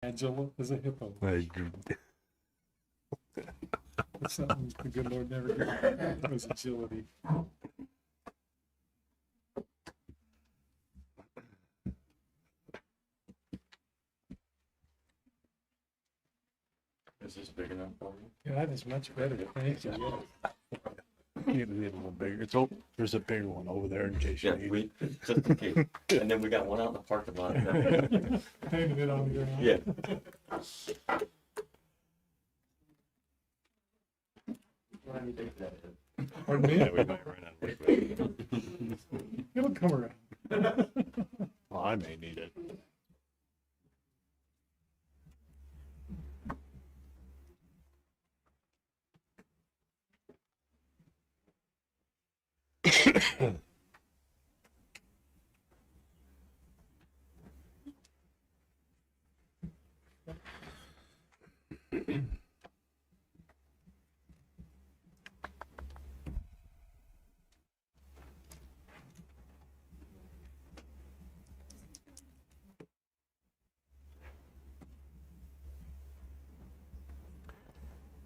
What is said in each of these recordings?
Angela is a hippo. That's something the good Lord never gave me. That was agility. Is this big enough for you? Yeah, that is much better. Thank you. You need a little bigger. It's there's a bigger one over there in case Yeah, you need it. just in case. And then we got one out in the parking lot. Painted it on the ground. Yeah. Pardon me? Yeah, we might run out of liquid. It'll come around. Well, I may need it.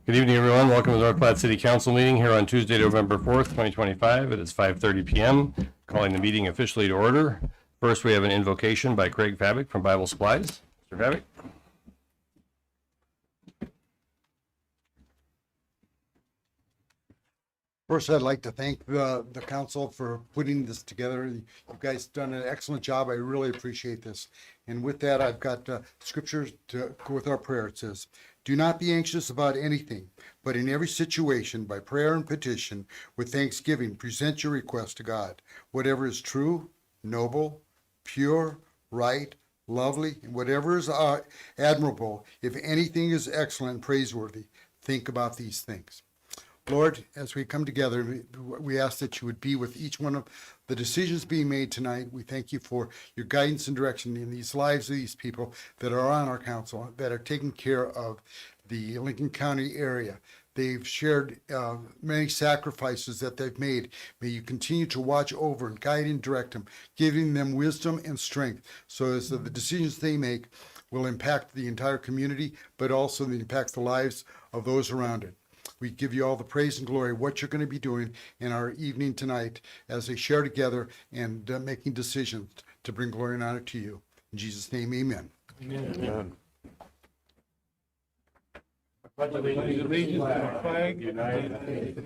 Good evening, everyone. Welcome to the North Platte City Council meeting here on Tuesday, November 4th, 2025. It is 5:30 p.m. Calling the meeting officially to order. First, we have an invocation by Craig Fabick from Bible Supplies. Mr. Fabick. First, I'd like to thank the council for putting this together. You guys done an excellent job. I really appreciate this. And with that, I've got scriptures to go with our prayer. It says, "Do not be anxious about anything, but in every situation, by prayer and petition, with thanksgiving, present your request to God. Whatever is true, noble, pure, right, lovely, and whatever is admirable, if anything is excellent and praiseworthy, think about these things." Lord, as we come together, we ask that you would be with each one of the decisions being made tonight. We thank you for your guidance and direction in these lives of these people that are on our council, that are taking care of the Lincoln County area. They've shared many sacrifices that they've made. May you continue to watch over and guide and direct them, giving them wisdom and strength, so as the decisions they make will impact the entire community, but also impact the lives of those around it. We give you all the praise and glory, what you're going to be doing in our evening tonight as they share together and making decisions to bring glory and honor to you. In Jesus' name, amen. Amen. Allegiance to the flag, United States,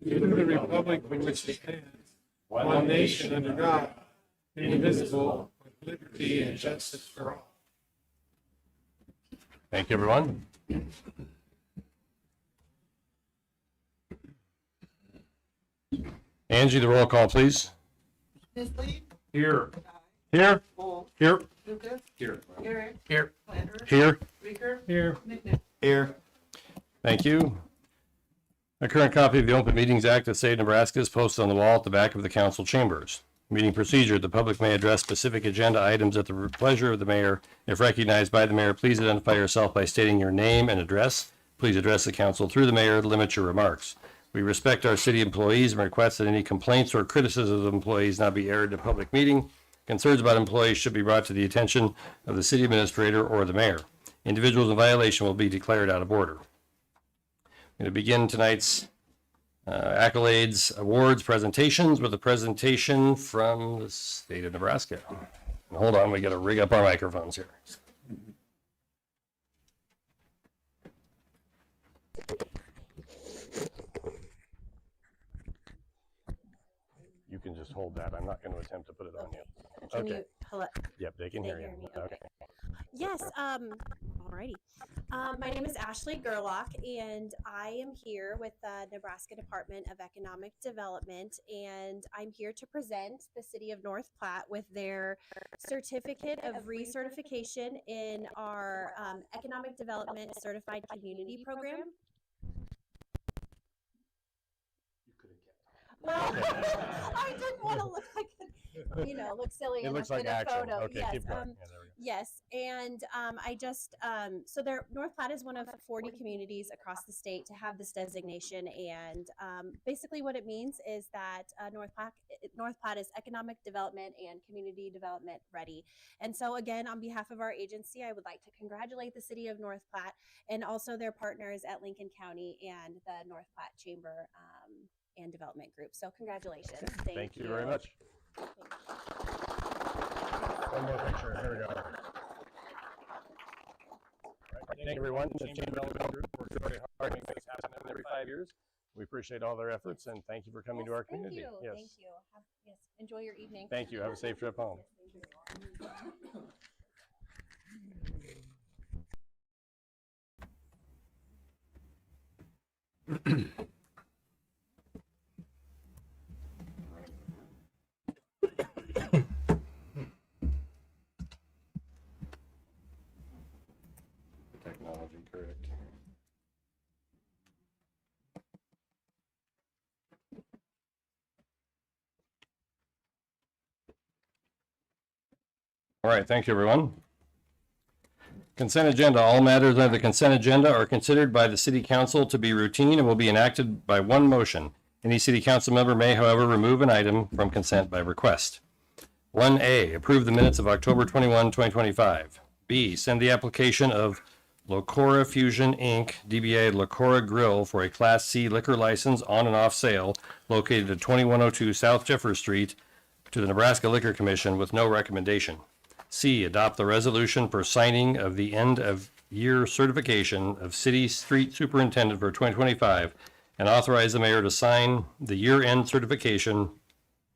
to the republic for which it stands, one nation under God, indivisible, with liberty and justice for all. Thank you, everyone. Angie, the roll call, please. Nisley, Here. Here. Bull, Here. Lucas, Here. Garrett, Here. Platte, Here. Rieger, Here. McNish. Here. Thank you. A current copy of the Open Meetings Act of the State of Nebraska is posted on the wall at the back of the council chambers. Meeting procedure: the public may address specific agenda items at the pleasure of the mayor. If recognized by the mayor, please identify yourself by stating your name and address. Please address the council through the mayor. Limit your remarks. We respect our city employees and request that any complaints or criticisms of employees not be aired in a public meeting. Concerns about employees should be brought to the attention of the city administrator or the mayor. Individuals in violation will be declared out of order. I'm going to begin tonight's accolades, awards, presentations with a presentation from the state of Nebraska. And hold on, we got to rig up our microphones here. You can just hold that. I'm not going to attempt to put it on you. Can Okay. you, hello? Yep, they can They hear you. hear me, okay. Yes, alrighty. My name is Ashley Gerlach, and I am here with the Nebraska Department of Economic Development, and I'm here to present the City of North Platte with their Certificate of Recertification in our Economic Development Certified Community Program. I didn't want to look like, look silly It in looks a, like in a action. photo. Okay, Yes. keep going. Yeah, there we go. Yes, and I just so there North Platte is one of 40 communities across the state to have this designation, and basically what it means is that North Platte is economic development and community development ready. And so again, on behalf of our agency, I would like to congratulate the city of North Platte and also their partners at Lincoln County and the North Platte Chamber and Development Group. So congratulations. Thank you very much. One more picture. Here we go. Thank you, everyone. The Chamber Development Group works very hard to make things happen every 5 years. We appreciate all their efforts, and thank you for coming to our community. Thank you. Yes. Thank you. Yes. Enjoy your evening. Thank you. Have a safe trip home. Technology, correct. All right, thank you, everyone. Consent agenda. All matters under the consent agenda are considered by the city council to be routine and will be enacted by one motion. Any city council member may, however, remove an item from consent by request. 1A, approve the minutes of October 21, 2025. B, send the application of Locora Fusion Inc., DBA Locora Grill for a Class C liquor license on and off sale located at 2102 South Jeffers Street to the Nebraska Liquor Commission with no recommendation. C, adopt the resolution for signing of the end of year certification of city street superintendent for 2025 and authorize the mayor to sign the year-end certification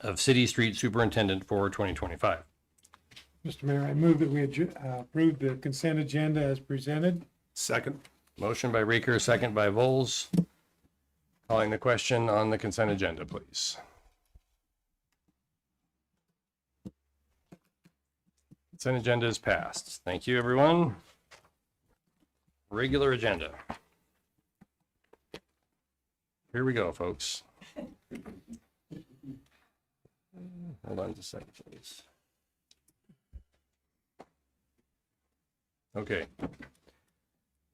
of city street superintendent for 2025. Mr. Mayor, I move that we approve the consent agenda as presented. Second. Motion by Reeker, second by Vols. Calling the question on the consent agenda, please. Consent agenda is passed. Thank you, everyone. Regular agenda. Here we go, folks. Hold on just a second, please. Okay.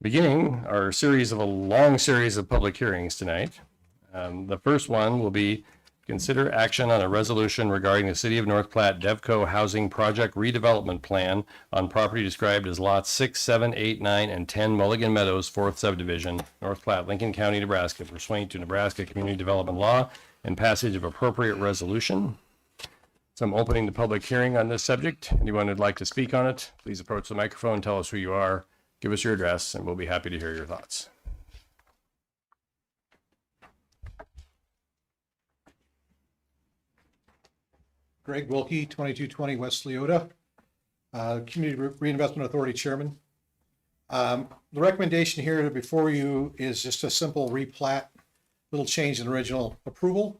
Beginning our long series of public hearings tonight. The first one will be consider action on a resolution regarding the City of North Platte Devco Housing Project Redevelopment Plan on property described as lots 6, 7, 8, 9, and 10 Mulligan Meadows, 4th Subdivision, North Platte, Lincoln County, Nebraska, pursuant to Nebraska Community Development Law and passage of appropriate resolution. So I'm opening the public hearing on this subject. Anyone who'd like to speak on it, please approach the microphone, tell us who you are, give us your address, and we'll be happy to hear your thoughts. Greg Wilkie, 2220 West Leota, Community Reinvestment Authority Chairman. The recommendation here before you is just a simple replat, little change in original approval.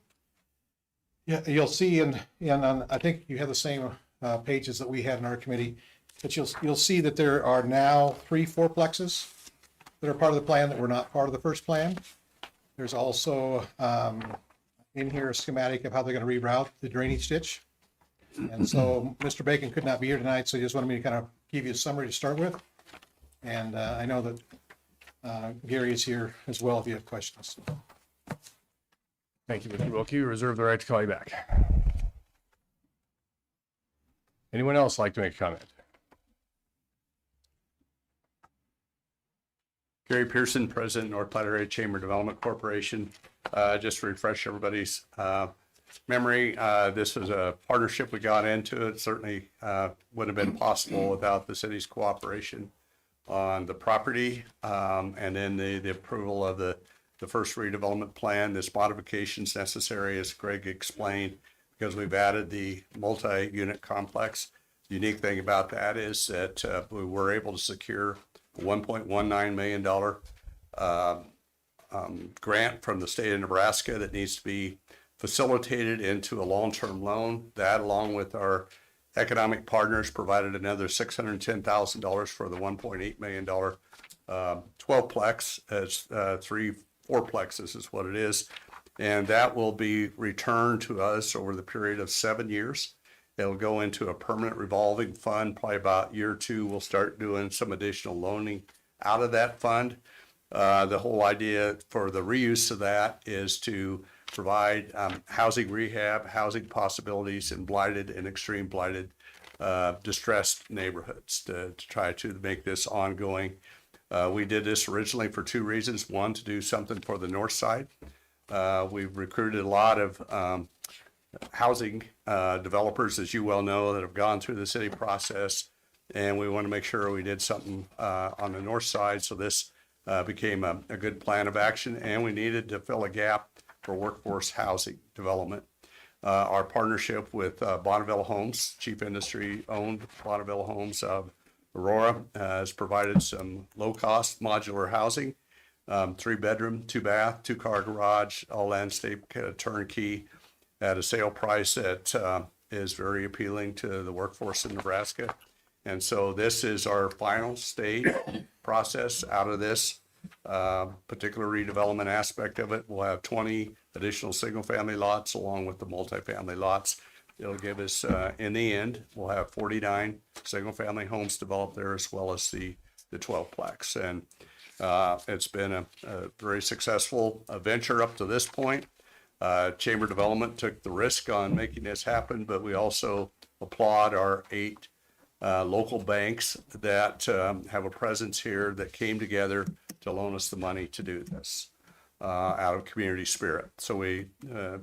Yeah, you'll see I think you have the same pages that we had in our committee, but you'll see that there are now 3 fourplexes that are part of the plan that were not part of the first plan. There's also in here a schematic of how they're going to reroute the drainage ditch. And so Mr. Bacon could not be here tonight, so he just wanted me to kind of give you a summary to start with. And I know that Gary is here as well if you have questions. Thank you, Mr. Wilkie. We reserve the right to call you back. Anyone else like to make a comment? Gary Pearson, President, North Platte Area Chamber Development Corporation. Just to refresh everybody's memory, this was a partnership we got into. It certainly wouldn't have been possible without the city's cooperation on the property and then the approval of the first redevelopment plan. This modification is necessary, as Greg explained, because we've added the multi-unit complex. The unique thing about that is that we were able to secure a $1.19 million grant from the state of Nebraska that needs to be facilitated into a long-term loan. That, along with our economic partners, provided another $610,000 for the $1.8 million 12-plex. As 3 fourplexes is what it is. And that will be returned to us over the period of 7 years. It'll go into a permanent revolving fund. Probably about year 2, we'll start doing some additional loaning out of that fund. The whole idea for the reuse of that is to provide housing rehab, housing possibilities in blighted and extreme blighted, distressed neighborhoods to try to make this ongoing. We did this originally for 2 reasons. One, to do something for the north side. We've recruited a lot of housing developers, as you well know, that have gone through the city process, and we want to make sure we did something on the north side. So this became a good plan of action, and we needed to fill a gap for workforce housing development. Our partnership with Bonneville Homes, Chief Industry owned Bonneville Homes of Aurora, has provided some low-cost modular housing, 3-bedroom, 2-bath, 2-car garage, all landscape turnkey at a sale price that is very appealing to the workforce in Nebraska. And so this is our final stage process out of this particular redevelopment aspect of it. We'll have 20 additional single-family lots along with the multifamily lots. It'll give us, in the end, we'll have 49 single-family homes developed there, as well as the 12-plex. And it's been a very successful venture up to this point. Chamber Development took the risk on making this happen, but we also applaud our 8 local banks that have a presence here that came together to loan us the money to do this out of community spirit. So we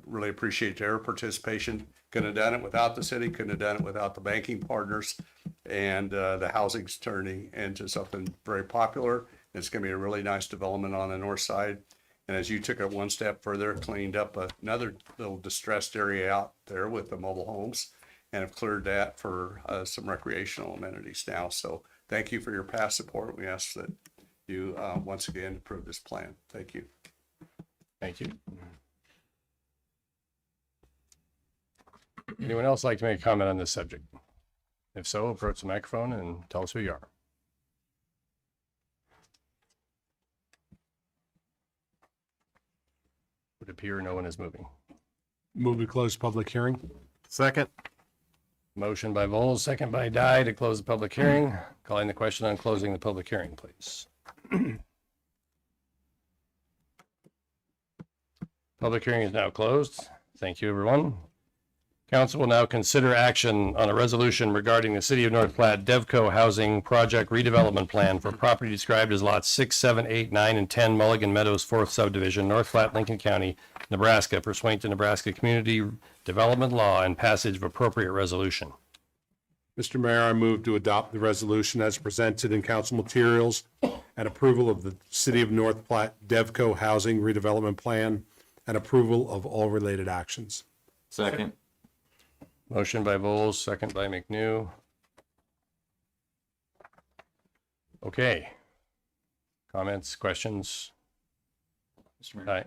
really appreciate their participation. Couldn't have done it without the city, couldn't have done it without the banking partners, and the housing's turning into something very popular. It's going to be a really nice development on the north side. And as you took it one step further, cleaned up another little distressed area out there with the mobile homes, and have cleared that for some recreational amenities now. So thank you for your past support. We ask that you once again approve this plan. Thank you. Thank you. Anyone else like to make a comment on this subject? If so, approach the microphone and tell us who you are. Would appear no one is moving. Move to close public hearing. Second. Motion by Vols, second by Dye to close the public hearing. Calling the question on closing the public hearing, please. Public hearing is now closed. Thank you, everyone. Council will now consider action on a resolution regarding the City of North Platte Devco Housing Project Redevelopment Plan for property described as lots 6, 7, 8, 9, and 10 Mulligan Meadows 4th Subdivision, North Platte, Lincoln County, Nebraska, pursuant to Nebraska Community Development Law and passage of appropriate resolution. Mr. Mayor, I move to adopt the resolution as presented in council materials and approval of the City of North Platte Devco Housing Redevelopment Plan and approval of all related actions. Second. Motion by Vols, second by McNew. Okay. Comments, questions? Mr. Mayor. Aye.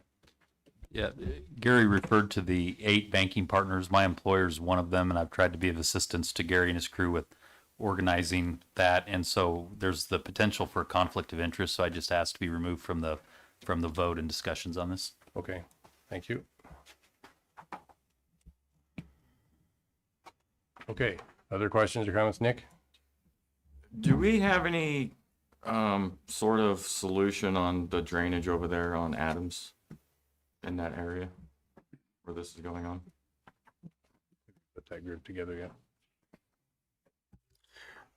Yeah, Gary referred to the 8 banking partners. My employer is one of them, and I've tried to be of assistance to Gary and his crew with organizing that. And so there's the potential for a conflict of interest. So I just asked to be removed from the vote and discussions on this. Okay, thank you. Okay, other questions or comments, Nick? Do we have any sort of solution on the drainage over there on Adams in that area where this is going on? Put that group together,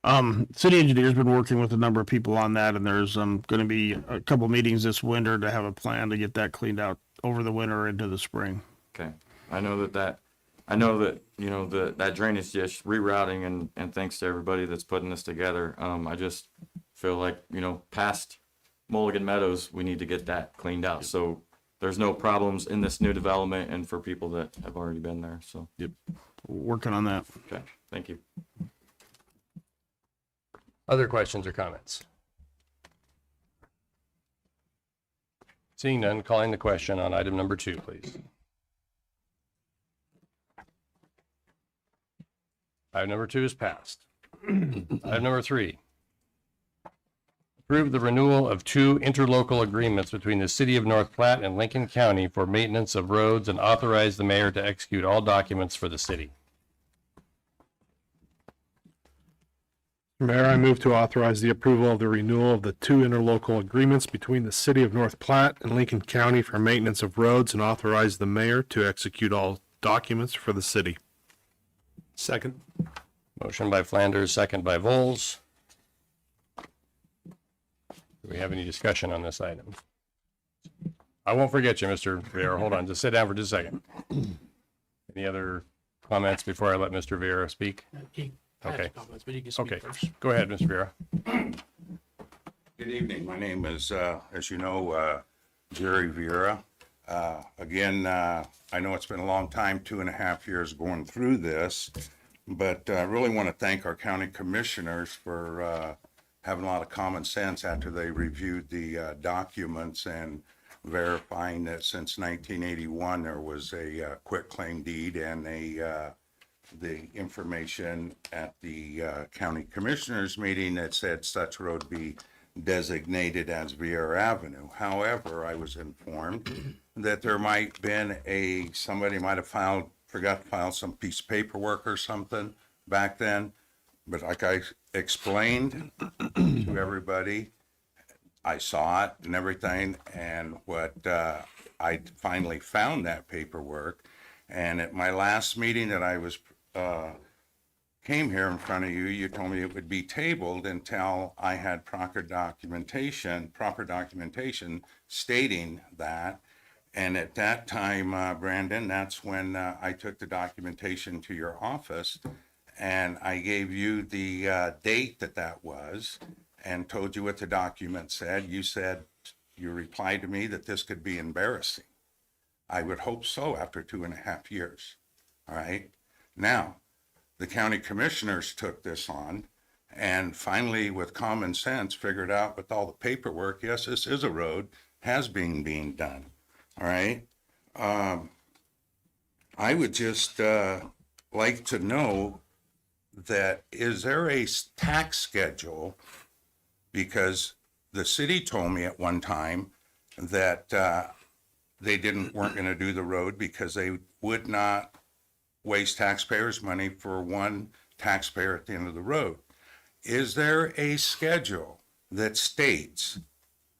yeah. City engineer's been working with a number of people on that, and there's going to be a couple meetings this winter to have a plan to get that cleaned out over the winter into the spring. Okay. I know that you know that drainage ditch rerouting and thanks to everybody that's putting this together. I just feel like, you know, past Mulligan Meadows, we need to get that cleaned out. So there's no problems in this new development and for people that have already been there. So Working on that. okay, thank you. Other questions or comments? Seeing none, calling the question on item number 2, please. Item number 2 is passed. Item number 3. Approve the renewal of 2 interlocal agreements between the City of North Platte and Lincoln County for maintenance of roads and authorize the mayor to execute all documents for the city. Mayor, I move to authorize the approval of the renewal of the 2 interlocal agreements between the City of North Platte and Lincoln County for maintenance of roads and authorize the mayor to execute all documents for the city. Second. Motion by Flanders, second by Vols. Do we have any discussion on this item? I won't forget you, Mr. Vieira. Hold on, just sit down for just a second. Any other comments before I let Mr. Vieira speak? He has Okay. comments, but he can speak Okay, first. go ahead, Mr. Vieira. Good evening. My name is, as you know, Jerry Vieira. Again, I know it's been a long time, 2.5 years going through this, but I really want to thank our county commissioners for having a lot of common sense after they reviewed the documents and verifying that since 1981 there was a quitclaim deed and the information at the county commissioners meeting that said such road be designated as Vieira Avenue. However, I was informed that there might been somebody might have forgot to file some piece of paperwork or something back then. But like I explained to everybody, I saw it and everything, and what I finally found that paperwork. And at my last meeting that I was came here in front of you, you told me it would be tabled until I had proper documentation stating that. And at that time, Brandon, that's when I took the documentation to your office, and I gave you the date that was, and told you what the document said. You replied to me that this could be embarrassing. I would hope so after 2.5 years. All right. Now, the county commissioners took this on and finally, with common sense, figured out with all the paperwork, yes, this is a road, has been being done. All right. I would just like to know that, is there a tax schedule? Because the city told me at one time that they weren't going to do the road because they would not waste taxpayers' money for one taxpayer at the end of the road. Is there a schedule that states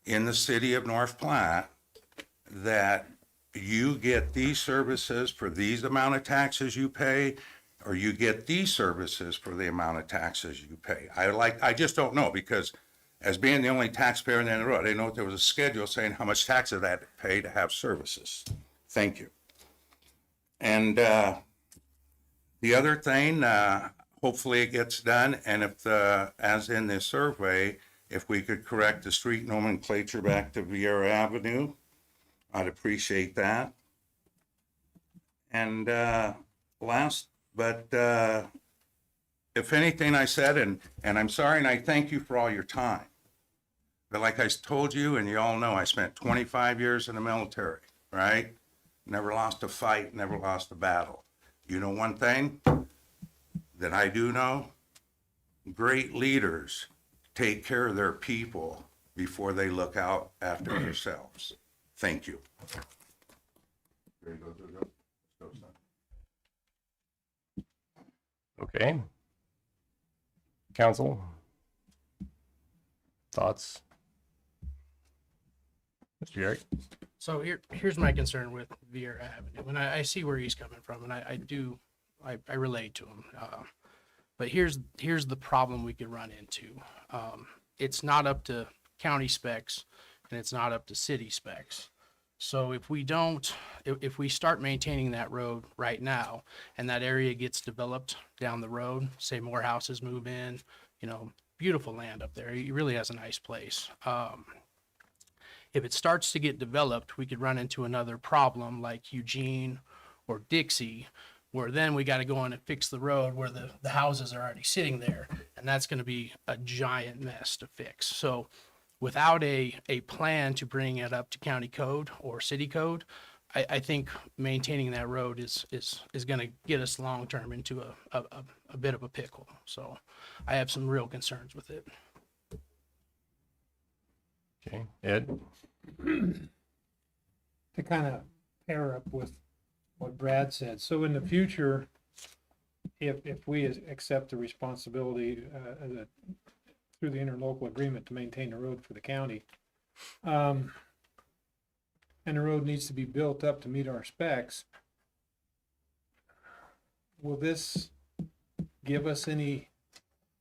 in the city of North Platte that you get these services for these amount of taxes you pay, or you get these services for the amount of taxes you pay? I just don't know, because as being the only taxpayer in the end of the road, I didn't know if there was a schedule saying how much taxes I had to pay to have services. Thank you. And the other thing, hopefully it gets done, and if as in this survey, if we could correct the street nomenclature back to Vieira Avenue, I'd appreciate that. And last, but if anything I said, and I'm sorry, and I thank you for all your time, but like I told you, and you all know, I spent 25 years in the military, right? Never lost a fight, never lost a battle. You know one thing that I do know? Great leaders take care of their people before they look out after themselves. Thank you. Okay. Council? Thoughts? Mr. Yerrick? So here's my concern with Vieira Avenue, and I see where he's coming from, and I relate to him. But here's the problem we could run into. It's not up to county specs, and it's not up to city specs. So if we start maintaining that road right now, and that area gets developed down the road, say more houses move in, beautiful land up there. It really has a nice place. If it starts to get developed, we could run into another problem like Eugene or Dixie, where then we got to go in and fix the road where the houses are already sitting there. And that's going to be a giant mess to fix. So without a plan to bring it up to county code or city code, I think maintaining that road is going to get us long-term into a bit of a pickle. So I have some real concerns with it. Okay, Ed? To kind of pair up with what Brad said. So in the future, if we accept the responsibility through the interlocal agreement to maintain the road for the county, and the road needs to be built up to meet our specs, will this give us any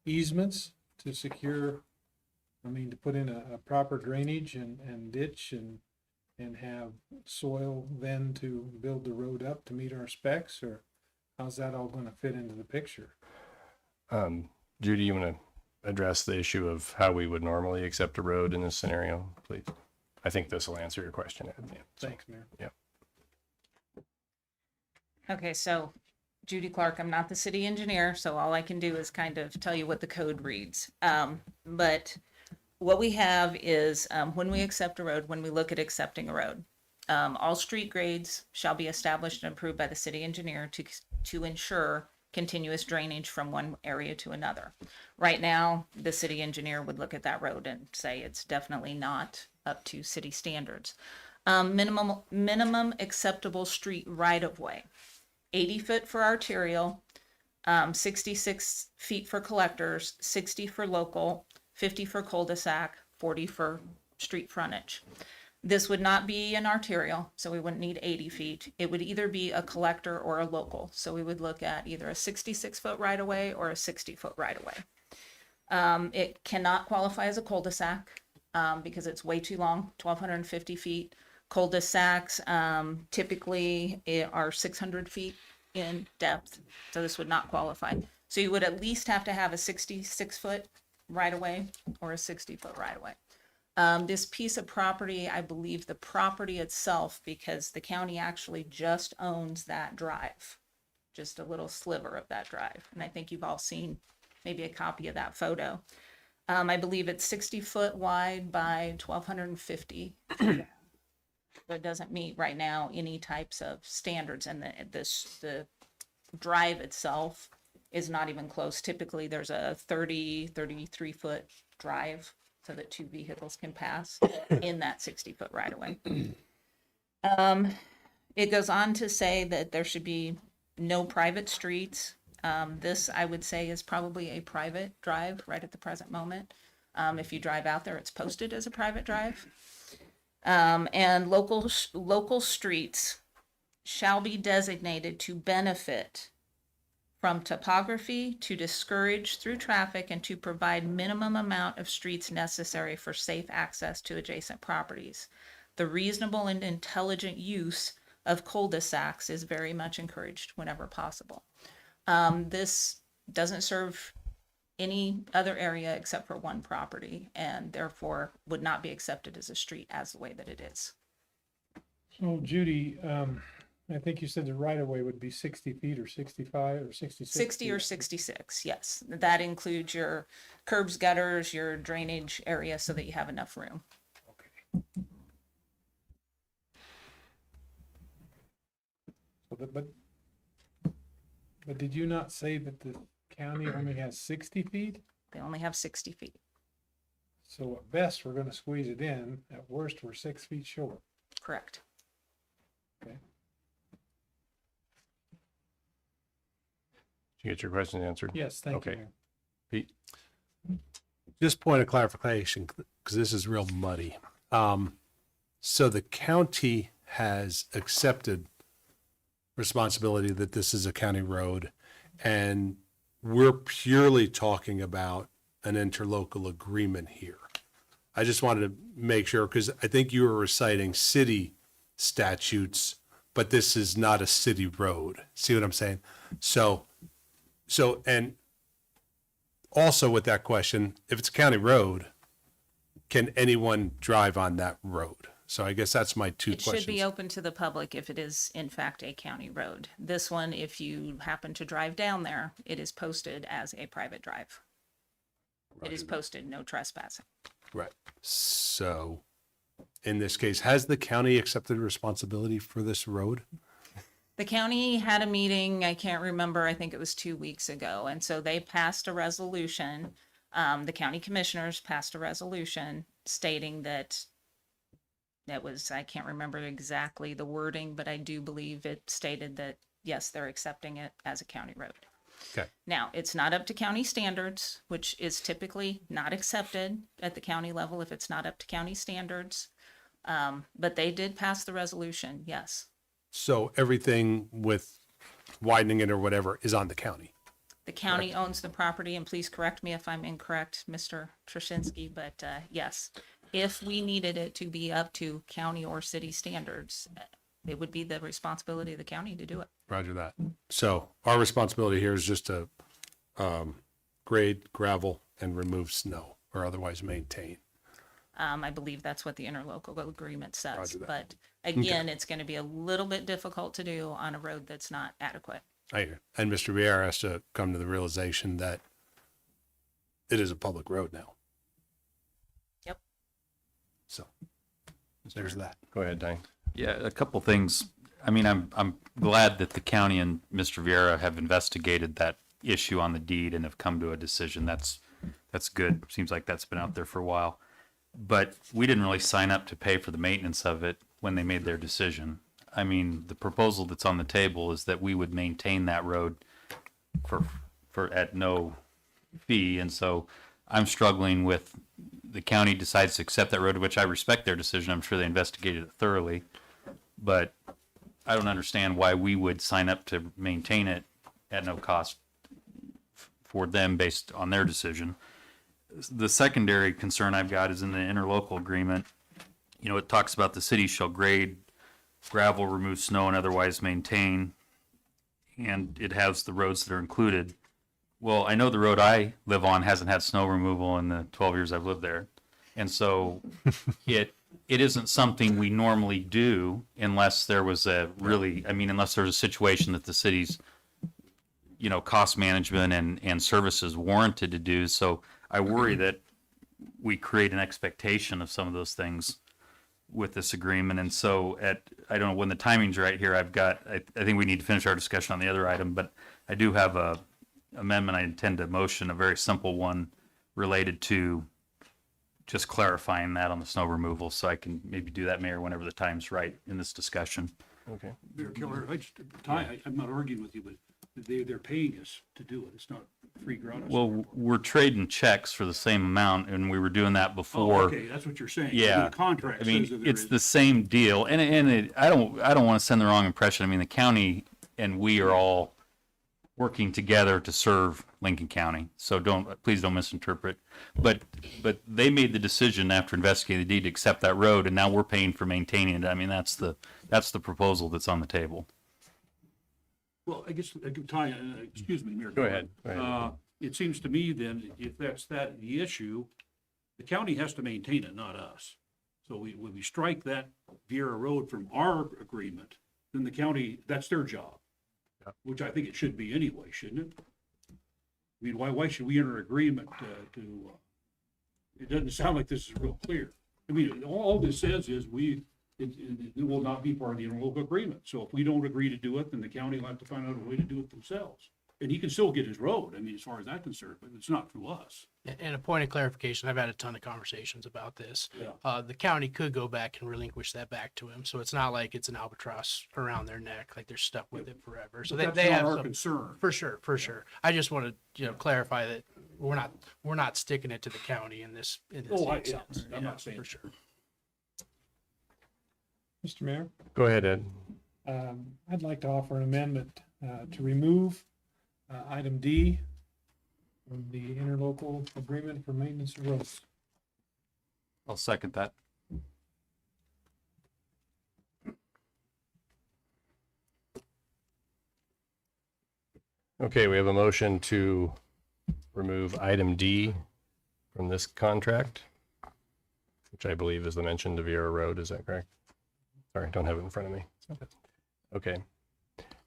easements to secure, I mean, to put in a proper drainage and ditch and have soil then to build the road up to meet our specs, or how's that all gonna fit into the picture? Judy, you want to address the issue of how we would normally accept a road in this scenario, please? I think this will answer your question, Ed. Yeah. Thanks, Mayor. Yeah. Okay, so Judy Clark, I'm not the city engineer, so all I can do is kind of tell you what the code reads. But what we have is when we accept a road, when we look at accepting a road, all street grades shall be established and approved by the city engineer to ensure continuous drainage from one area to another. Right now, the city engineer would look at that road and say it's definitely not up to city standards. Minimum acceptable street right of way, 80 foot for arterial, 66 feet for collectors, 60 for local, 50 for cul-de-sac, 40 for street frontage. This would not be an arterial, so we wouldn't need 80 feet. It would either be a collector or a local. So we would look at either a 66-foot right-of-way or a 60-foot right-of-way. It cannot qualify as a cul-de-sac because it's way too long, 1,250 feet. Cul-de-sacs typically are 600 feet in depth, so this would not qualify. So you would at least have to have a 66-foot right-of-way or a 60-foot right-of-way. This piece of property, I believe the property itself, because the county actually just owns that drive, just a little sliver of that drive. And I think you've all seen maybe a copy of that photo. I believe it's 60 foot wide by 1,250. But it doesn't meet right now any types of standards, and the drive itself is not even close. Typically there's a 33 foot drive so that two vehicles can pass in that 60-foot right of way. It goes on to say that there should be no private streets. This, I would say, is probably a private drive right at the present moment. If you drive out there, it's posted as a private drive. And local streets shall be designated to benefit from topography, to discourage through traffic, and to provide minimum amount of streets necessary for safe access to adjacent properties. The reasonable and intelligent use of cul-de-sacs is very much encouraged whenever possible. This doesn't serve any other area except for one property, and therefore would not be accepted as a street as the way that it is. So Judy, I think you said the right of way would be 60 feet or 65 or 66. 60 or 66, yes. That includes your curbs, gutters, your drainage area so that you have enough room. Okay. So but did you not say that the county only has 60 feet? They only have 60 feet. So at best, we're gonna squeeze it in. At worst, we're 6 feet short. Correct. Okay. Did you get your question answered? Yes, thank you. Okay. Mayor. Pete? Just point of clarification, because this is real muddy. So the county has accepted responsibility that this is a county road, and we're purely talking about an interlocal agreement here. I just wanted to make sure, because I think you were reciting city statutes, but this is not a city road. See what I'm saying? So, and also with that question, if it's a county road, can anyone drive on that road? So I guess that's my two It questions. should be open to the public if it is in fact a county road. This one, if you happen to drive down there, it is posted as a private drive. It is posted no trespassing. Right. So in this case, has the county accepted responsibility for this road? The county had a meeting, I can't remember, I think it was 2 weeks ago, and so they passed a resolution The county commissioners passed a resolution stating that I can't remember exactly the wording, but I do believe it stated that, yes, they're accepting it as a county road. Okay. Now, it's not up to county standards, which is typically not accepted at the county level if it's not up to county standards. But they did pass the resolution, yes. So everything with widening it or whatever is on the county. The county owns the property, and please correct me if I'm incorrect, Mr. Trushinsky, but yes, if we needed it to be up to county or city standards, it would be the responsibility of the county to do it. Roger that. So our responsibility here is just to grade, gravel, and remove snow or otherwise maintain. I believe that's what the interlocal agreement says. Roger that. But again, it's going to be a little bit difficult to do on a road that's not adequate. I hear. And Mr. Vieira has to come to the realization that it is a public road now. Yep. So there's that. Go ahead, Diane. Yeah, a couple things. I mean, I'm glad that the county and Mr. Vieira have investigated that issue on the deed and have come to a decision. That's good. Seems like that's been out there for a while. But we didn't really sign up to pay for the maintenance of it when they made their decision. I mean, the proposal that's on the table is that we would maintain that road for at no fee. And so I'm struggling with the county decides to accept that road, which I respect their decision. I'm sure they investigated it thoroughly, but I don't understand why we would sign up to maintain it at no cost for them based on their decision. The secondary concern I've got is in the interlocal agreement. You know, it talks about the city shall grade, gravel, remove snow, and otherwise maintain, and it has the roads that are included. Well, I know the road I live on hasn't had snow removal in the 12 years I've lived there. And so it isn't something we normally do unless there was unless there's a situation that the city's, you know, cost management and services warranted to do. So I worry that we create an expectation of some of those things with this agreement. And so I don't know when the timing's right here. I think we need to finish our discussion on the other item, but I do have a amendment I intend to motion, a very simple one related to just clarifying that on the snow removal. So I can maybe do that, Mayor, whenever the time's right in this discussion. Okay. Mayor Keller, I'm not arguing with you, but they're paying us to do it. It's not free gratis. Well, we're trading checks for the same amount, and we were doing that before. Oh, okay, that's what you're saying. Yeah, The contract I says mean, that there it's is. the same deal, and I don't want to send the wrong impression. I mean, the county and we are all working together to serve Lincoln County. So please don't misinterpret. But they made the decision after investigating the deed to accept that road, and now we're paying for maintaining it. I mean, that's the proposal that's on the table. Well, I guess, Ty, excuse me, Mayor. Go ahead. Go ahead. It seems to me then, if that's the issue, the county has to maintain it, not us. So when we strike that Vieira Road from our agreement, then the county, that's their job. Yep. Which I think it should be anyway, shouldn't it? I mean, why should we enter agreement it doesn't sound like this is real clear. I mean, all this says is it will not be part of the interlocal agreement. So if we don't agree to do it, then the county will have to find out a way to do it themselves. And he can still get his road, I mean, as far as that's concerned, but it's not through us. And a point of clarification, I've had a ton of conversations about this. Yeah. The county could go back and relinquish that back to him. So it's not like it's an albatross around their neck, like they're stuck with it forever. So But they that's not have our some, concern. for sure. I just want to, clarify that we're not sticking it to the county in this instance. I'm not saying for sure. Mr. Mayor, Go ahead, Ed. I'd like to offer an amendment to remove item D from the interlocal agreement for maintenance of roads. I'll second that. Okay, we have a motion to remove item D from this contract, which I believe is the mentioned Vieira Road. Is that correct? Sorry, don't have it in front of me. Okay.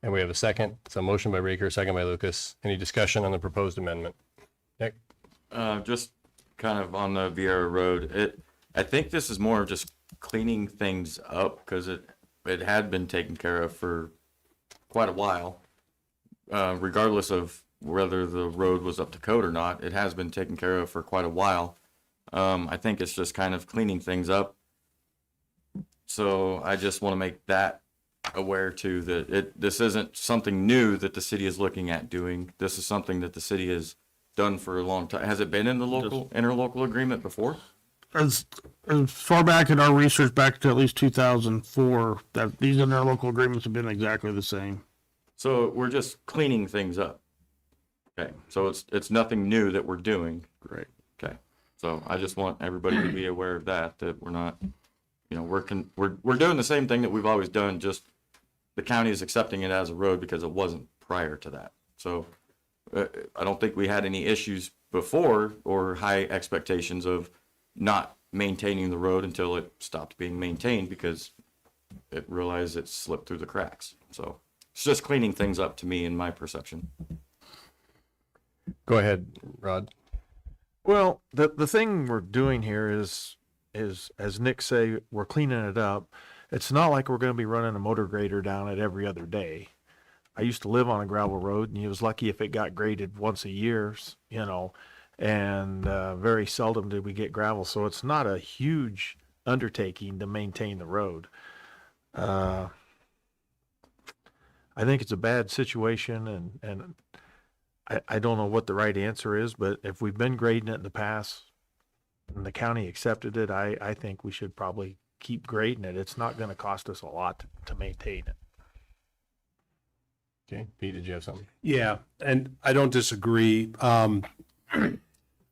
And we have a second. So motion by Raker, second by Lucas. Any discussion on the proposed amendment? Nick? Just kind of on the Vieira Road, I think this is more of just cleaning things up because it had been taken care of for quite a while, regardless of whether the road was up to code or not. It has been taken care of for quite a while. I think it's just kind of cleaning things up. So I just want to make that aware too, that this isn't something new that the city is looking at doing. This is something that the city has done for a long time. Has it been in the interlocal agreement before? As far back in our research, back to at least 2004, that these interlocal agreements have been exactly the same. So we're just cleaning things up. Okay, so it's nothing new that we're doing. Great. Okay, so I just want everybody to be aware of that we're not, we're doing the same thing that we've always done, just the county is accepting it as a road because it wasn't prior to that. So I don't think we had any issues before or high expectations of not maintaining the road until it stopped being maintained because it realized it slipped through the cracks. So it's just cleaning things up to me in my perception. Go ahead, Rod. Well, the thing we're doing here is as Nick say, we're cleaning it up. It's not like we're going to be running a motor grader down it every other day. I used to live on a gravel road, and you was lucky if it got graded once a year, and very seldom did we get gravel. So it's not a huge undertaking to maintain the road. I think it's a bad situation, and I don't know what the right answer is, but if we've been grading it in the past and the county accepted it, I think we should probably keep grading it. It's not going to cost us a lot to maintain it. Okay, Pete, did you have something? Yeah, and I don't disagree. A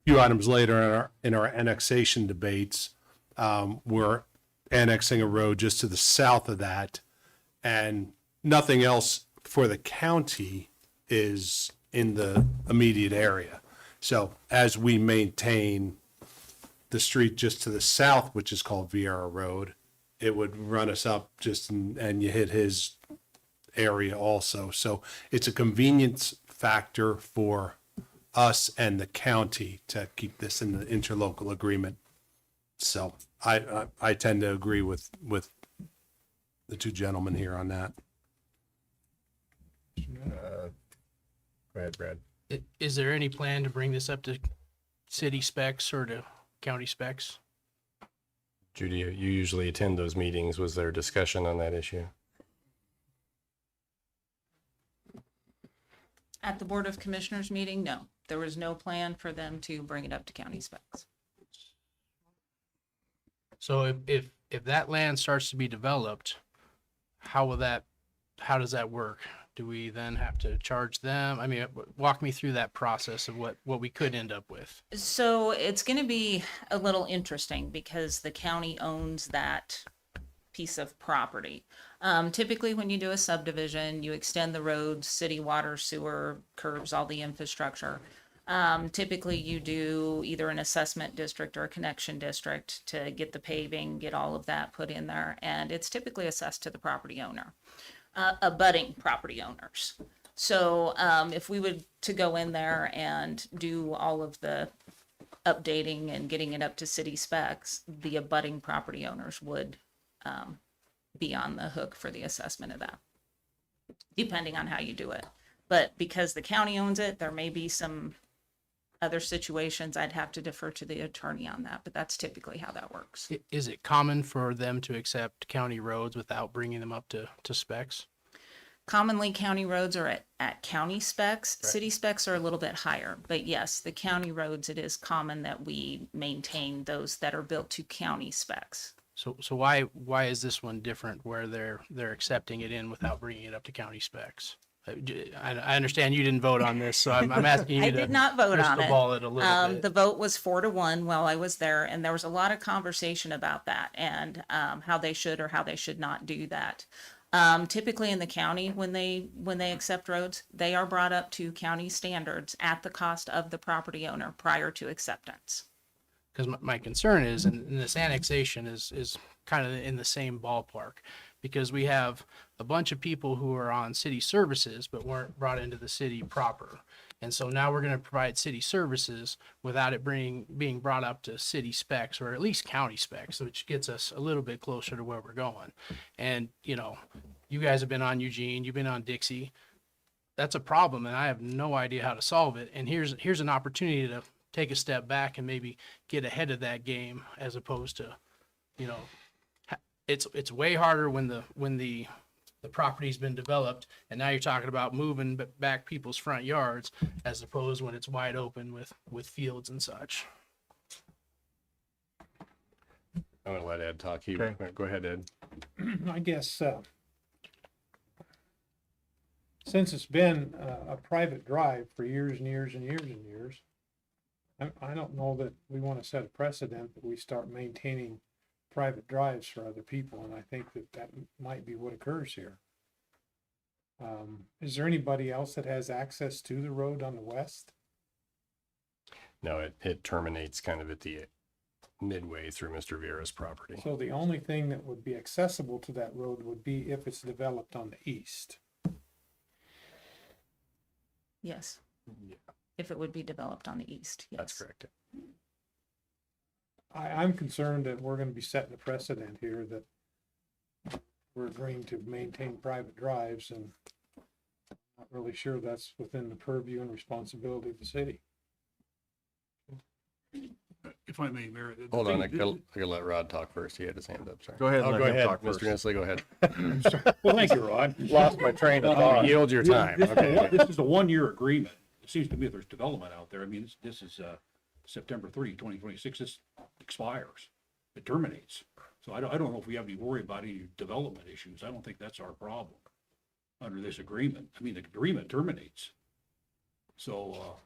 few items later in our annexation debates, we're annexing a road just to the south of that, and nothing else for the county is in the immediate area. So as we maintain the street just to the south, which is called Vieira Road, it would run us up and you hit his area also. So it's a convenience factor for us and the county to keep this in the interlocal agreement. So I tend to agree with the two gentlemen here on that. Go ahead, Brad. Is there any plan to bring this up to city specs or to county specs? Judy, you usually attend those meetings. Was there discussion on that issue? At the Board of Commissioners meeting, no, there was no plan for them to bring it up to county specs. So if that land starts to be developed, how does that work? Do we then have to charge them? I mean, walk me through that process of what we could end up with. So it's going to be a little interesting because the county owns that piece of property. Typically when you do a subdivision, you extend the roads, city water, sewer, curbs, all the infrastructure. Typically you do either an assessment district or a connection district to get the paving, get all of that put in there. And it's typically assessed to the property owner, abutting property owners. So if we would to go in there and do all of the updating and getting it up to city specs, the abutting property owners would be on the hook for the assessment of that, depending on how you do it. But because the county owns it, there may be some other situations I'd have to defer to the attorney on that, but that's typically how that works. Is it common for them to accept county roads without bringing them up to specs? Commonly, county roads are at county specs. Right. City specs are a little bit higher, but yes, the county roads, it is common that we maintain those that are built to county specs. So why is this one different where they're accepting it in without bringing it up to county specs? I understand you didn't vote on this, so I'm asking you I did not vote on it. Ball it a little bit. The vote was 4-1 while I was there, and there was a lot of conversation about that and how they should or how they should not do that. Typically in the county, when they accept roads, they are brought up to county standards at the cost of the property owner prior to acceptance. Because my concern is, and this annexation is kind of in the same ballpark, because we have a bunch of people who are on city services but weren't brought into the city proper. And so now we're going to provide city services without it being brought up to city specs or at least county specs, which gets us a little bit closer to where we're going. And, you guys have been on Eugene, you've been on Dixie. that's a problem, and I have no idea how to solve it. And here's an opportunity to take a step back and maybe get ahead of that game, as opposed to, you know, it's way harder when the property's been developed, and now you're talking about moving back people's front yards, as opposed when it's wide open with fields and such. I'm gonna let Ed talk. Okay. Go ahead, Ed. I guess, since it's been a private drive for years and years and years and years, I don't know that we want to set a precedent that we start maintaining private drives for other people, and I think that might be what occurs here. Is there anybody else that has access to the road on the west? No, it terminates kind of at the midway through Mr. Vieira's property. So the only thing that would be accessible to that road would be if it's developed on the east. Yes. If it would be developed on the east, yes. That's correct. I'm concerned that we're gonna be setting a precedent here that we're agreeing to maintain private drives, and not really sure that's within the purview and responsibility of the city. If I may, Mayor. Hold on, I gotta let Rod talk first. He had his hand up, sorry. Go ahead and Oh, let go him ahead, talk Mr. first. Nestle, go ahead. Well, thank you, Rod. Lost my train of thought. Yield your time. Okay. This is a one-year agreement. It seems to me if there's development out there, I mean, this is, September 30, 2026, this expires. It terminates. So I don't know if we have any worry about any development issues. I don't think that's our problem under this agreement. I mean, the agreement terminates. So,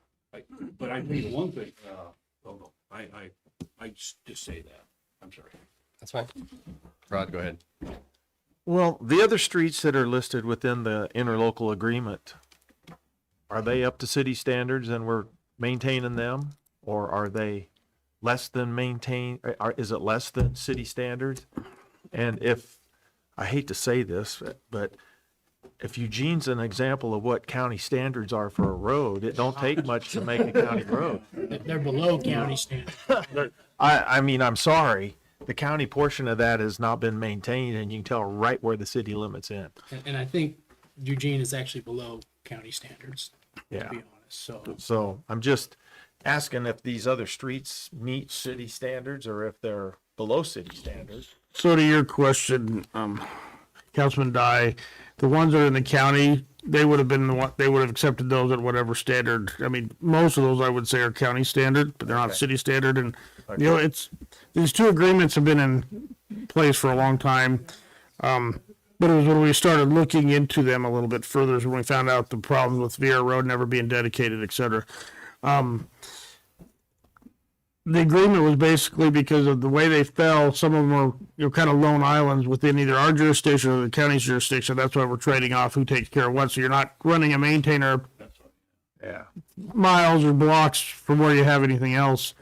but I tell you one thing, I just say that. I'm sorry. That's fine. Rod, go ahead. Well, the other streets that are listed within the interlocal agreement, are they up to city standards and we're maintaining them? Or are they less than is it less than city standards? And if, I hate to say this, but if Eugene's an example of what county standards are for a road, it don't take much to make a county road. They're below county standard. I mean, I'm sorry, the county portion of that has not been maintained, and you can tell right where the city limits end. And I think Eugene is actually below county standards, Yeah. to be honest. So I'm just asking if these other streets meet city standards or if they're below city standards. So to your question, Councilman Dye, the ones that are in the county, they would have been the one, they would have accepted those at whatever standard. I mean, most of those I would say are county standard, but they're not city standard. And, you know, these two agreements have been in place for a long time. But it was when we started looking into them a little bit further is when we found out the problems with Vieira Road never being dedicated, et cetera. The agreement was basically because of the way they fell. Some of them are, you know, kind of lone islands within either our jurisdiction or the county's jurisdiction. That's why we're trading off who takes care of what. So you're not running a maintainer miles or blocks from where you have anything else.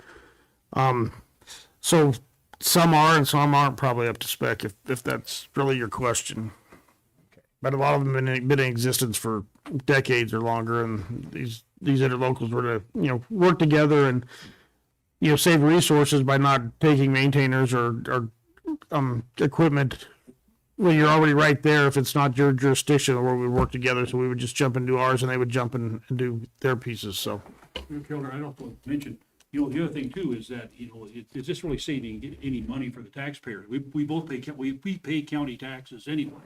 So some are and some aren't probably up to spec, if that's really your question. But a lot of them have been in existence for decades or longer, and these interlocals were to, you know, work together and, you know, save resources by not taking maintainers or equipment. Well, you're already right there if it's not your jurisdiction where we work together. So we would just jump and do ours, and they would jump and do their pieces. So, Carolyn, I don't want to mention, you know, the other thing too is that, you know, is this really saving any money for the taxpayers? We both pay, we pay county taxes anyway.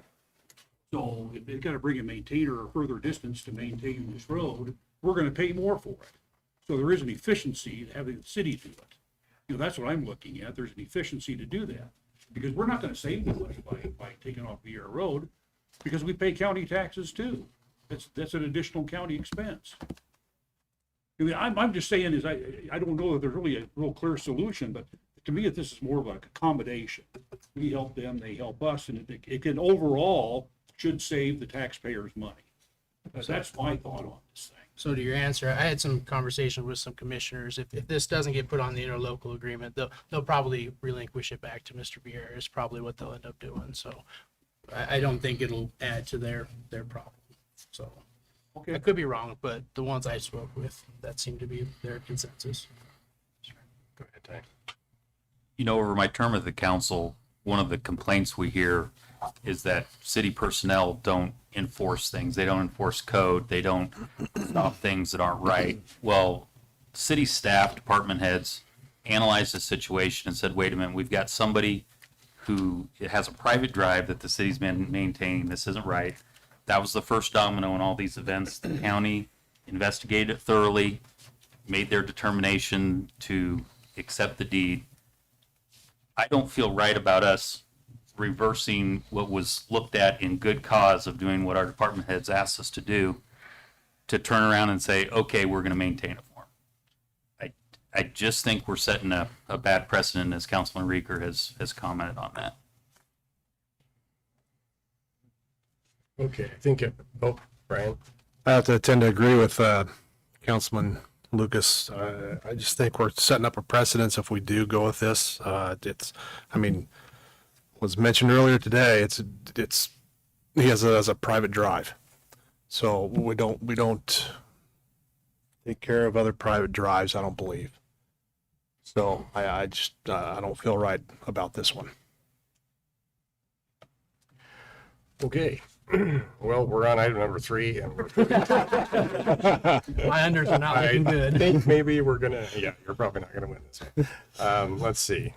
So if they've got to bring a maintainer a further distance to maintain this road, we're going to pay more for it. So there is an efficiency to having the city do it. You know, that's what I'm looking at. There's an efficiency to do that. Because we're not going to save any money by taking off Vieira Road, because we pay county taxes too. That's an additional county expense. I mean, I'm just saying is I don't know that there's really a real clear solution, but to me, this is more of like accommodation. We help them, they help us, and it can overall should save the taxpayers money. That's my thought on this thing. So to your answer, I had some conversation with some commissioners. If this doesn't get put on the interlocal agreement, they'll probably relinquish it back to Mr. Vieira is probably what they'll end up doing. So I don't think it'll add to their problem. So I could be wrong, but the ones I spoke with, that seemed to be their consensus. Go ahead, Ty. You know, over my term at the council, one of the complaints we hear is that city personnel don't enforce things. They don't enforce code. They don't stop things that aren't right. Well, city staff, department heads analyzed the situation and said, wait a minute, we've got somebody who it has a private drive that the city's been maintaining. This isn't right. That was the first domino in all these events. The county investigated it thoroughly, made their determination to accept the deed. I don't feel right about us reversing what was looked at in good cause of doing what our department heads asked us to do, to turn around and say, okay, we're going to maintain it for them. I just think we're setting a bad precedent, as Councilman Reeker has commented on that. Okay, I think, Brian? I have to tend to agree with Councilman Lucas. I just think we're setting up a precedence if we do go with this. Was mentioned earlier today. He has a private drive, so we don't take care of other private drives. I don't believe. So I don't feel right about this one. Okay. Well, we're on item number 3. And My unders are not looking good. I think maybe we're gonna, you're probably not gonna win this one. Let's see.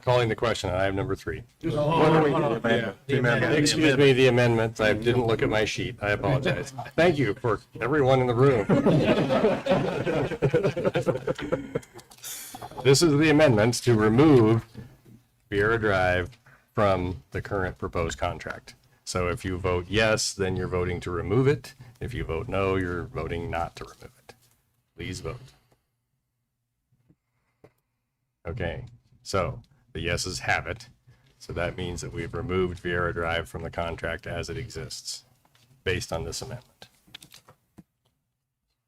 Calling the question on item number 3. Hold on. The amendment. Excuse me, the amendment. I didn't look at my sheet. I apologize. Thank you for everyone in the room. This is the amendments to remove Vieira Drive from the current proposed contract. So if you vote yes, then you're voting to remove it. If you vote no, you're voting not to remove it. Please vote. Okay, so the yeses have it. So that means that we've removed Vieira Drive from the contract as it exists, based on this amendment.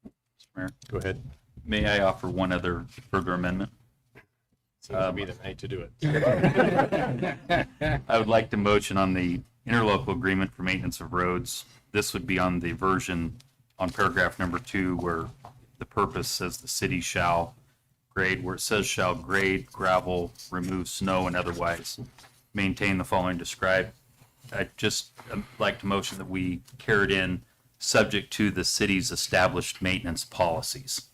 Mr. Mayor, Go ahead. may I offer one other further amendment? Seems to be the night to do it. I would like to motion on the interlocal agreement for maintenance of roads. This would be on the version on paragraph number 2, where the purpose says the city shall grade, where it says shall grade, gravel, remove snow, and otherwise maintain the following described. I'd just like to motion that we carry it in subject to the city's established maintenance policies.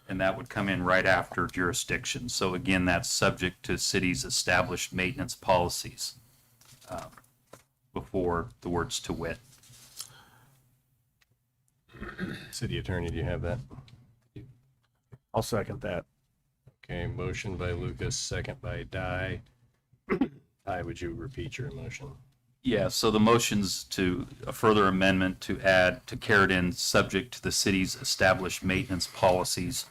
And that would come in right after jurisdiction. So again, that's subject to city's established maintenance policies before the words to wit. City Attorney, do you have that? I'll second that. Okay, motion by Lucas, second by Di. Di, would you repeat your motion? Yeah, so the motion's to a further amendment to add, to carry it in subject to the city's established maintenance policies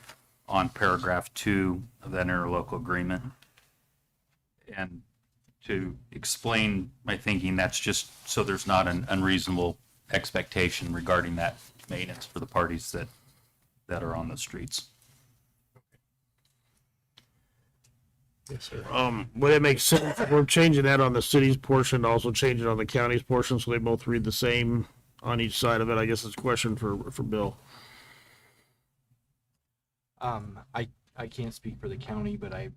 on paragraph 2 of that interlocal agreement. And to explain my thinking, that's just so there's not an unreasonable expectation regarding that maintenance for the parties that are on the streets. Yes, sir. Would it make sense, if we're changing that on the city's portion, to also change it on the county's portion, so they both read the same on each side of it? I guess it's a question for Bill. I can't speak for the county, but I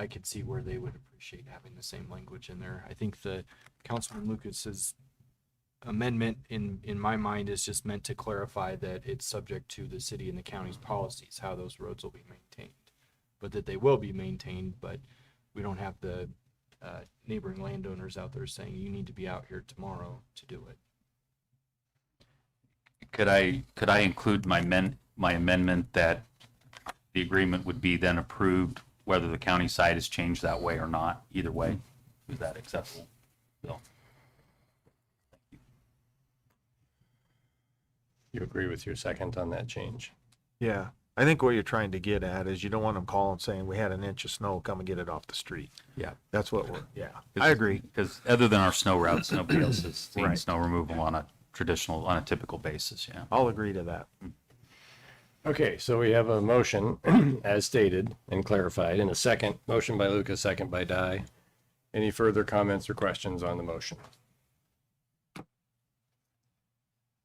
could see where they would appreciate having the same language in there. I think the Councilman Lucas's amendment in my mind is just meant to clarify that it's subject to the city and the county's policies, how those roads will be maintained, but that they will be maintained, but we don't have the neighboring landowners out there saying you need to be out here tomorrow to do it. Could I include my amendment that the agreement would be then approved whether the county side is changed that way or not? Either way, is that acceptable? Bill? You agree with your second on that change? Yeah. I think what you're trying to get at is you don't want them calling saying we had an inch of snow, come and get it off the street. Yeah. That's what I agree. Because other than our snow routes, nobody else has seen Right. snow removal on a typical basis, yeah. I'll agree to that. Okay, so we have a motion as stated and clarified in a second. Motion by Lucas, second by Di. Any further comments or questions on the motion?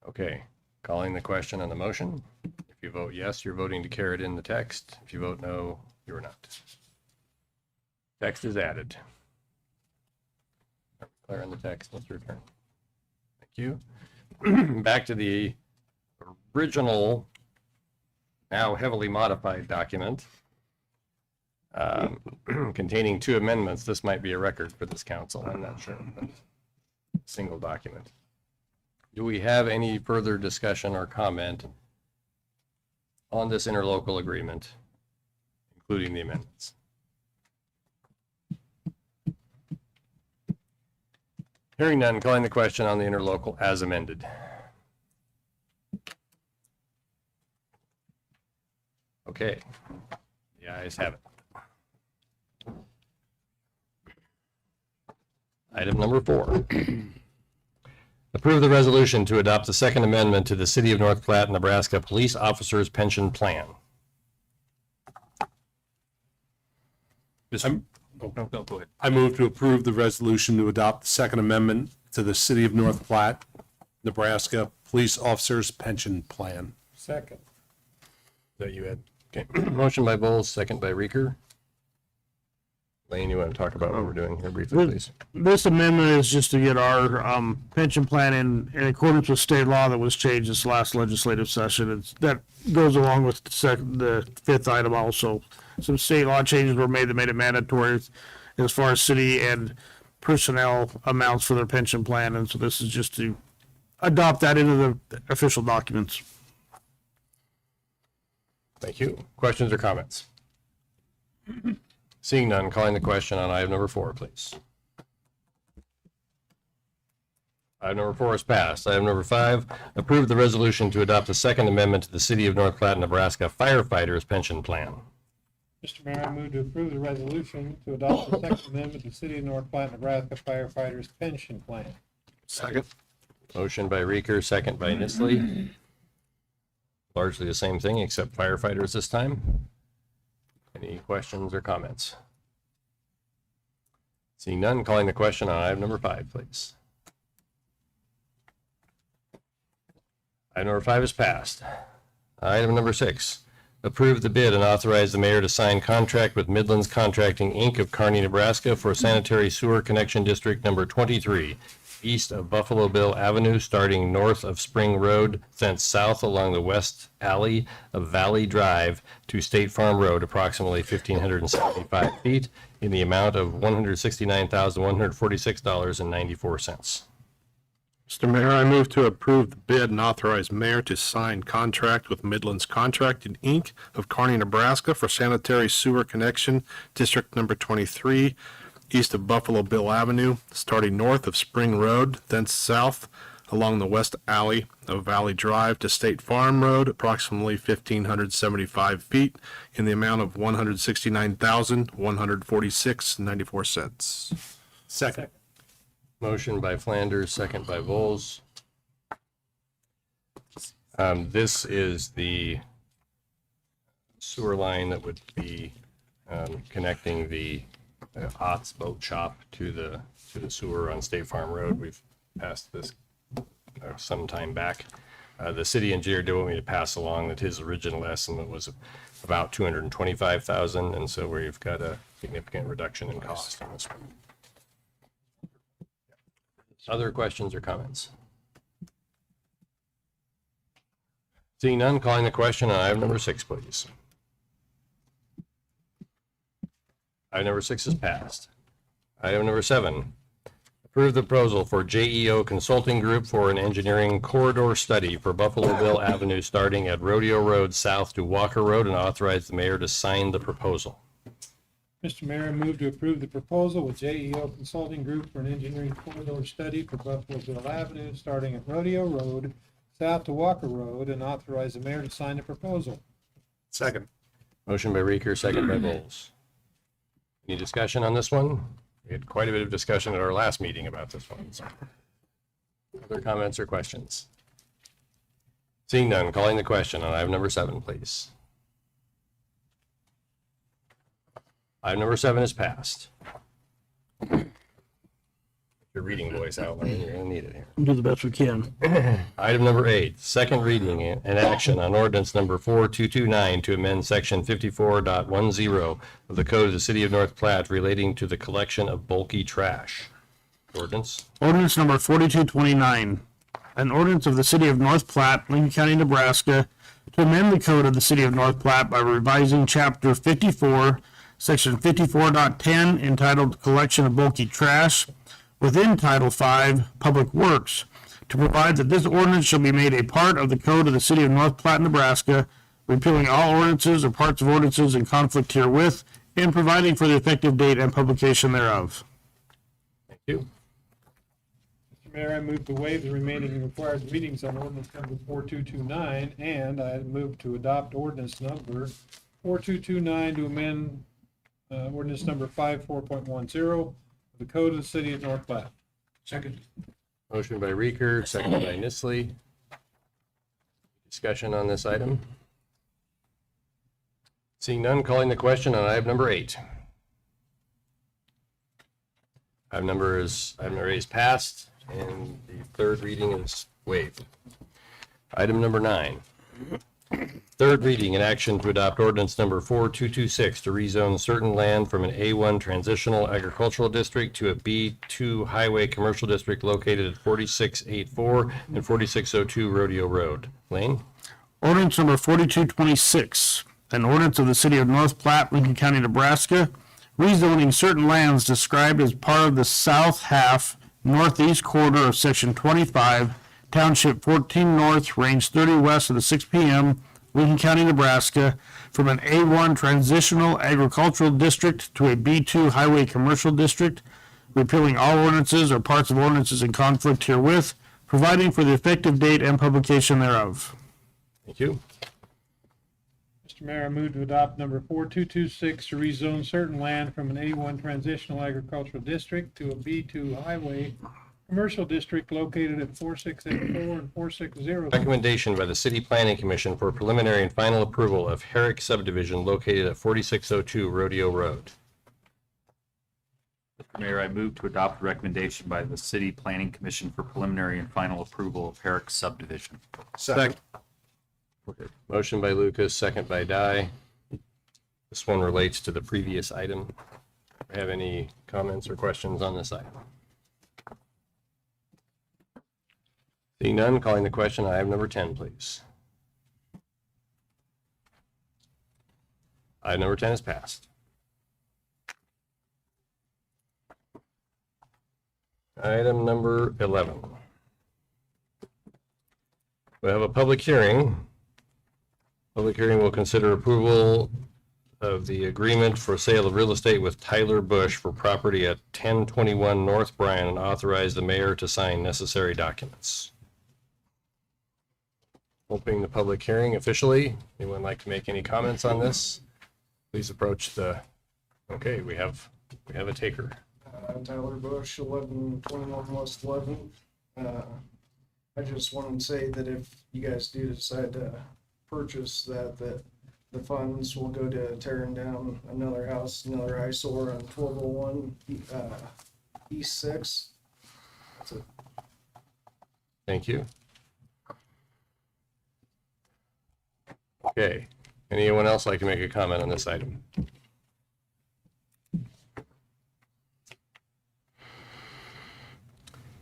Okay, calling the question on the motion. If you vote yes, you're voting to carry it in the text. If you vote no, you're not. Text is added. Clear on the text, let's return. Thank you. Back to the original, now heavily modified document containing 2 amendments. This might be a record for this council, I'm not sure, but single document. Do we have any further discussion or comment on this interlocal agreement, including the amendments? Hearing none, calling the question on the interlocal as amended. Okay, the ayes have it. Item number 4. Approve the resolution to adopt the Second Amendment to the City of North Platte, Nebraska Police Officers Pension Plan. Go ahead. I move to approve the resolution to adopt the Second Amendment to the City of North Platte, Nebraska Police Officers Pension Plan. Second. That you had. Okay. Motion by Bowles, second by Reeker. Lane, you want to talk about what we're doing here briefly, please? This amendment is just to get our pension plan in accordance with state law that was changed this last legislative session. That goes along with the 5th item also. Some state law changes were made that made it mandatory as far as city and personnel amounts for their pension plan. And so this is just to adopt that into the official documents. Thank you. Questions or comments? Seeing none, calling the question on item number 4, please. Item number 4 is passed. Item number 5, approve the resolution to adopt the Second Amendment to the City of North Platte, Nebraska Firefighters Pension Plan. Mr. Mayor, I move to approve the resolution to adopt the Second Amendment to the City of North Platte, Nebraska Firefighters Pension Plan. Second. Motion by Reeker, second by Nisley. Largely the same thing, except firefighters this time. Any questions or comments? Seeing none, calling the question on item number 5, please. Item number 5 is passed. Item number 6, approve the bid and authorize the mayor to sign contract with Midlands Contracting, Inc. of Kearney, Nebraska for sanitary sewer connection district number 23, east of Buffalo Bill Avenue, starting north of Spring Road, thence south along the west alley of Valley Drive to State Farm Road, approximately 1,575 feet, in the amount of $169,146.94. Mr. Mayor, I move to approve the bid and authorize mayor to sign contract with Midlands Contracting, Inc. of Kearney, Nebraska for sanitary sewer connection, District Number 23, east of Buffalo Bill Avenue, starting north of Spring Road, then south along the west alley of Valley Drive to State Farm Road, approximately 1,575 feet, in the amount of $169,146.94. Second. Motion by Flanders, second by Vols. This is the sewer line that would be connecting the Ott's Boat Shop to the sewer on State Farm Road. We've passed this some time back. The city engineer did want me to pass along that his original estimate was about $225,000, and so we've got a significant reduction in cost on this one. Other questions or comments? Seeing none, calling the question on item number 6, please. Item number 6 is passed. Item number 7, approve the proposal for JEO Consulting Group for an engineering corridor study for Buffalo Bill Avenue starting at Rodeo Road south to Walker Road, and authorize the mayor to sign the proposal. Mr. Mayor, I move to approve the proposal with JEO Consulting Group for an engineering corridor study for Buffalo Bill Avenue, starting at Rodeo Road, south to Walker Road, and authorize the mayor to sign the proposal. Second. Motion by Reeker, second by Bowles. Any discussion on this one? We had quite a bit of discussion at our last meeting about this one. So. Other comments or questions? Seeing none, calling the question on item number 7, please. Item number 7 is passed. Your reading voice out, you're going to need it here. We'll do the best we can. Item number 8, second reading and action on ordinance number 4229 to amend section 54.10 of the Code of the City of North Platte relating to the collection of bulky trash. Ordinance. Ordinance number 4229, an ordinance of the city of North Platte, Lincoln County, Nebraska, to amend the code of the city of North Platte by revising chapter 54, section 54.10, entitled Collection of Bulky Trash, within Title 5, Public Works, to provide that this ordinance shall be made a part of the code of the city of North Platte, Nebraska, repealing all ordinances or parts of ordinances in conflict herewith, and providing for the effective date and publication thereof. Thank you. Mr. Mayor, I move to waive the remaining required readings on ordinance number 4229, and I move to adopt ordinance number 4229 to amend ordinance number 54.10 of the code of the city of North Platte. Second. Motion by Reeker, second by Nistley. Discussion on this item? Seeing none, calling the question on item number 8. Item number 8 is passed, and the third reading is waived. Item number 9. Third reading and action to adopt ordinance number 4226 to rezone certain land from an A1 transitional agricultural district to a B2 highway commercial district located at 4684 and 4602 Rodeo Road. Lane? Ordinance number 4226, an ordinance of the city of North Platte, Lincoln County, Nebraska, rezoning certain lands described as part of the south half northeast quarter of section 25, township 14 north, range 30 west of the 6 p.m., Lincoln County, Nebraska, from an A1 transitional agricultural district to a B2 highway commercial district, repealing all ordinances or parts of ordinances in conflict herewith, providing for the effective date and publication thereof. Thank you. Mr. Mayor, I move to adopt number 4226 to rezone certain land from an A1 transitional agricultural district to a B2 highway commercial district located at 4684 and 460. Recommendation by the City Planning Commission for preliminary and final approval of Herrick subdivision located at 4602 Rodeo Road. Mr. Mayor, I move to adopt the recommendation by the City Planning Commission for preliminary and final approval of Herrick subdivision. Second. Motion by Lucas, second by Dye. This one relates to the previous item. Have any comments or questions on this item? Seeing none, calling the question, item number 10, please. Item number 10 is passed. Item number 11. We have a public hearing. Public hearing will consider approval of the agreement for sale of real estate with Tyler Bush for property at 1021 North Bryan and authorize the mayor to sign necessary documents. Opening the public hearing officially. Anyone like to make any comments on this? Please approach the, okay, we have a taker. Tyler Bush, 1121 West 11th. I just wanted to say that if you guys do decide to purchase that the funds will go to tearing down another house, another eyesore on 1201 East 6. That's it. Thank you. Okay. Anyone else like to make a comment on this item?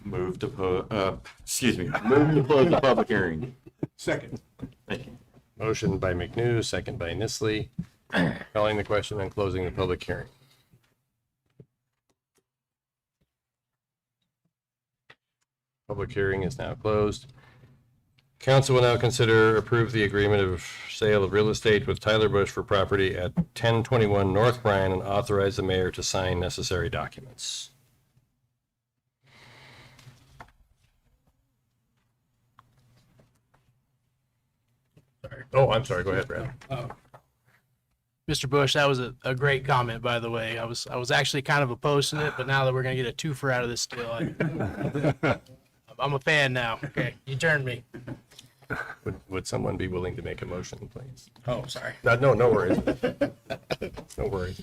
Move to move to close the public hearing. Second. Thank you. Motion by McNew, second by Nistley. Calling the question and closing the public hearing. Public hearing is now closed. Council will now consider approve the agreement of sale of real estate with Tyler Bush for property at 1021 North Bryan and authorize the mayor to sign necessary documents. Oh, I'm sorry. Go ahead, Brad. Mr. Bush, that was a great comment, by the way. I was actually kind of opposed to it, but now that we're gonna get a twofer out of this deal, I'm a fan now. Okay, you turned me. Would someone be willing to make a motion, please? Oh, sorry. No worries. No worries.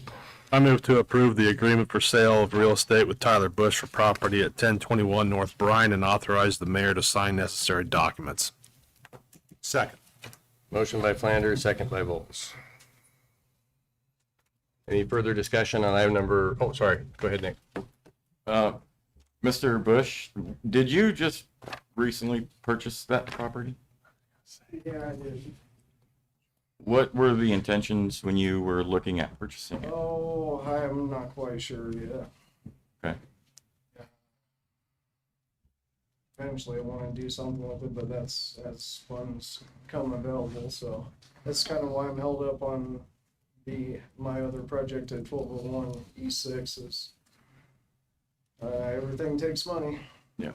I move to approve the agreement for sale of real estate with Tyler Bush for property at 1021 North Bryan and authorize the mayor to sign necessary documents. Second. Motion by Flanders, second by Vols. Any further discussion on item number, oh, sorry, go ahead, Nick. Mr. Bush, did you just recently purchase that property? Yeah, I did. What were the intentions when you were looking at purchasing it? Oh, I'm not quite sure yet. Okay. Eventually I want to do something with it, but that's as funds come available, so that's kind of why I'm held up on my other project at 1201 E6 is everything takes money. Yeah.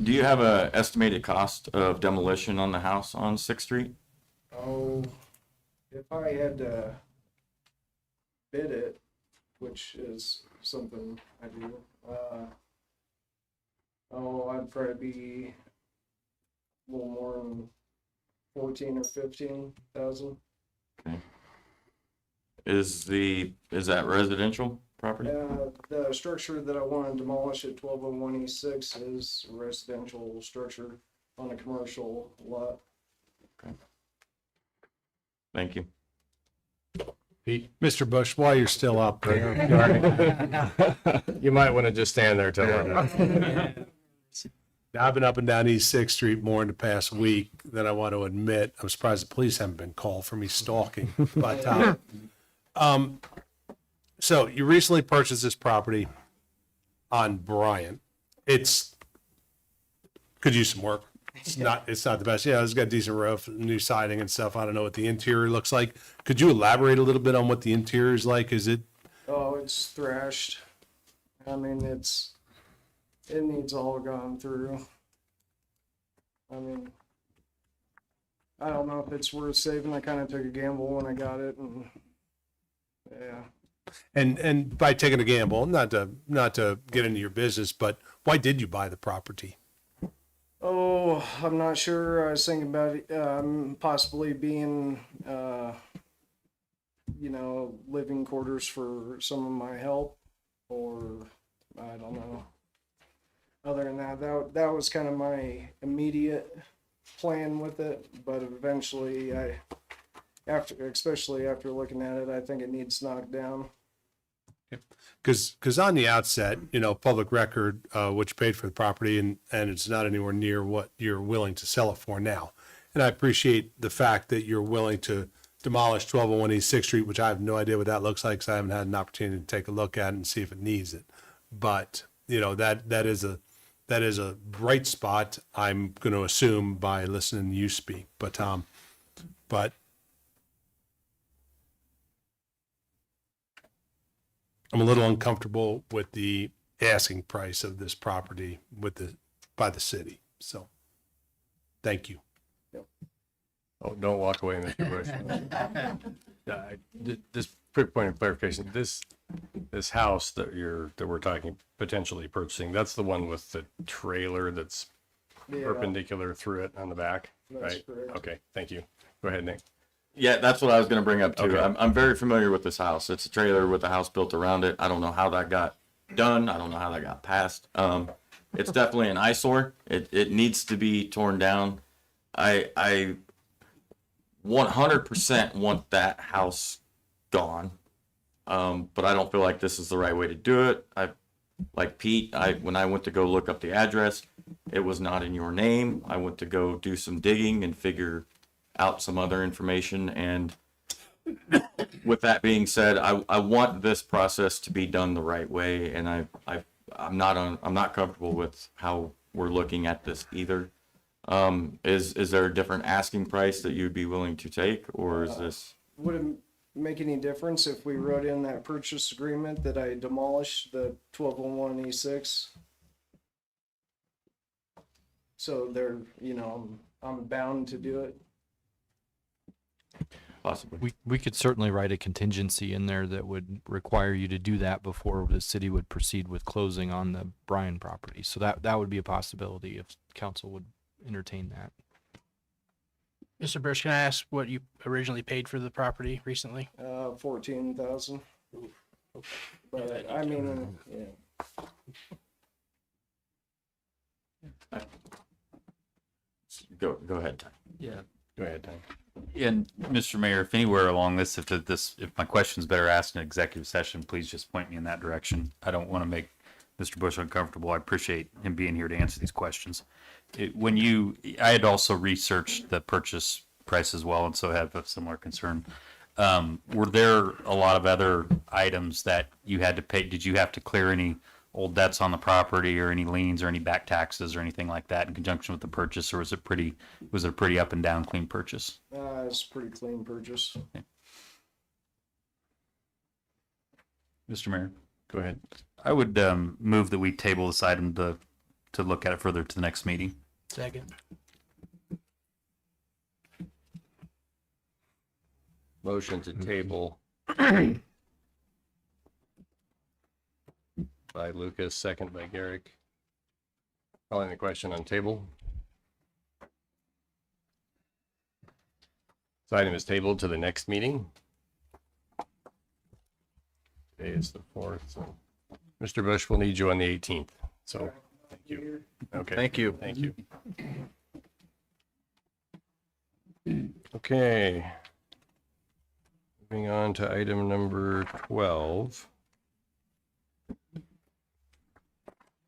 Do you have a estimated cost of demolition on the house on 6th Street? Oh, if I had to bid it, which is something I do, I'd probably be a little more than 14 or 15,000. Okay. Is that residential property? The structure that I want to demolish at 1201 E6 is a residential structure on a commercial lot. Okay. Thank you. Mr. Bush, while you're still up there, You might want to just stand there till we're I've been up and down East 6th Street more in the past week than I want to admit. I'm surprised the police haven't been called for me stalking. But so you recently purchased this property on Bryant. Could use some work. It's not the best. Yeah, it's got a decent roof, new siding and stuff. I don't know what the interior looks like. Could you elaborate a little bit on what the interior is like? Is it? Oh, it's thrashed. I mean, it needs all gone through. I mean, I don't know if it's worth saving. I kind of took a gamble when I got it, and yeah. And by taking a gamble, not to get into your business, but why did you buy the property? Oh, I'm not sure. I was thinking about it, possibly being, living quarters for some of my help, or I don't know. Other than that was kind of my immediate plan with it. But eventually, especially after looking at it, I think it needs knocked down. Because on the outset, public record, which paid for the property, and it's not anywhere near what you're willing to sell it for now. And I appreciate the fact that you're willing to demolish 1201 East 6th Street, which I have no idea what that looks like because I haven't had an opportunity to take a look at it and see if it needs it. But that is a bright spot, I'm going to assume, by listening to you speak. But I'm a little uncomfortable with the asking price of this property by the city. So, thank you. Oh, don't walk away, Mr. Bush. This quick point of clarification, this house that we're talking potentially purchasing, that's the one with the trailer that's perpendicular through it on the back, That's right? correct. Okay, thank you. Go ahead, Nick. Yeah, that's what I was going to bring up too. Okay. I'm very familiar with this house. It's a trailer with a house built around it. I don't know how that got done. I don't know how that got passed. It's definitely an eyesore. It needs to be torn down. I 100% want that house gone. But I don't feel like this is the right way to do it. Like Pete, when I went to go look up the address, it was not in your name. I went to go do some digging and figure out some other information. And with that being said, I want this process to be done the right way. And I'm not comfortable with how we're looking at this either. Is there a different asking price that you'd be willing to take, or is this? Would it make any difference if we wrote in that purchase agreement that I demolish the 1201 E6? So I'm bound to do it. Possibly. We could certainly write a contingency in there that would require you to do that before the city would proceed with closing on the Bryan property. So that would be a possibility if council would entertain that. Mr. Bursch, can I ask what you originally paid for the property recently? 14,000. But I mean, yeah. Go ahead, Ty. Yeah. Go ahead, Ty. And Mr. Mayor, if anywhere along this, if my question's better asked in executive session, please just point me in that direction. I don't want to make Mr. Bush uncomfortable. I appreciate him being here to answer these questions. I had also researched the purchase price as well, and so have a similar concern. Were there a lot of other items that you had to pay? Did you have to clear any old debts on the property or any liens or any back taxes or anything like that in conjunction with the purchase, or was it a pretty up and down clean purchase? It's a pretty clean purchase. Okay. Mr. Mayor, Go ahead. I would move that we table this item to look at it further to the next meeting. Second. Motion to table by Lucas, second by Garrick. Calling the question on table. This item is tabled to the next meeting. Today is the 4th, so Mr. Bush will need you on the 18th. So, thank you. Okay. Thank you. Thank you. Okay. Moving on to item number 12.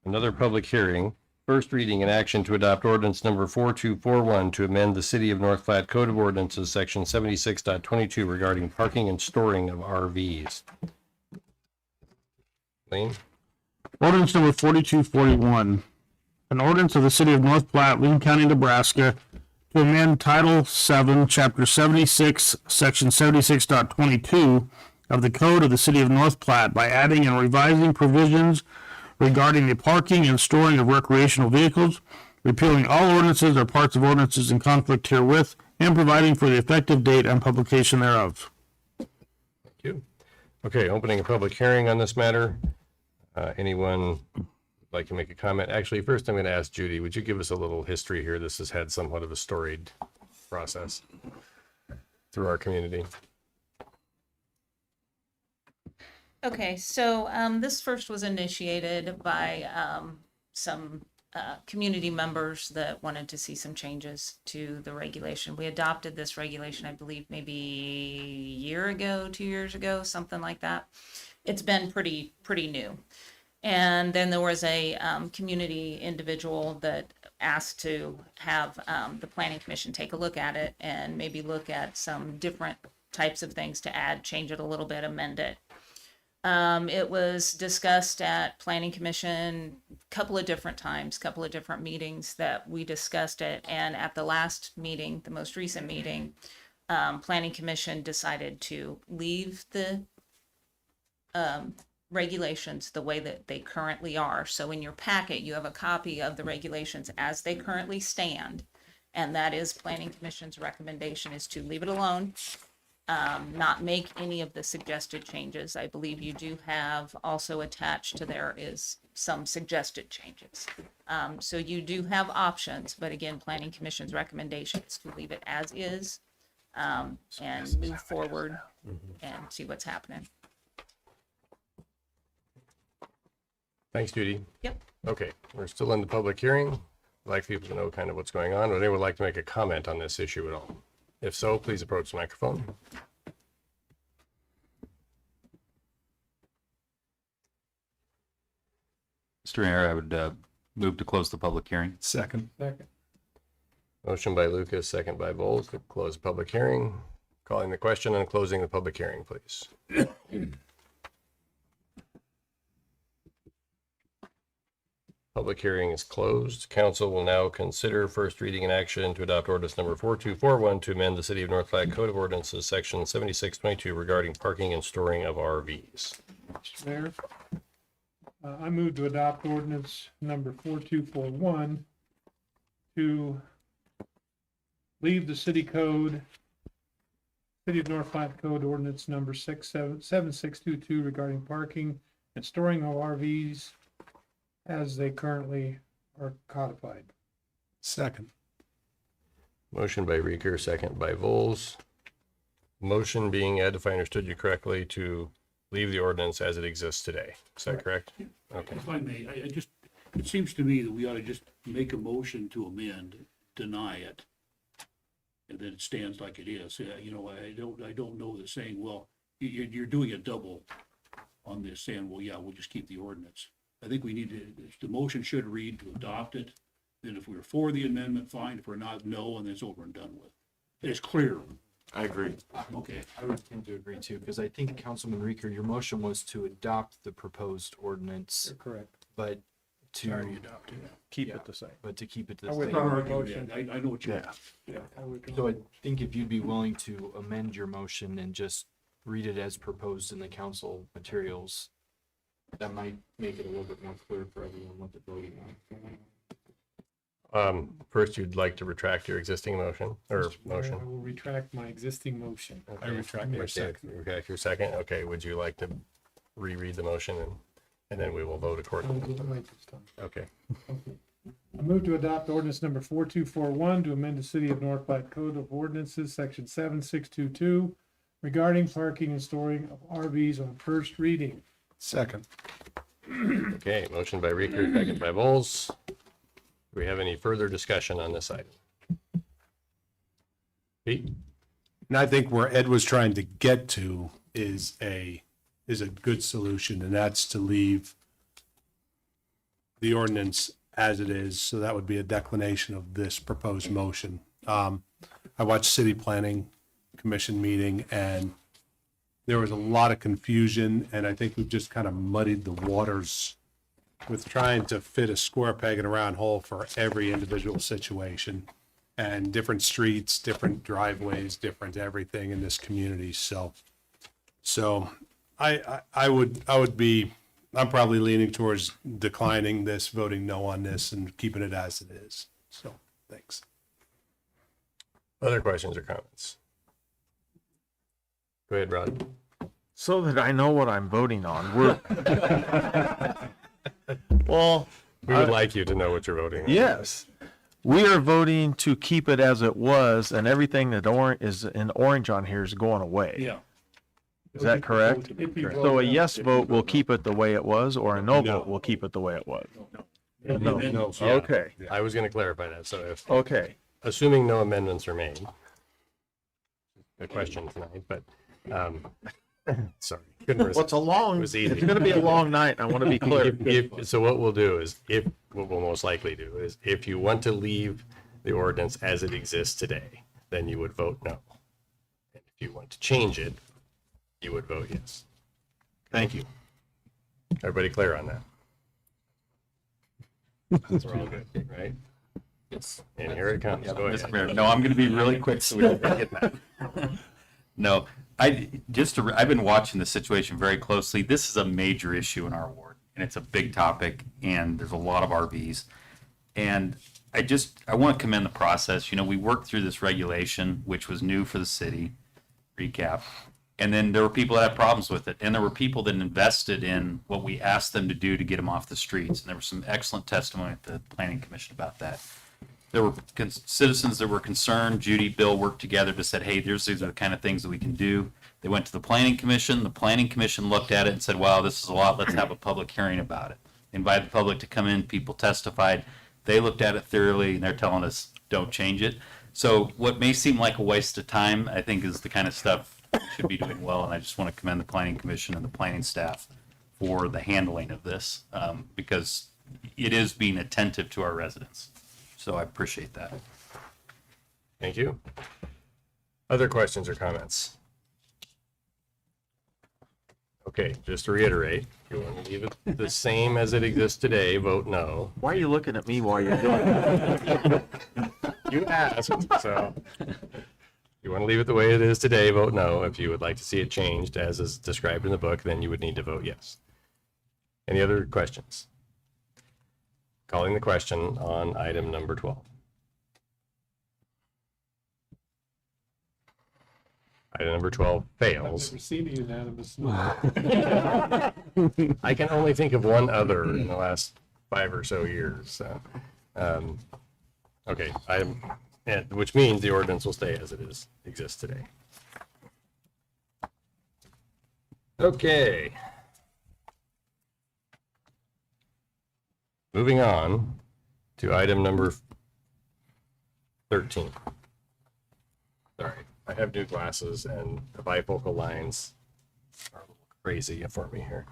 Another public hearing. First reading and action to adopt ordinance number 4241 to amend the City of North Platte Code of Ordinances, section 76.22 regarding parking and storing of RVs. Lane? Ordinance number 4241, an ordinance of the City of North Platte, Lee County, Nebraska, to amend Title 7, Chapter 76, Section 76.22 of the Code of the City of North Platte by adding and revising provisions regarding the parking and storing of recreational vehicles, repealing all ordinances or parts of ordinances in conflict herewith, and providing for the effective date and publication thereof. Thank you. Okay, opening a public hearing on this matter. Anyone like to make a comment? Actually, first I'm going to ask Judy, would you give us a little history here? This has had somewhat of a storied process through our community. Okay, so this first was initiated by some community members that wanted to see some changes to the regulation. We adopted this regulation, I believe, maybe a year ago, 2 years ago, something like that. It's been pretty new. And then there was a community individual that asked to have the Planning Commission take a look at it and maybe look at some different types of things to add, change it a little bit, amend it. It was discussed at Planning Commission a couple of different times, couple of different meetings that we discussed it. And at the last meeting, the most recent meeting, Planning Commission decided to leave the regulations the way that they currently are. So in your packet, you have a copy of the regulations as they currently stand. And that is Planning Commission's recommendation, is to leave it alone. Not make any of the suggested changes. I believe you do have also attached to there is some suggested changes. So you do have options, but again, Planning Commission's recommendation is to leave it as is and move forward and see what's happening. Thanks, Judy. Yep. Okay, we're still in the public hearing. I'd like people to know kind of what's going on. Would anyone like to make a comment on this issue at all? If so, please approach the microphone. Mr. Mayor, I would move to close the public hearing. Second. Motion by Lucas, second by Bowles to close the public hearing. Calling the question and closing the public hearing, please. Public hearing is closed. Council will now consider first reading and action to adopt ordinance number 4241 to amend the City of North Platte Code of Ordinances, section 7622 regarding parking and storing of RVs. Mr. Mayor, I move to adopt ordinance number 4241 to leave the city code, City of North Platte Code ordinance number 7622 regarding parking and storing of RVs as they currently are codified. Second. Motion by Reeker, second by Vols. Motion being, Ed, if I understood you correctly, to leave the ordinance as it exists today. Is that correct? Okay. If I may, I just, it seems to me that we ought to just make a motion to amend, deny it, and then it stands like it is. You know, I don't know the saying, well, you're doing a double on this, saying, well, yeah, we'll just keep the ordinance. I think we need to, the motion should read to adopt it. Then if we're for the amendment, fine. If we're not, no, and it's over and done with. It's clear. I agree. Okay. I would tend to agree too, because I think Councilman Reeker, your motion was to adopt the proposed ordinance, Correct. but to Already adopted. Keep Yeah. it the same. but to keep it the I same. withdraw. I know what you. Yeah. So I think if you'd be willing to amend your motion and just read it as proposed in the council materials, that might make it a little bit more clear for everyone what they're voting on. First, you'd like to retract your existing motion or motion? I will retract my existing motion. I retract my second. Retract your second. Okay, would you like to reread the motion and then we will vote I'll accordingly? do it like this time. Okay. I move to adopt ordinance number 4241 to amend the City of North Platte Code of Ordinances, section 7622, regarding parking and storing of RVs on first reading. Second. Okay, motion by Reeker, second by Bowles. Do we have any further discussion on this item? Pete? And I think where Ed was trying to get to is a good solution, and that's to leave the ordinance as it is. So that would be a declination of this proposed motion. I watched City Planning Commission meeting, and there was a lot of confusion, and I think we've just kind of muddied the waters with trying to fit a square peg in a round hole for every individual situation, and different streets, different driveways, different everything in this community. So I'm probably leaning towards declining this, voting no on this, and keeping it as it is. So, thanks. Other questions or comments? Go ahead, Rod. So that I know what I'm voting on, we're, well, We would like you to know what you're voting on. yes, we are voting to keep it as it was, and everything that is in orange on here is going away. Yeah. Is that correct? If you So a vote yes vote will keep it the way it was, or a no vote will keep it the way it was? No. Yeah. Okay, I was going to clarify that. So if, okay. assuming no amendments are made, a question tonight, but, sorry. couldn't resist. Well, it's a long, It was easy. it's gonna be a long night, I wanna be clear. So what we'll do is, what we'll most likely do is, if you want to leave the ordinance as it exists today, then you would vote no. And if you want to change it, you would vote yes. Thank you. Everybody clear on that? We're all good, right? Yes. And here it comes. Go Mr. ahead. Mayor, no, I'm going to be really quick so we don't forget that. No, I've been watching the situation very closely. This is a major issue in our ward, and it's a big topic, and there's a lot of RVs. And I want to commend the process. You know, we worked through this regulation, which was new for the city, recap. And then there were people that had problems with it. And there were people that invested in what we asked them to do to get them off the streets. And there was some excellent testimony at the Planning Commission about that. There were citizens that were concerned. Judy, Bill worked together to said, hey, these are the kind of things that we can do. They went to the Planning Commission. The Planning Commission looked at it and said, wow, this is a lot. Let's have a public hearing about it. They invited the public to come in. People testified. They looked at it thoroughly, and they're telling us, don't change it. So what may seem like a waste of time, I think, is the kind of stuff we should be doing well. And I just want to commend the Planning Commission and the planning staff for the handling of this, because it is being attentive to our residents. So I appreciate that. Thank you. Other questions or comments? Okay, just to reiterate, if you want to leave it the same as it exists today, vote no. Why are you looking at me while you're doing it? You asked, so. If you want to leave it the way it is today, vote no. If you would like to see it changed as is described in the book, then you would need to vote yes. Any other questions? Calling the question on item number 12. Item number 12 I've fails. never seen a unanimous. I can only think of one other in the last 5 or so years. So, okay, which means the ordinance will stay as it exists today. Okay. Moving on to item number 13. Sorry, I have new glasses and the bifocal lines are a little crazy for me here.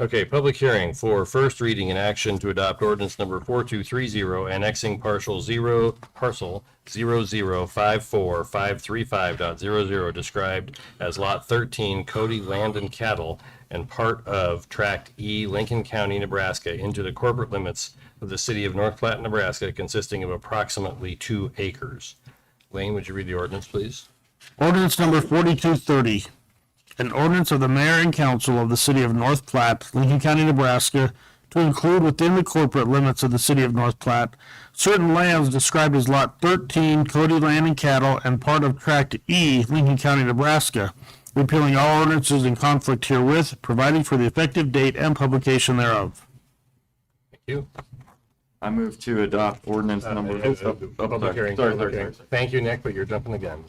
Okay, public hearing for first reading and action to adopt ordinance number 4230, annexing parcel 0054535.00 described as Lot 13, Cody Land and Cattle, and part of Tract E, Lincoln County, Nebraska, into the corporate limits of the city of North Platte, Nebraska, consisting of approximately 2 acres. Lane, would you read the ordinance, please? Ordinance number 4230. An ordinance of the mayor and council of the city of North Platte, Lincoln County, Nebraska, to include within the corporate limits of the city of North Platte certain lands described as Lot 13, Cody Land and Cattle, and part of Tract E, Lincoln County, Nebraska, repealing all ordinances in conflict herewith, providing for the effective date and publication thereof. Thank you. I move to adopt ordinance number. Public hearing. Sorry. Public hearing. Thank you, Nick, but you're jumping the gun.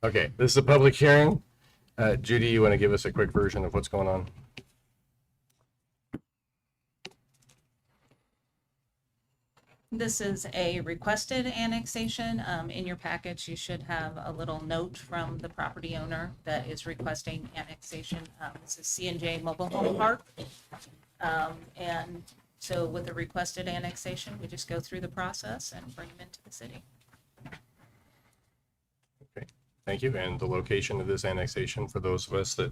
Okay, this is a public hearing. Judy, you want to give us a quick version of what's going on? This is a requested annexation. In your package, you should have a little note from the property owner that is requesting annexation. This is C&J Mobile Home Park. And so with the requested annexation, we just go through the process and bring them into the city. Okay, thank you. And the location of this annexation for those of us that,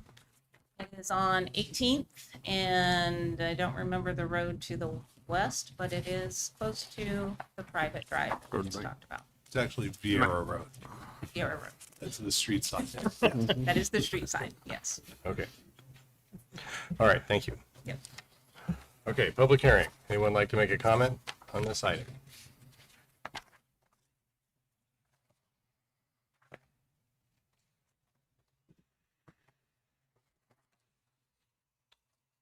It is on 18th, and I don't remember the road to the west, but it is close to the private drive that we just talked about. It's actually Vieira Road. Vieira Road. That's the street sign. That is the street sign, yes. okay. All right, thank you. Yep. Okay, public hearing. Anyone like to make a comment on this item?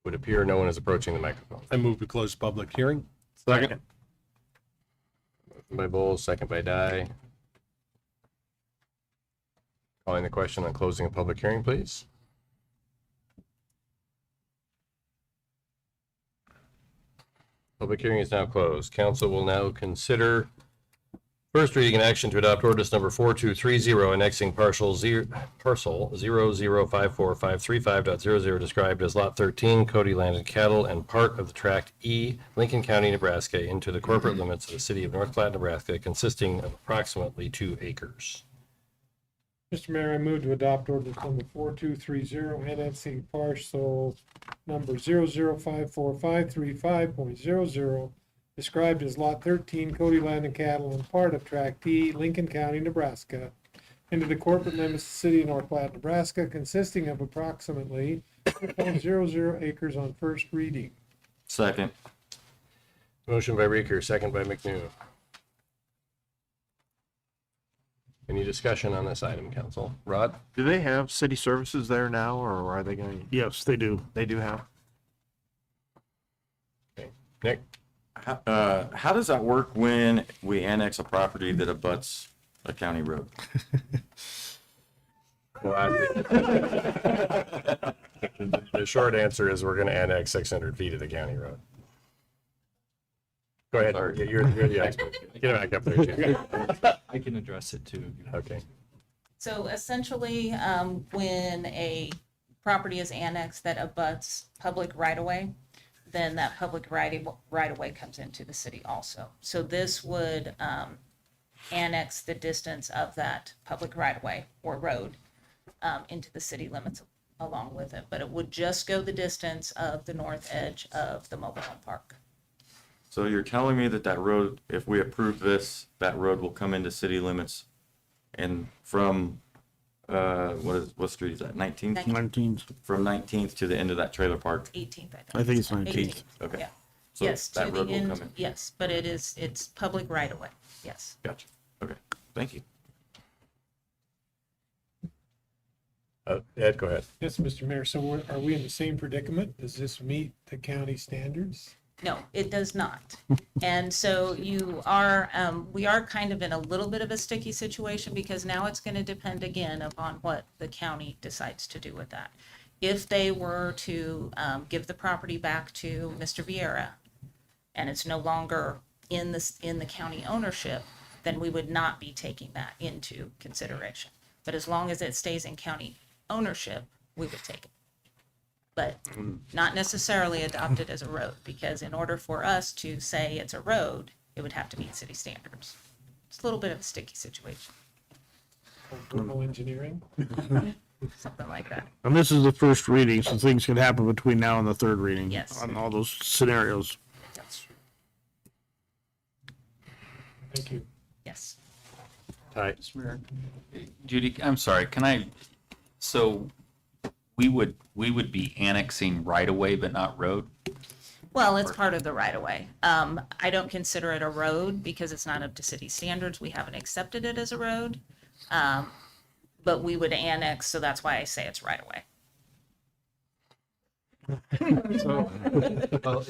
Would appear no one is approaching the microphone. I move to close public hearing. Second. Motion by Bowles, second by Dye. Calling the question on closing a public hearing, please. Public hearing is now closed. Council will now consider first reading and action to adopt ordinance number 4230, annexing parcel 0054535.00 described as Lot 13, Cody Land and Cattle, and part of the Tract E, Lincoln County, Nebraska, into the corporate limits of the city of North Platte, Nebraska, consisting of approximately 2 acres. Mr. Mayor, I move to adopt ordinance number 4230, annexing parcel number 0054535.00, described as Lot 13, Cody Land and Cattle, and part of Tract E, Lincoln County, Nebraska, into the corporate limits of the city of North Platte, Nebraska, consisting of approximately 2.00 acres on first reading. Second. Motion by Reeker, second by McNew. Any discussion on this item, council? Rod? Do they have city services there now, or are they going to? Yes, they do. They do have. Okay. Nick? How does that work when we annex a property that abuts a county road? The short answer is we're going to annex 600 feet of the county road. Go ahead. Sorry. You're the expert. Get it back up there, Jim. I can address it too. Okay. So essentially, when a property is annexed that abuts public right-of-way, then that public right-of-way comes into the city also. So this would annex the distance of that public right-of-way or road into the city limits along with it. But it would just go the distance of the north edge of the mobile home park. So you're telling me that that road, if we approve this, that road will come into city limits and from, what street is that, 19th? 19th. From 19th to the end of that trailer park? 18th, I think it's 19th. Okay. Yeah. So Yes, to that the road will end, come in. yes, but it's public right-of-way, yes. Gotcha. Okay, thank you. Ed, go ahead. Yes, Mr. Mayor, so are we in the same predicament? Does this meet the county standards? No, it does not. And so we are kind of in a little bit of a sticky situation because now it's going to depend again upon what the county decides to do with that. If they were to give the property back to Mr. Vieira and it's no longer in the county ownership, then we would not be taking that into consideration. But as long as it stays in county ownership, we would take it. but not necessarily adopted as a road, because in order for us to say it's a road, it would have to meet city standards. It's a little bit of a sticky situation, Thermal engineering. something like that. And this is the first reading, so things can happen between now and the third reading. Yes. On all those scenarios. Thank you. Yes. Judy, I'm sorry, so we would be annexing right away, but not road? Well, it's part of the right of way. I don't consider it a road because it's not up to city standards. We haven't accepted it as a road. But we would annex, so that's why I say it's right away. So, well,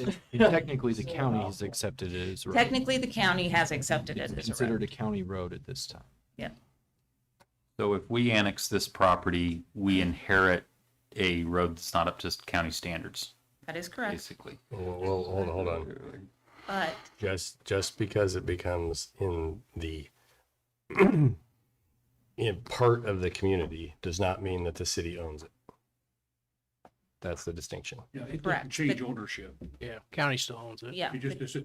technically, the county has accepted it as a road. Technically, the county has accepted it It's as a considered road. a county road at this time. Yeah. So if we annex this property, we inherit a road that's not up to county standards, That is correct. basically. Well, hold on. But Just because it becomes in the in part of the community does not mean that the city owns it. That's the distinction. Yeah, it Correct. doesn't change ownership. Yeah, county still owns it. yeah, It just, it's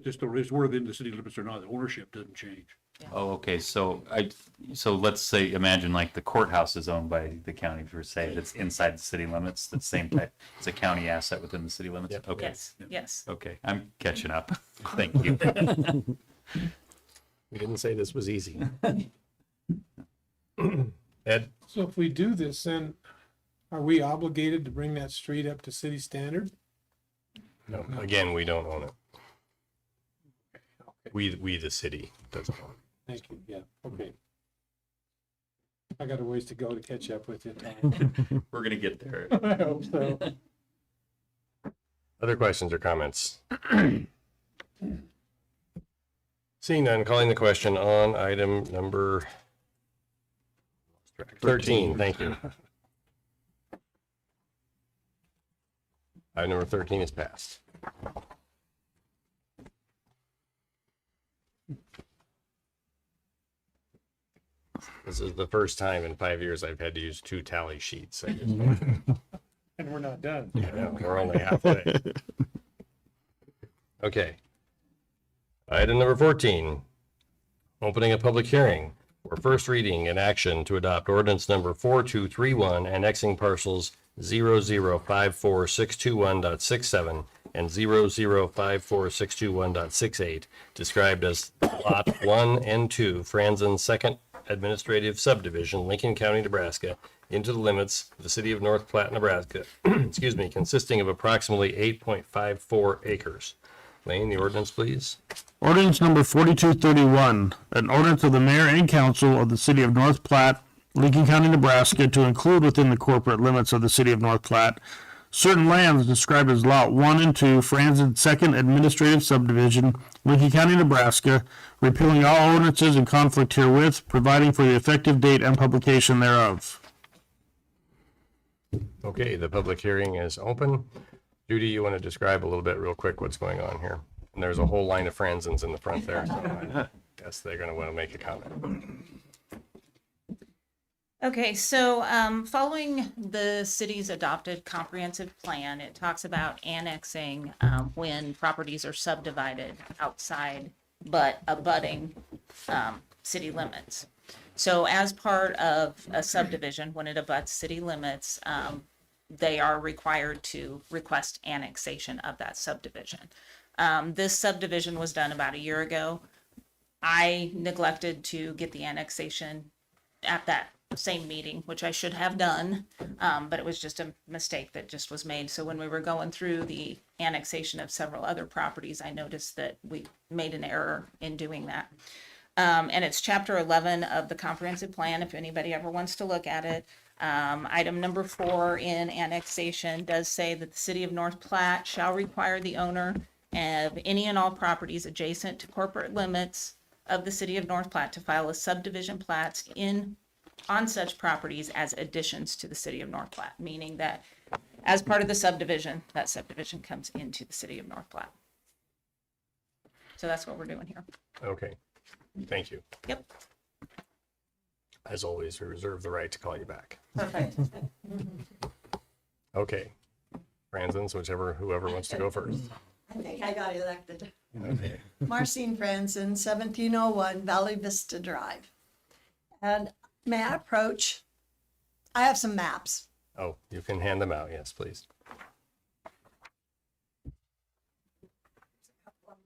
whether in the city limits or not, the ownership doesn't change. Oh, okay, so let's say, imagine like the courthouse is owned by the county per se, that's inside the city limits, the same type, it's a county asset within the city limits? Yep. Okay. yes, yes. Okay, I'm catching up. Thank you. We didn't say this was easy. Ed? So if we do this, then are we obligated to bring that street up to city standard? No, again, we don't own it. We the city doesn't own it. Thank you, yeah, okay. I got a ways to go to catch up with you, Tom. We're gonna get there. I hope so. Other questions or comments? Seeing none, calling the question on item number 13. Thank you. Item number 13 is passed. This is the first time in 5 years I've had to use 2 tally sheets. And we're not done. Yeah, we're only halfway. Okay. Item number 14, opening a public hearing for first reading and action to adopt ordinance number 4231, annexing parcels 0054621.67 and 0054621.68, described as Lot 1 and 2, Franzen Second Administrative Subdivision, Lincoln County, Nebraska, into the limits of the city of North Platte, Nebraska, excuse me, consisting of approximately 8.54 acres. Lane, the ordinance, please. Ordinance number 4231, an ordinance of the mayor and council of the city of North Platte, Lincoln County, Nebraska, to include within the corporate limits of the city of North Platte certain lands described as Lot 1 and 2, Franzen Second Administrative Subdivision, Lincoln County, Nebraska, repealing all ordinances in conflict herewith, providing for the effective date and publication thereof. Okay, the public hearing is open. Judy, you want to describe a little bit real quick what's going on here? And there's a whole line of Franzens in the front there, so I guess they're going to want to make a comment. Okay, so following the city's adopted comprehensive plan, it talks about annexing when properties are subdivided outside but abutting city limits. So as part of a subdivision, when it abuts city limits, they are required to request annexation of that subdivision. This subdivision was done about a year ago. I neglected to get the annexation at that same meeting, which I should have done, but it was just a mistake that just was made. So when we were going through the annexation of several other properties, I noticed that we made an error in doing that. And it's chapter 11 of the comprehensive plan, if anybody ever wants to look at it. Item number 4 in annexation does say that the city of North Platte shall require the owner of any and all properties adjacent to corporate limits of the city of North Platte to file a subdivision plats on such properties as additions to the city of North Platte, meaning that as part of the subdivision, that subdivision comes into the city of North Platte. So that's what we're doing here. Okay, thank you. Yep. As always, we reserve the right to call you back. Perfect. Okay. Franzen's, whoever wants to go first. I think I got elected. Marcine Franzen, 1701 Valley Vista Drive. And may I approach? I have some maps. Oh, you can hand them out. Yes, please.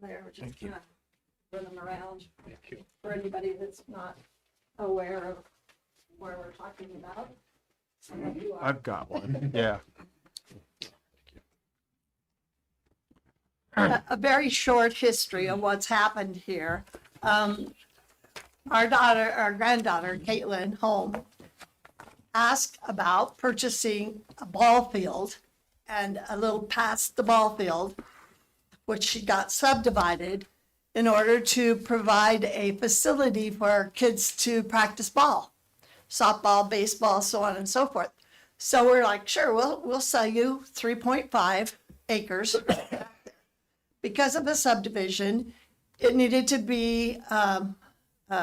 There, we're just gonna run them around for anybody that's not aware of where we're talking about. Some of you are. I've got one. Yeah. A very short history of what's happened here. Our granddaughter, Caitlin Holm, asked about purchasing a ball field and a little past the ball field, which she got subdivided in order to provide a facility for our kids to practice ball, softball, baseball, so on and so forth. So we're like, sure, we'll sell you 3.5 acres. Because of the subdivision, it needed to be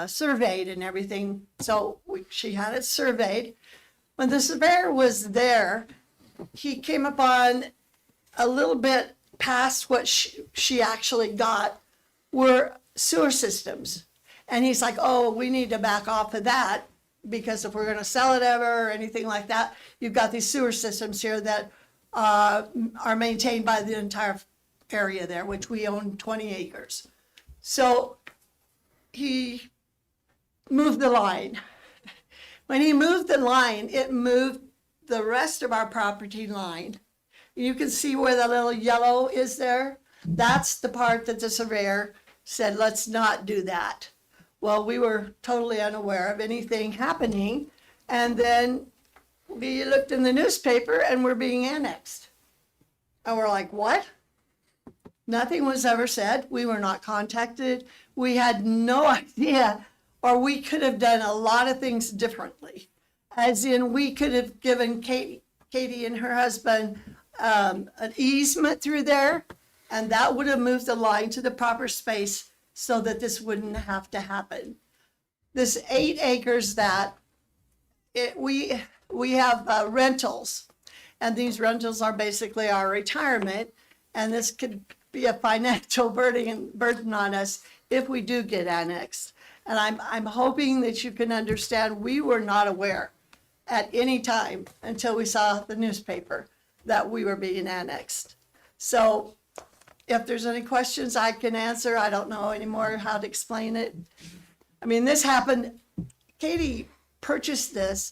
surveyed and everything. So she had it surveyed. When the surveyor was there, he came upon a little bit past what she actually got were sewer systems. And he's like, oh, we need to back off of that because if we're going to sell it ever or anything like that, you've got these sewer systems here that are maintained by the entire area there, which we own 20 acres. So he moved the line. When he moved the line, it moved the rest of our property line. You can see where the little yellow is there. That's the part that the surveyor said, let's not do that. Well, we were totally unaware of anything happening. And then we looked in the newspaper and we're being annexed. And we're like, what? Nothing was ever said. We were not contacted. We had no idea, or we could have done a lot of things differently. As in, we could have given Katie and her husband an easement through there, and that would have moved the line to the proper space so that this wouldn't have to happen. This 8 acres that we have rentals, and these rentals are basically our retirement, and this could be a financial burden on us if we do get annexed. And I'm hoping that you can understand we were not aware at any time until we saw the newspaper that we were being annexed. So if there's any questions I can answer, I don't know anymore how to explain it. I mean, this happened, Katie purchased this.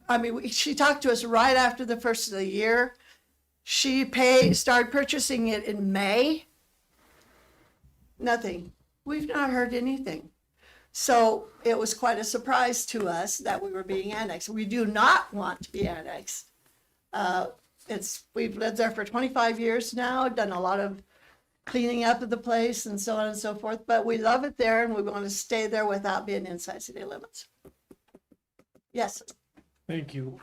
I mean, she talked to us right after the first of the year. She started purchasing it in May. Nothing. We've not heard anything. So it was quite a surprise to us that we were being annexed. We do not want to be annexed. We've lived there for 25 years now, done a lot of cleaning up of the place and so on and so forth, but we love it there and we want to stay there without being inside city limits. Yes. Thank you.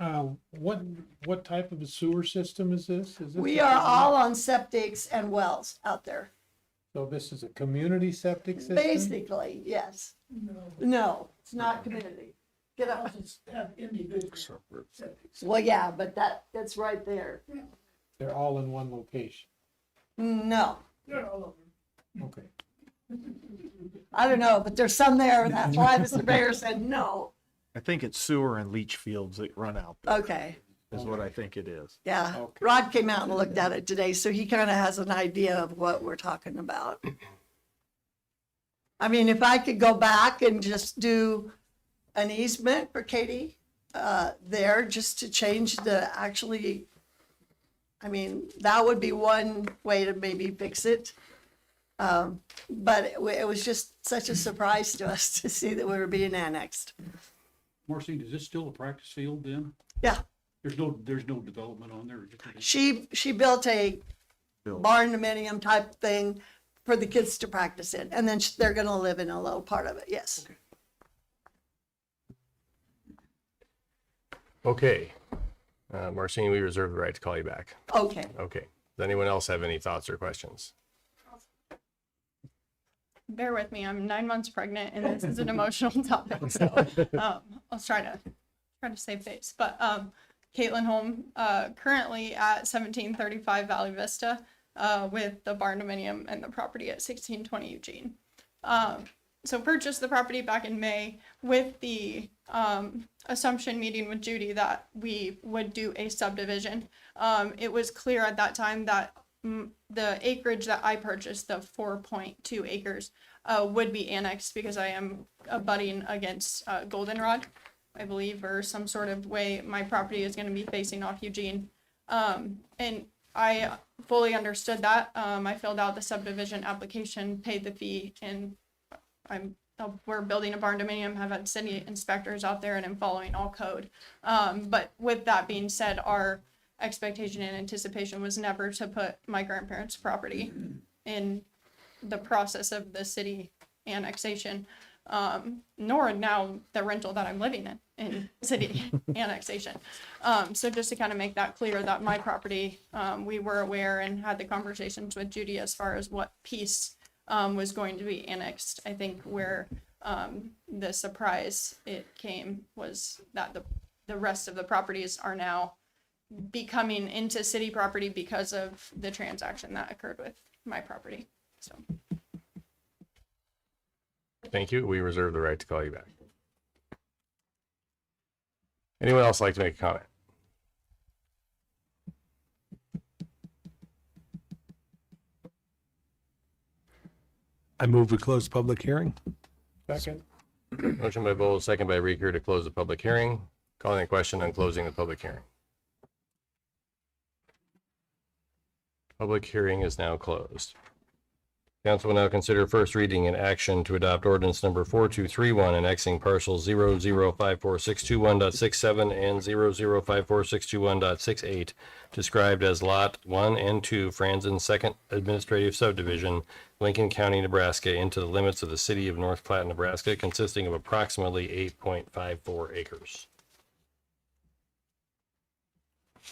What type of a sewer system is this? We are all on septics and wells out there. So this is a community septic system? Basically, yes. No, it's not community. Get up. Well, yeah, but that's right there. They're all in one location? No. Okay. I don't know, but there's some there. That's why the surveyor said no. I think it's sewer and leach fields that run out there. Okay. Is what I think it is. Yeah. Okay. Rod came out and looked at it today, so he kind of has an idea of what we're talking about. I mean, if I could go back and just do an easement for Katie there, just to change I mean, that would be one way to maybe fix it. But it was just such a surprise to us to see that we were being annexed. Marcine, is this still a practice field then? Yeah. There's no development on there? She built a barn dominium type thing for the kids to practice in, and then they're going to live in a little part of it. Yes. Okay. Marcine, we reserve the right to call you back. Okay. Okay. Does anyone else have any thoughts or questions? Bear with me. I'm 9 months pregnant, and this is an emotional topic. So I'll try to save face. But Caitlin home, currently at 1735 Valley Vista, with the barn dominium and the property at 1620 Eugene. So purchased the property back in May with the assumption meeting with Judy that we would do a subdivision. It was clear at that time that the acreage that I purchased, the 4.2 acres, would be annexed because I am abutting against Goldenrod, I believe, or some sort of way my property is going to be facing off Eugene. And I fully understood that. I filled out the subdivision application, paid the fee, and we're building a barn dominium, have had city inspectors out there, and I'm following all code. But with that being said, our expectation and anticipation was never to put my grandparents' property in the process of the city annexation, nor now the rental that I'm living in city annexation. So just to kind of make that clear that my property, we were aware and had the conversations with Judy as far as what piece was going to be annexed. I think where the surprise it came was that the rest of the properties are now becoming into city property because of the transaction that occurred with my property. So Thank you. We reserve the right to call you back. Anyone else like to make a comment? I move we close public hearing. Second. Motion by Bowles, second by Reeker to close the public hearing. Calling a question on closing the public hearing. Public hearing is now closed. Council will now consider first reading and action to adopt ordinance number 4231 annexing parcels 0054621.67 and 0054621.68, described as Lot 1 and 2, Franzen Second Administrative Subdivision, Lincoln County, Nebraska, into the limits of the city of North Platte, Nebraska, consisting of approximately 8.54 acres.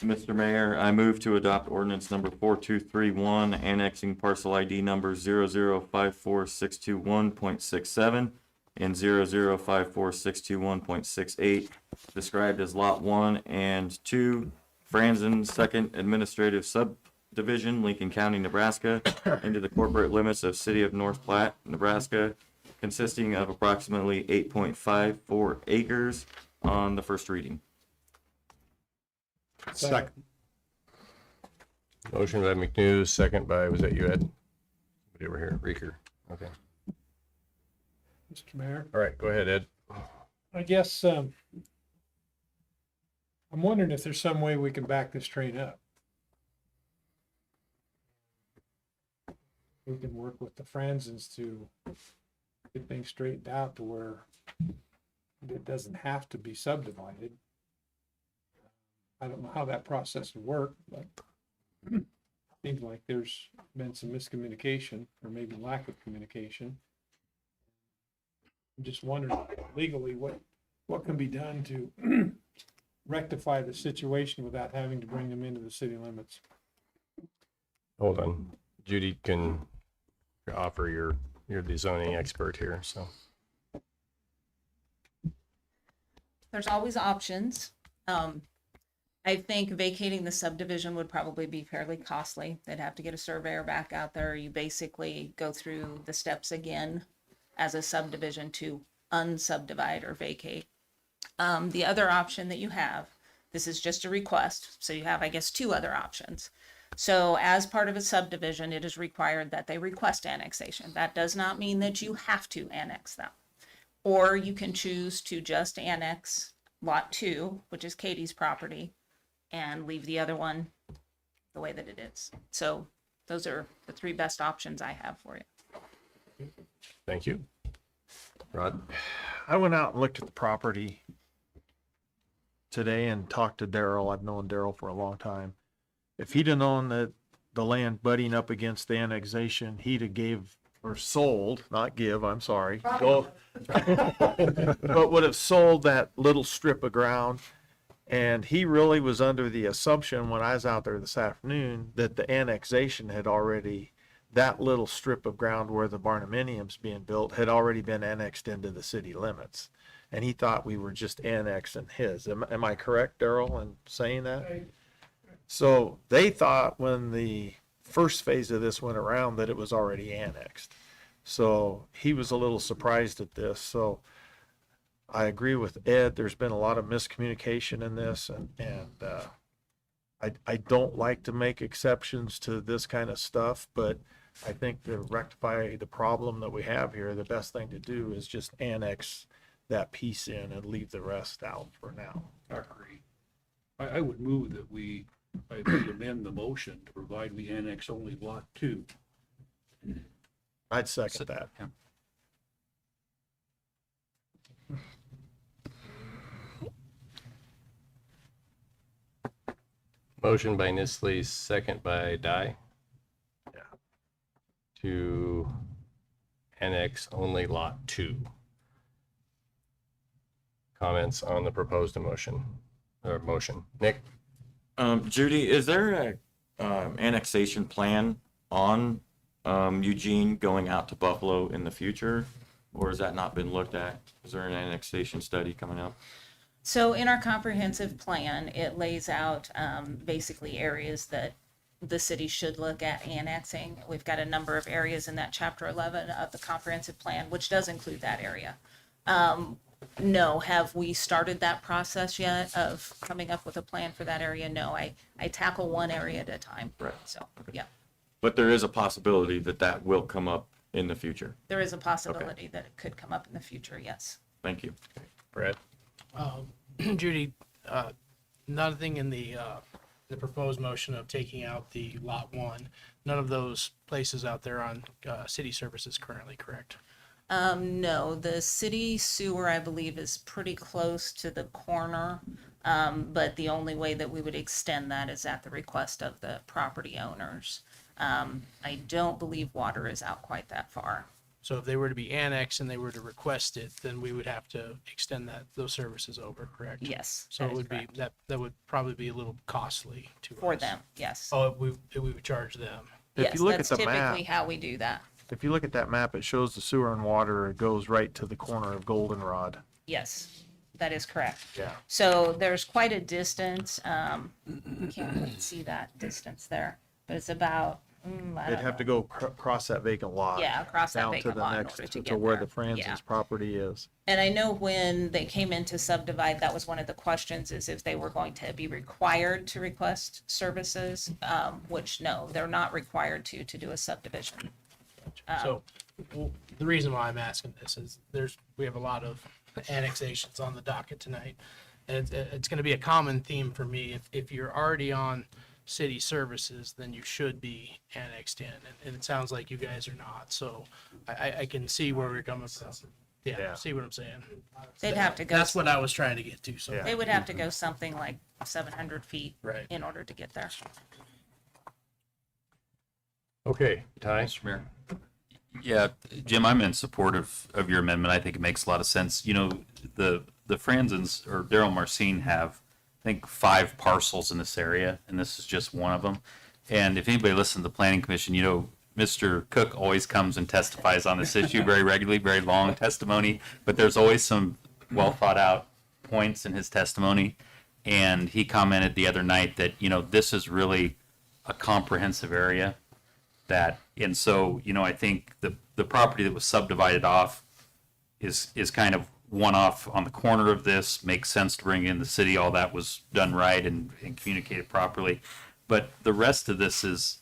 Mr. Mayor, I move to adopt ordinance number 4231, annexing parcel ID numbers 0054621.67 and 0054621.68, described as Lot 1 and 2, Franzen Second Administrative Subdivision, Lincoln County, Nebraska, into the corporate limits of City of North Platte, Nebraska, consisting of approximately 8.54 acres on the first reading. Second. Motion by McNews, second by, was that you, Ed? Somebody over here, Reeker. Okay. Mr. Mayor, All right, go ahead, Ed. I guess I'm wondering if there's some way we can back this train up. We can work with the Franzens to get things straightened out to where it doesn't have to be subdivided. I don't know how that process would work, but it seems like there's been some miscommunication or maybe lack of communication. I'm just wondering legally what can be done to rectify the situation without having to bring them into the city limits. Hold on. Judy can offer you're the zoning expert here, so. There's always options. I think vacating the subdivision would probably be fairly costly. They'd have to get a surveyor back out there. You basically go through the steps again as a subdivision to unsubdivide or vacate. The other option that you have, this is just a request, so you have, I guess, two other options. So as part of a subdivision, it is required that they request annexation. That does not mean that you have to annex them. Or you can choose to just annex Lot 2, which is Katie's property, and leave the other one the way that it is. So those are the three best options I have for you. Thank you. Rod? I went out and looked at the property today and talked to Daryl. I've known Daryl for a long time. If he'd have known that the land butting up against the annexation, he'd have gave or sold, not give, I'm sorry, go, but would have sold that little strip of ground. And he really was under the assumption when I was out there this afternoon that the annexation had already, that little strip of ground where the barnuminium's being built had already been annexed into the city limits. and he thought we were just annexing his. Am I correct, Daryl, in saying that? So they thought when the first phase of this went around that it was already annexed. So he was a little surprised at this. So I agree with Ed. There's been a lot of miscommunication in this, and I don't like to make exceptions to this kind of stuff, but I think to rectify the problem that we have here, the best thing to do is just annex that piece in and leave the rest out for now. I agree. I would move that we amend the motion to provide we annex only lot 2. I'd second that. Yeah. Motion by Nisley, second by Dye. Yeah. To annex only lot 2. Comments on the proposed motion? Nick? Judy, is there a annexation plan on Eugene going out to Buffalo in the future, or has that not been looked at? Is there an annexation study coming up? So in our comprehensive plan, it lays out basically areas that the city should look at annexing. We've got a number of areas in that chapter 11 of the comprehensive plan, which does include that area. No, have we started that process yet of coming up with a plan for that area? No, I tackle one area at a time. Right. So, yeah, But there is a possibility that that will come up in the future. there is a possibility that it could come up in the future, yes. Thank you. Brett? Judy, nothing in the proposed motion of taking out the lot 1, none of those places out there on city services currently, correct? No, the city sewer, I believe, is pretty close to the corner. But the only way that we would extend that is at the request of the property owners. I don't believe water is out quite that far. So if they were to be annexed and they were to request it, then we would have to extend those services over, correct? Yes. So that it is would be, correct. that would probably be a little costly to For us. them, yes. Oh, we would charge them. If Yes, you look at that's the typically map, how we do that. if you look at that map, it shows the sewer and water. It goes right to the corner of Goldenrod. Yes, that is correct. Yeah. So there's quite a distance. You can't really see that distance there, but it's about, I They'd don't have know. to go across that vacant lot. Yeah, across that down vacant to the lot in next, order to to get where there. the Francis Yeah. property is. And I know when they came in to subdivide, that was one of the questions, is if they were going to be required to request services, which no, they're not required to do a subdivision. So the reason why I'm asking this is we have a lot of annexations on the docket tonight. And it's going to be a common theme for me. If you're already on city services, then you should be annexed in. And it sounds like you guys are not. So I can see where we're coming from. Yeah, see what I'm saying? They'd have to go. That's what I was trying to get to. So They would have to go something like 700 feet Right. in order to get there. Okay, Ty? Mr. Mayor. Yeah, Jim, I'm in support of your amendment. I think it makes a lot of sense. You know, the Franzens or Daryl Marcine have, I think, 5 parcels in this area, and this is just one of them. And if anybody listens to the planning commission, you know, Mr. Cook always comes and testifies on this issue very regularly, very long testimony, but there's always some well thought out points in his testimony. And he commented the other night that, you know, this is really a comprehensive area. And so, you know, I think the property that was subdivided off is kind of one off on the corner of this, makes sense to bring in the city, all that was done right and communicated properly. But the rest of this is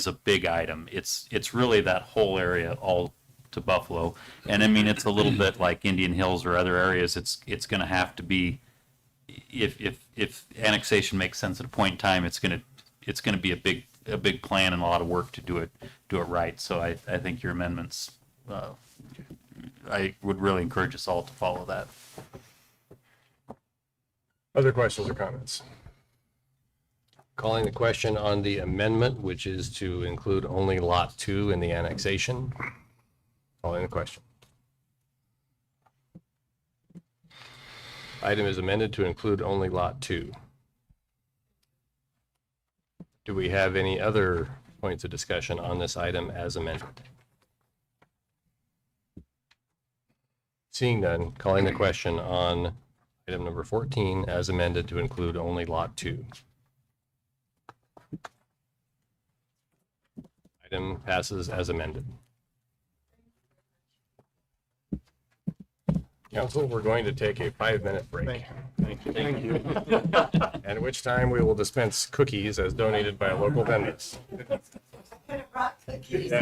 a big item. It's really that whole area all to Buffalo. And I mean, it's a little bit like Indian Hills or other areas. It's going to have to be, if annexation makes sense at a point in time, it's going to be a big plan and a lot of work to do it right. So I think your amendments, I would really encourage us all to follow that. Other questions or comments? Calling the question on the amendment, which is to include only lot 2 in the annexation. Calling the question. Item is amended to include only lot 2. Do we have any other points of discussion on this item as amended? Seeing none, calling the question on item number 14 as amended to include only Lot 2. Item passes as amended. Council, we're going to take a 5-minute break. Thank you. At which time we will dispense cookies as donated by local vendors. Cookies.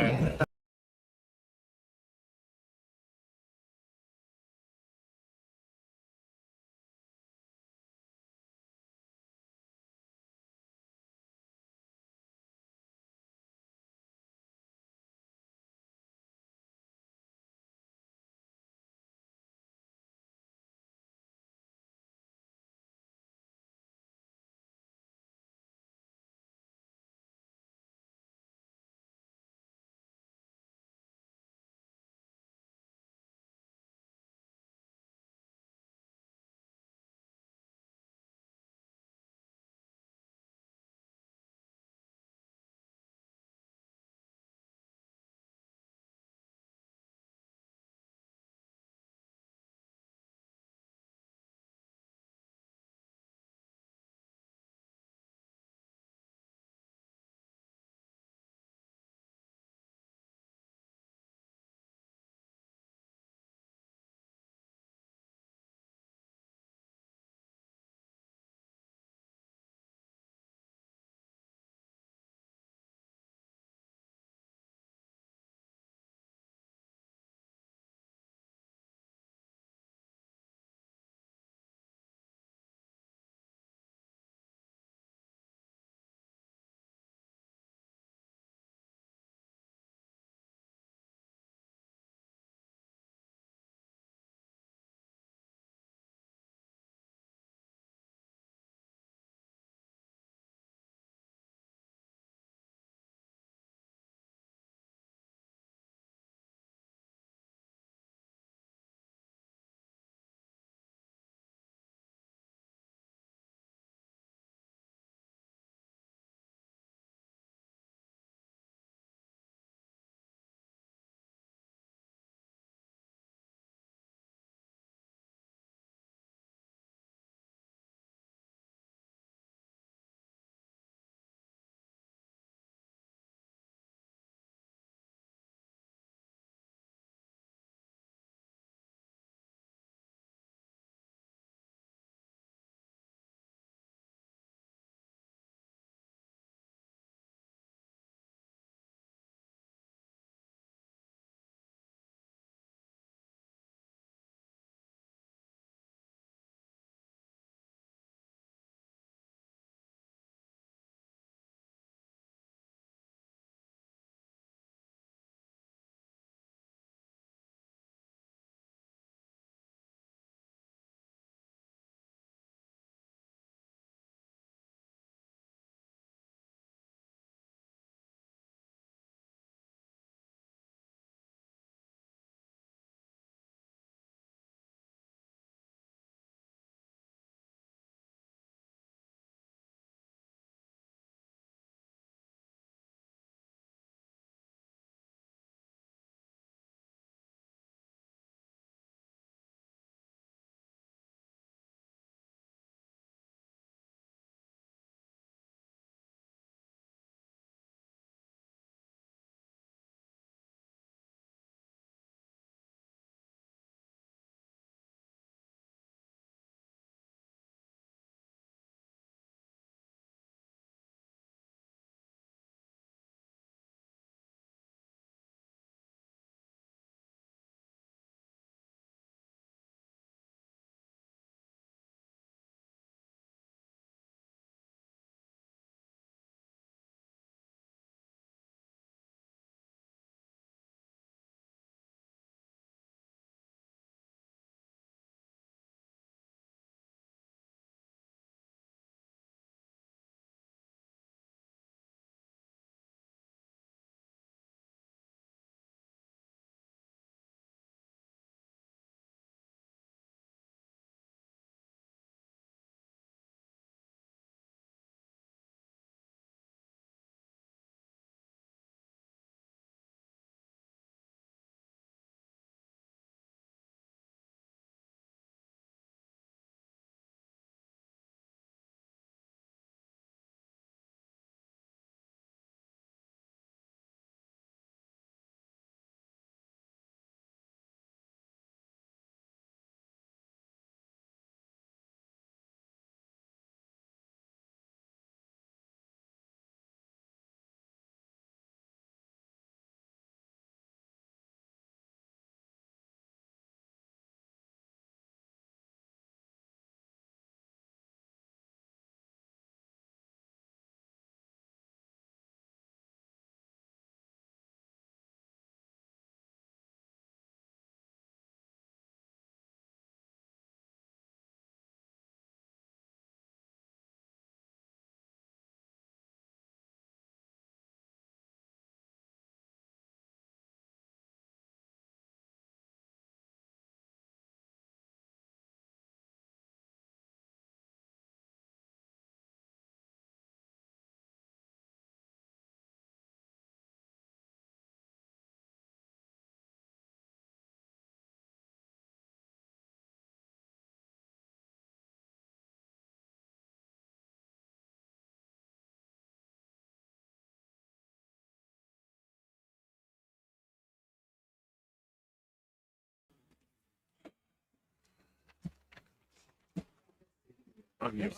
Okay,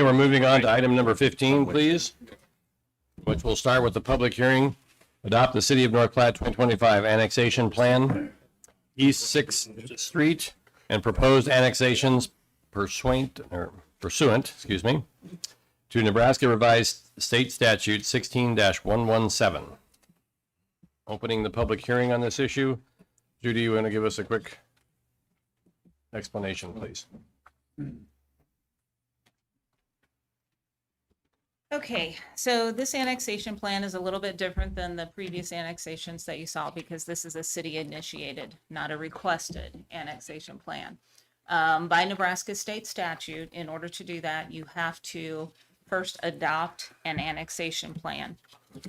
we're moving on to item number 15, please, which will start with the public hearing. Adopt the City of North Platte 2025 annexation plan, East 6th Street, and proposed annexations pursuant, excuse me, to Nebraska Revised State Statute 16-117. Opening the public hearing on this issue. Judy, you want to give us a quick explanation, please? Okay, so this annexation plan is a little bit different than the previous annexations that you saw because this is a city initiated, not a requested annexation plan. By Nebraska state statute, in order to do that, you have to first adopt an annexation plan.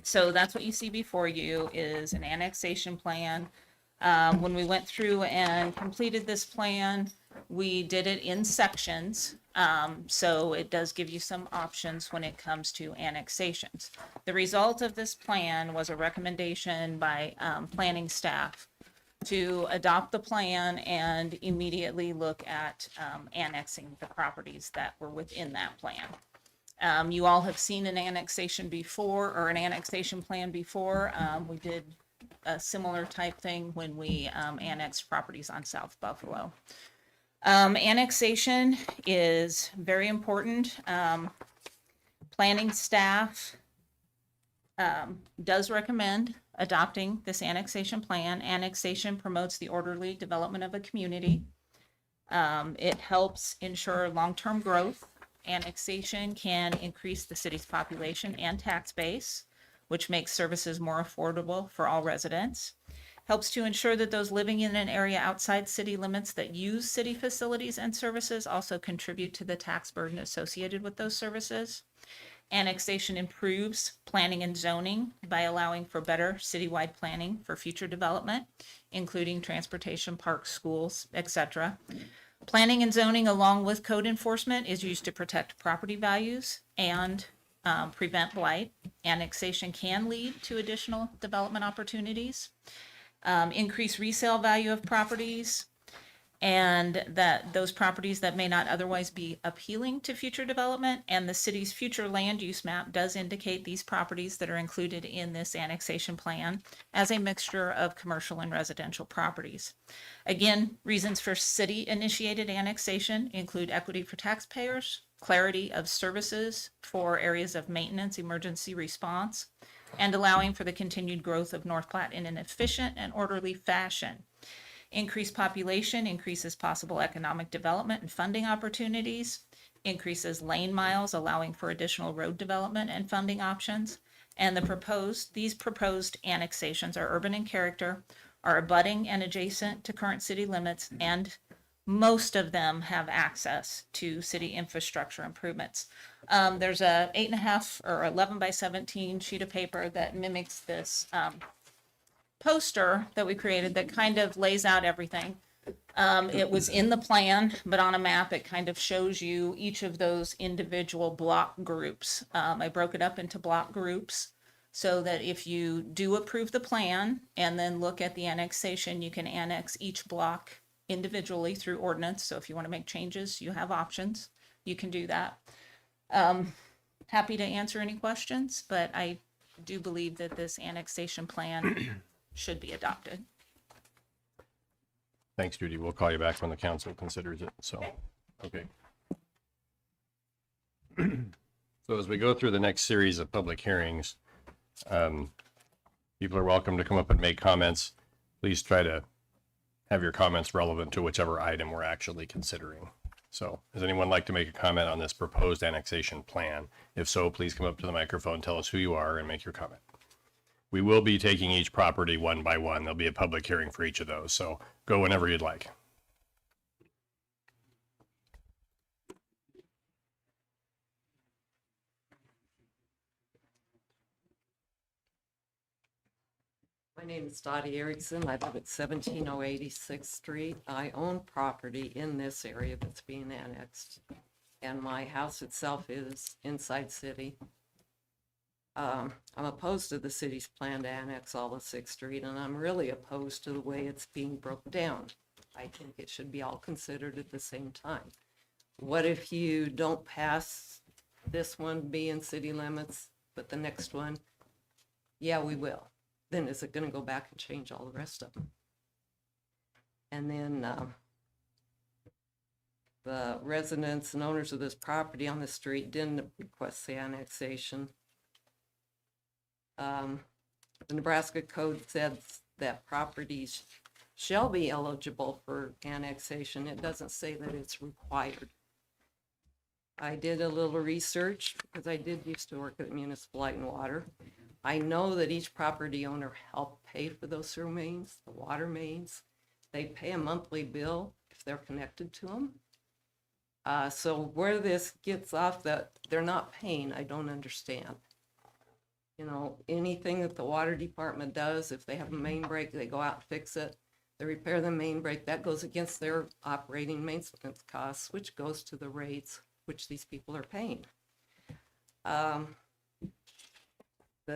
So that's what you see before you is an annexation plan. When we went through and completed this plan, we did it in sections. So it does give you some options when it comes to annexations. The result of this plan was a recommendation by planning staff to adopt the plan and immediately look at annexing the properties that were within that plan. You all have seen an annexation before or an annexation plan before. We did a similar type thing when we annexed properties on South Buffalo. Annexation is very important. Planning staff does recommend adopting this annexation plan. Annexation promotes the orderly development of a community. It helps ensure long-term growth. Annexation can increase the city's population and tax base, which makes services more affordable for all residents. Helps to ensure that those living in an area outside city limits that use city facilities and services also contribute to the tax burden associated with those services. Annexation improves planning and zoning by allowing for better citywide planning for future development, including transportation, parks, schools, etc. Planning and zoning, along with code enforcement, is used to protect property values and prevent blight. Annexation can lead to additional development opportunities. Increase resale value of properties, and that those properties that may not otherwise be appealing to future development. And the city's future land use map does indicate these properties that are included in this annexation plan as a mixture of commercial and residential properties. Again, reasons for city-initiated annexation include equity for taxpayers, clarity of services for areas of maintenance, emergency response, and allowing for the continued growth of North Platte in an efficient and orderly fashion. Increased population increases possible economic development and funding opportunities, increases lane miles, allowing for additional road development and funding options. And these proposed annexations are urban in character, are abutting and adjacent to current city limits, and most of them have access to city infrastructure improvements. There's a 8.5 or 11 by 17 sheet of paper that mimics this poster that we created that kind of lays out everything. It was in the plan, but on a map, it kind of shows you each of those individual block groups. I broke it up into block groups so that if you do approve the plan and then look at the annexation, you can annex each block individually through ordinance. So if you want to make changes, you have options. You can do that. Happy to answer any questions, but I do believe that this annexation plan should be adopted. Thanks, Judy. We'll call you back when the council considers it. So, okay. So as we go through the next series of public hearings, people are welcome to come up and make comments. Please try to have your comments relevant to whichever item we're actually considering. So does anyone like to make a comment on this proposed annexation plan? If so, please come up to the microphone, tell us who you are, and make your comment. We will be taking each property one by one. There'll be a public hearing for each of those, so go whenever you'd like. My name is Dottie Erickson. I live at 17086th Street. I own property in this area that's being annexed, and my house itself is inside city. I'm opposed to the city's plan to annex all of 6th Street, and I'm really opposed to the way it's being broke down. I think it should be all considered at the same time. What if you don't pass this one be in city limits, but the next one, yeah, we will. Then is it gonna go back and change all the rest of them? And then, the residents and owners of this property on the street didn't request the annexation. The Nebraska code says that properties shall be eligible for annexation. It doesn't say that it's required. I did a little research because I did used to work at Municipal Light and Water. I know that each property owner helped pay for those sewer mains, the water mains. They pay a monthly bill if they're connected to them. So where this gets off that they're not paying, I don't understand. You know, anything that the water department does, if they have a main break, they go out and fix it. They repair the main break, that goes against their operating maintenance costs, which goes to the rates which these people are paying. The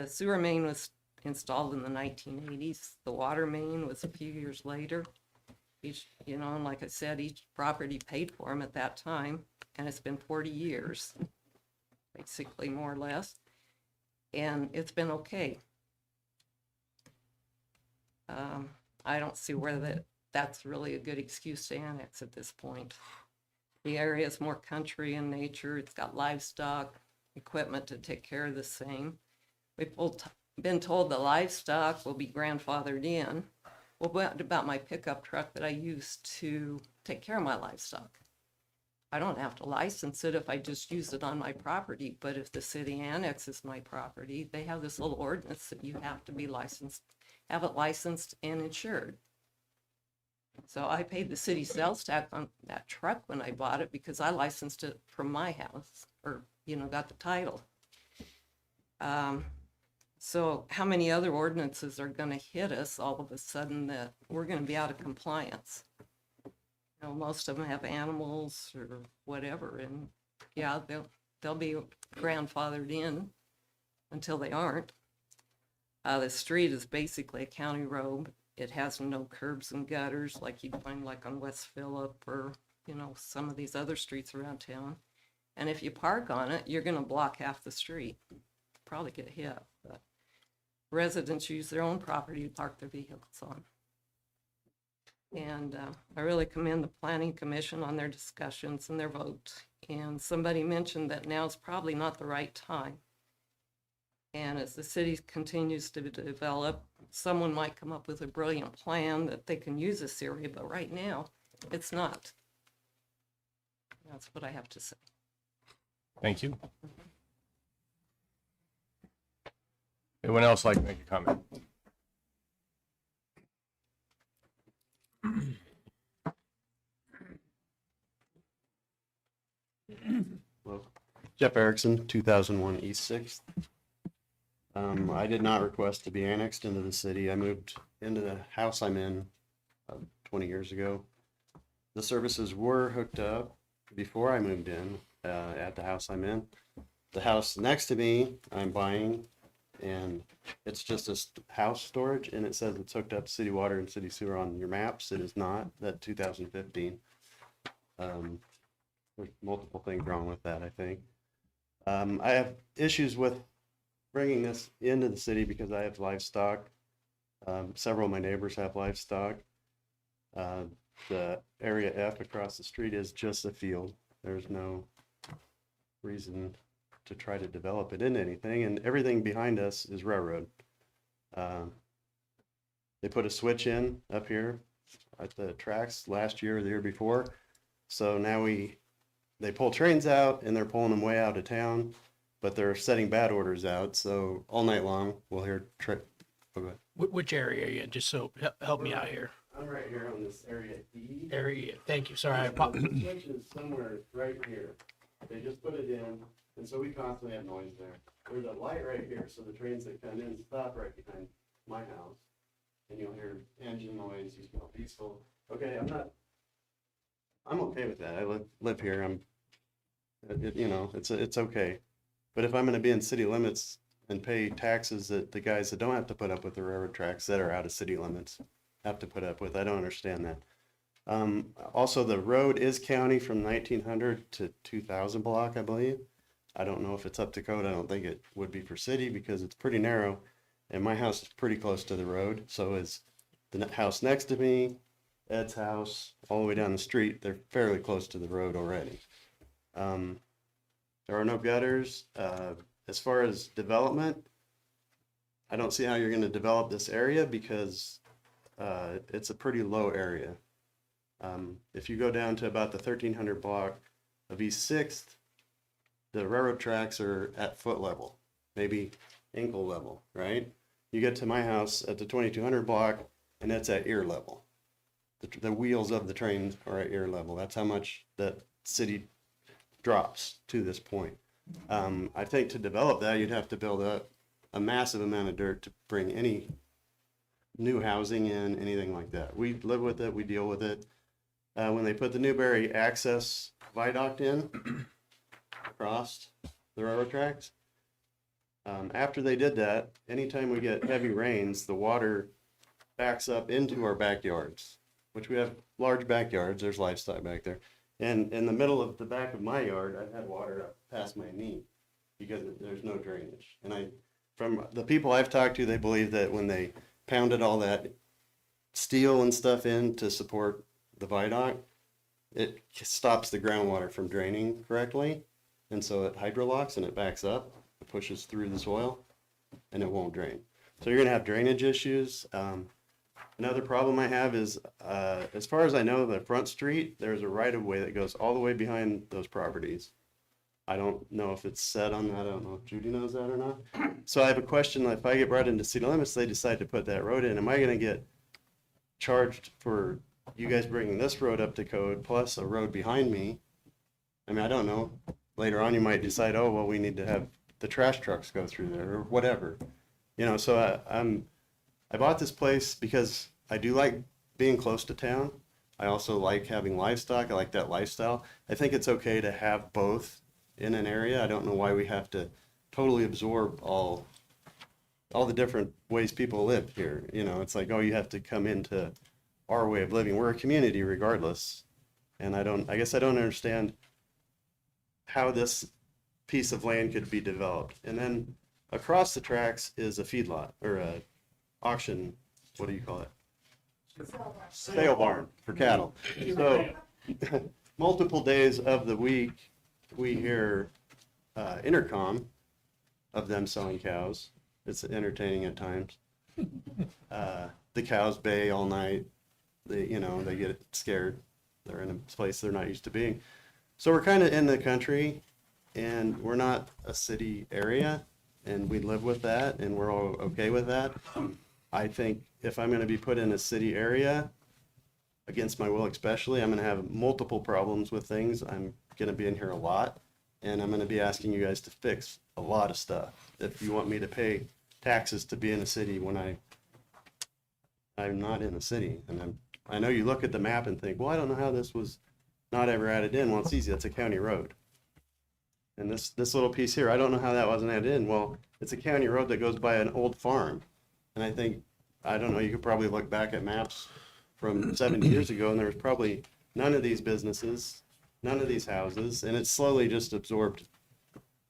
sewer main was installed in the 1980s. The water main was a few years later. Each, you know, and like I said, each property paid for them at that time, and it's been 40 years, basically, more or less, and it's been okay. I don't see where that's really a good excuse to annex at this point. The area is more country in nature. It's got livestock, equipment to take care of the same. We've been told the livestock will be grandfathered in. Well, what about my pickup truck that I use to take care of my livestock? I don't have to license it if I just use it on my property, but if the city annexes my property, they have this little ordinance that you have to be licensed, have it licensed and insured. So I paid the city sales tax on that truck when I bought it because I licensed it from my house, or, you know, got the title. So how many other ordinances are gonna hit us all of a sudden that we're gonna be out of compliance? You know, most of them have animals or whatever, and yeah, they'll be grandfathered in until they aren't. The street is basically a county road. It has no curbs and gutters like you'd find like on West Phillip or, you know, some of these other streets around town. And if you park on it, you're gonna block half the street. Probably get hit, but residents use their own property to park their vehicles on. And I really commend the Planning Commission on their discussions and their vote. And somebody mentioned that now is probably not the right time. And as the city continues to develop, someone might come up with a brilliant plan that they can use this area, but right now, it's not. That's what I have to say. Thank you. Anyone else like to make a comment? Hello. Jeff Erickson, 2001 East 6th. I did not request to be annexed into the city. I moved into the house I'm in 20 years ago. The services were hooked up before I moved in at the house I'm in. The house next to me, I'm buying, and it's just a house storage, and it says it's hooked up to city water and city sewer on your maps. It is not. That 2015. There's multiple things wrong with that, I think. I have issues with bringing this into the city because I have livestock. Several of my neighbors have livestock. The area F across the street is just a field. There's no reason to try to develop it into anything, and everything behind us is railroad. They put a switch in up here at the tracks last year or the year before, so now they pull trains out and they're pulling them way out of town, but they're setting bad orders out, so all night long we'll hear Which area are you in? Just so help me out here. I'm right here on this area E. Area. Thank you. Sorry. The switch is somewhere right here. They just put it in, and so we constantly have noise there. There's a light right here, so the trains that come in stop right behind my house, and you'll hear engine noise. You feel peaceful. Okay, I'm okay with that. I live here. It's okay. But if I'm going to be in city limits and pay taxes that the guys that don't have to put up with the railroad tracks that are out of city limits have to put up with, I don't understand that. Also, the road is county from 1900 to 2000 block, I believe. I don't know if it's up to code. I don't think it would be for city because it's pretty narrow. And my house is pretty close to the road. So is the house next to me, Ed's house, all the way down the street. They're fairly close to the road already. There are no gutters. As far as development, I don't see how you're going to develop this area because it's a pretty low area. If you go down to about the 1300 block of East 6th, the railroad tracks are at foot level, maybe ankle level, right? You get to my house at the 2200 block and it's at ear level. The wheels of the train are at ear level. That's how much that city drops to this point. I think to develop that, you'd have to build a massive amount of dirt to bring any new housing in, anything like that. We live with it, we deal with it. When they put the Newberry access viaduct in across the railroad tracks, after they did that, anytime we get heavy rains, the water backs up into our backyards, which we have large backyards. There's livestock back there. And in the middle of the back of my yard, I've had water up past my knee because there's no drainage. And from the people I've talked to, they believe that when they pounded all that steel and stuff in to support the viaduct, it stops the groundwater from draining correctly. And so it hydrolocks and it backs up, it pushes through the soil, and it won't drain. So you're gonna have drainage issues. Another problem I have is, as far as I know, the front street, there's a right of way that goes all the way behind those properties. I don't know if it's set on that. I don't know if Judy knows that or not. So I have a question. If I get brought into city limits, they decide to put that road in, am I gonna get charged for you guys bringing this road up to code plus a road behind me? I mean, I don't know. Later on, you might decide, oh, well, we need to have the trash trucks go through there or whatever. You know, so I bought this place because I do like being close to town. I also like having livestock. I like that lifestyle. I think it's okay to have both in an area. I don't know why we have to totally absorb all the different ways people live here. You know, it's like, oh, you have to come into our way of living. We're a community regardless. And I guess I don't understand how this piece of land could be developed. And then across the tracks is a feedlot or a auction, what do you call it? Sale barn for cattle. So multiple days of the week, we hear intercom of them selling cows. It's entertaining at times. The cows bay all night. They get scared. They're in a place they're not used to being. So we're kind of in the country, and we're not a city area, and we live with that, and we're all okay with that. I think if I'm going to be put in a city area, against my will especially, I'm going to have multiple problems with things. I'm going to be in here a lot, and I'm going to be asking you guys to fix a lot of stuff. If you want me to pay taxes to be in a city when I'm not in a city, and I know you look at the map and think, well, I don't know how this was not ever added in. Well, it's easy. That's a county road. And this little piece here, I don't know how that wasn't added in. Well, it's a county road that goes by an old farm. And I don't know, you could probably look back at maps from 70 years ago, and there was probably none of these businesses, none of these houses, and it's slowly just absorbed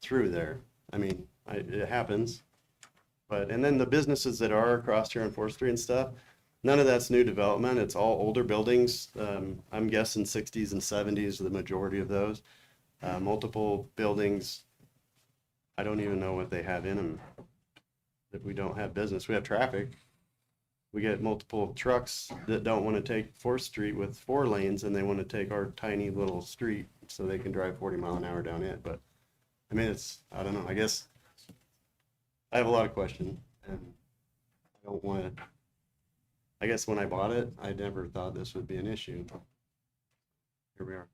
through there. I mean, it happens. And then the businesses that are across here on 4th Street and stuff, none of that's new development. It's all older buildings. I'm guessing 60s and 70s are the majority of those. Multiple buildings. I don't even know what they have in them. If we don't have business, we have traffic. We get multiple trucks that don't want to take 4th Street with 4 lanes, and they want to take our tiny little street so they can drive 40 mile an hour down it. But I mean, I don't know. I guess I have a lot of questions, and I don't want to. I guess when I bought it, I never thought this would be an issue. Here we are.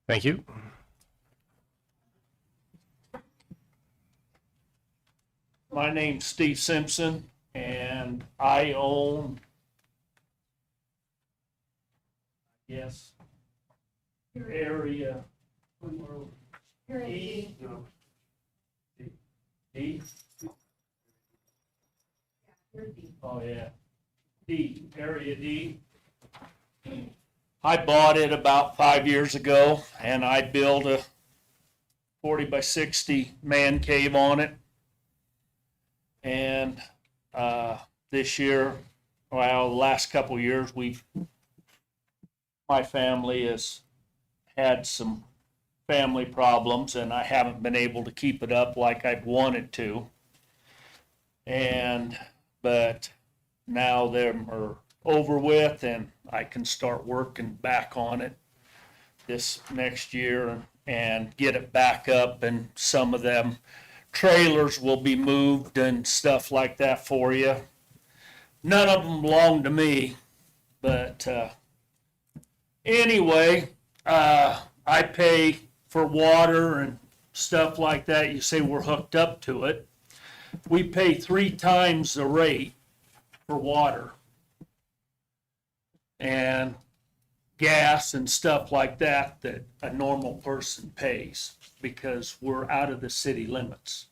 Thank you. My name's Steve Simpson, and I own, yes, area E. D. Oh, yeah. D, area D. I bought it about 5 years ago, and I built a 40 by 60 man cave on it. And this year, well, the last couple of years, my family has had some family problems, and I haven't been able to keep it up like I'd wanted to. But now they're over with, and I can start working back on it this next year and get it back up, and some of them trailers will be moved and stuff like that for you. None of them belong to me, but anyway, I pay for water and stuff like that. You say we're hooked up to it. We pay 3 times the rate for water and gas and stuff like that a normal person pays, because we're out of the city limits.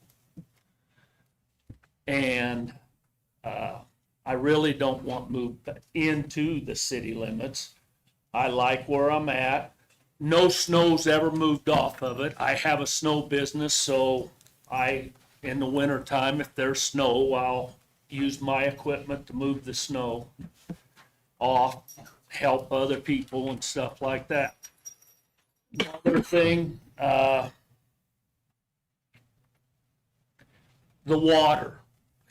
And I really don't want moved into the city limits. I like where I'm at. No snow's ever moved off of it. I have a snow business, so in the wintertime, if there's snow, I'll use my equipment to move the snow off, help other people and stuff like that. Another thing, the water.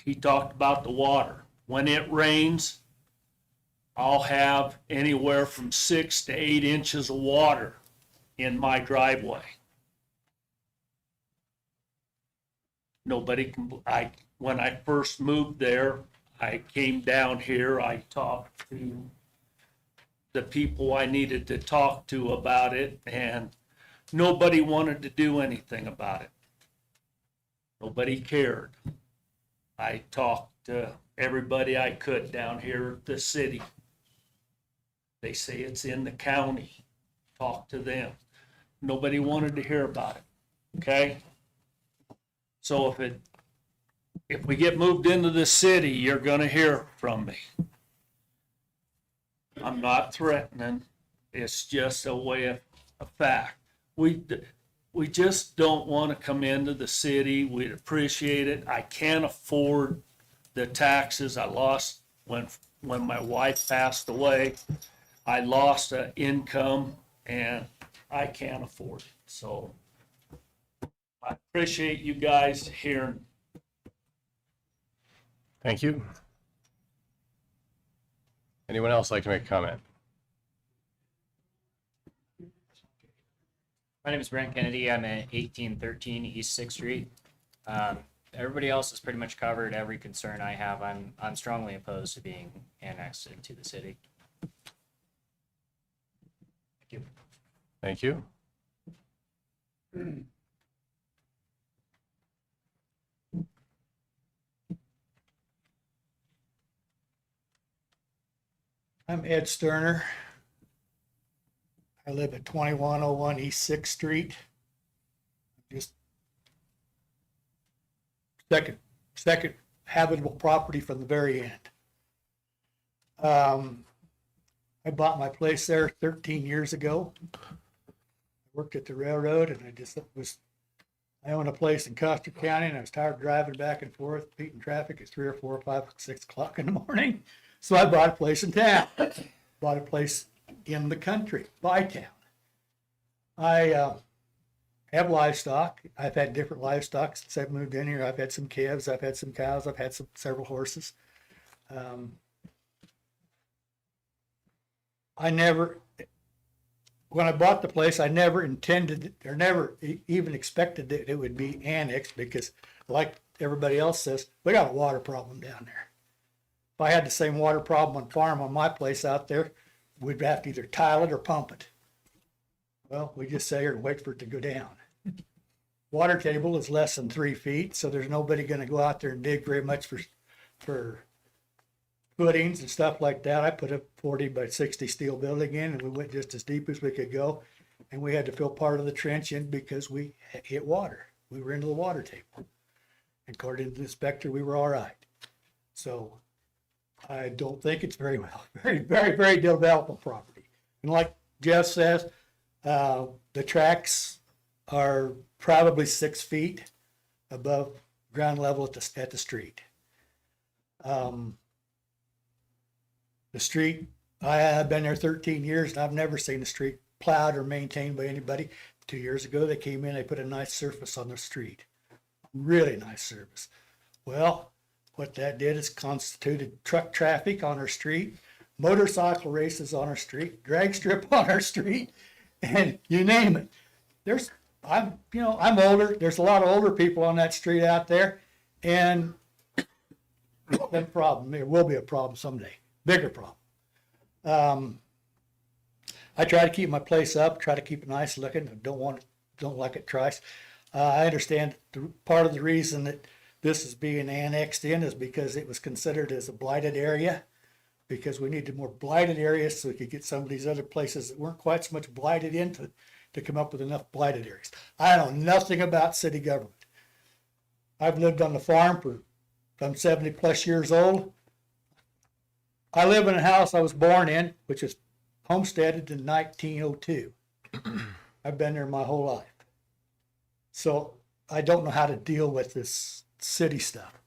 He talked about the water. When it rains, I'll have anywhere from 6 to 8 inches of water in my driveway. Nobody can, when I first moved there, I came down here, I talked to the people I needed to talk to about it, and nobody wanted to do anything about it. Nobody cared. I talked to everybody I could down here at the city. They say it's in the county. Talk to them. Nobody wanted to hear about it. Okay? So if we get moved into the city, you're going to hear from me. I'm not threatening. It's just a way of a fact. We just don't want to come into the city. We'd appreciate it. I can't afford the taxes I lost when my wife passed away. I lost an income, and I can't afford it. So I appreciate you guys hearing. Thank you. Anyone else like to make a comment? My name is Brent Kennedy. I'm at 1813 East 6th Street. Everybody else has pretty much covered every concern I have. I'm strongly opposed to being annexed into the city. Thank you. Thank you. I'm Ed Sterner. I live at 2101 East 6th Street. Just second habitable property from the very end. I bought my place there 13 years ago. I worked at the railroad, and I own a place in Custer County, and I was tired of driving back and forth, beating traffic at 3 or 4 or 5, 6 o'clock in the morning. So I bought a place in town, bought a place in the country, by town. I have livestock. I've had different livestock since I've moved in here. I've had some calves, I've had some cows, I've had several horses. When I bought the place, I never intended or never even expected that it would be annexed, because like everybody else says, we got a water problem down there. If I had the same water problem on farm on my place out there, we'd have to either tile it or pump it. Well, we just sit here and wait for it to go down. Water table is less than 3 feet, so there's nobody going to go out there and dig very much for footings and stuff like that. I put a 40 by 60 steel building in, and we went just as deep as we could go, and we had to fill part of the trench in because we hit water. We were into the water table. According to the inspector, we were all right. So I don't think it's very well, very developable property. And like Jeff says, the tracks are probably 6 feet above ground level at the street. The street, I've been there 13 years and I've never seen the street plowed or maintained by anybody. 2 years ago, they came in, they put a nice surface on the street. Really nice surface. Well, what that did is constituted truck traffic on our street, motorcycle races on our street, drag strip on our street, and you name it. I'm older. There's a lot of older people on that street out there, and it's been a problem. It will be a problem someday. Bigger problem. I try to keep my place up, try to keep it nice looking. Don't like it twice. I understand part of the reason that this is being annexed in is because it was considered as a blighted area, because we needed more blighted areas so we could get some of these other places that weren't quite so much blighted into to come up with enough blighted areas. I know nothing about city government. I've lived on the farm I'm 70 plus years old. I live in a house I was born in, which is homesteaded in 1902. I've been there my whole life. So I don't know how to deal with this city stuff.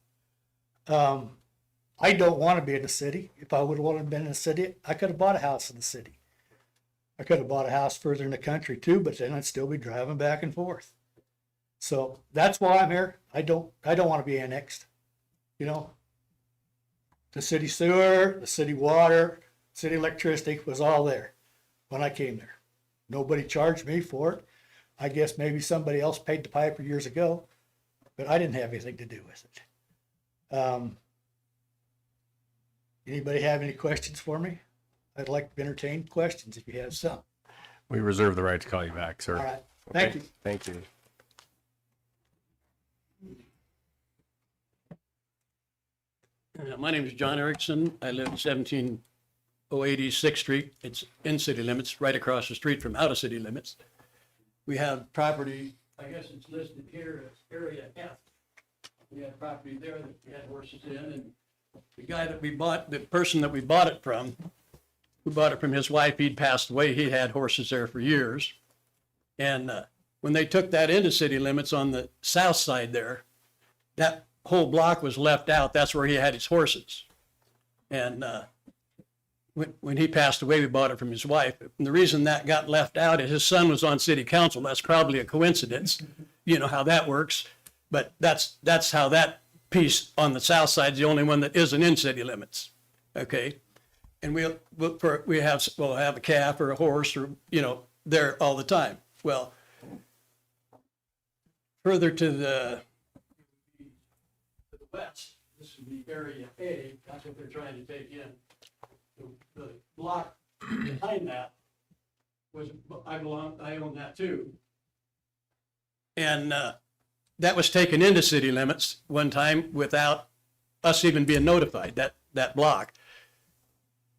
I don't want to be in the city. If I would have wanted to be in the city, I could have bought a house in the city. I could have bought a house further in the country too, but then I'd still be driving back and forth. So that's why I'm here. I don't want to be annexed. You know, the city sewer, the city water, city electricity was all there when I came there. Nobody charged me for it. I guess maybe somebody else paid the piper years ago, but I didn't have anything to do with it. Anybody have any questions for me? I'd like to entertain questions if you have some. We reserve the right to call you back, sir. All right. Thank you. Thank you. My name is John Erickson. I live at 17080 6th Street. It's in city limits, right across the street from out of city limits. We have property, I guess it's listed here as area F. We had property there that we had horses in, and the guy that we bought, the person that we bought it from, who bought it from his wife, he'd passed away. He had horses there for years. And when they took that into city limits on the south side there, that whole block was left out. That's where he had his horses. And when he passed away, we bought it from his wife. And the reason that got left out is his son was on city council. That's probably a coincidence. You know how that works. But that's how that piece on the south side is the only one that isn't in city limits. Okay. And we'll have a calf or a horse or, there all the time. Well, further to the west, this would be area A. That's what they're trying to take in. The block behind that was, I own that too. And that was taken into city limits one time without us even being notified, that block.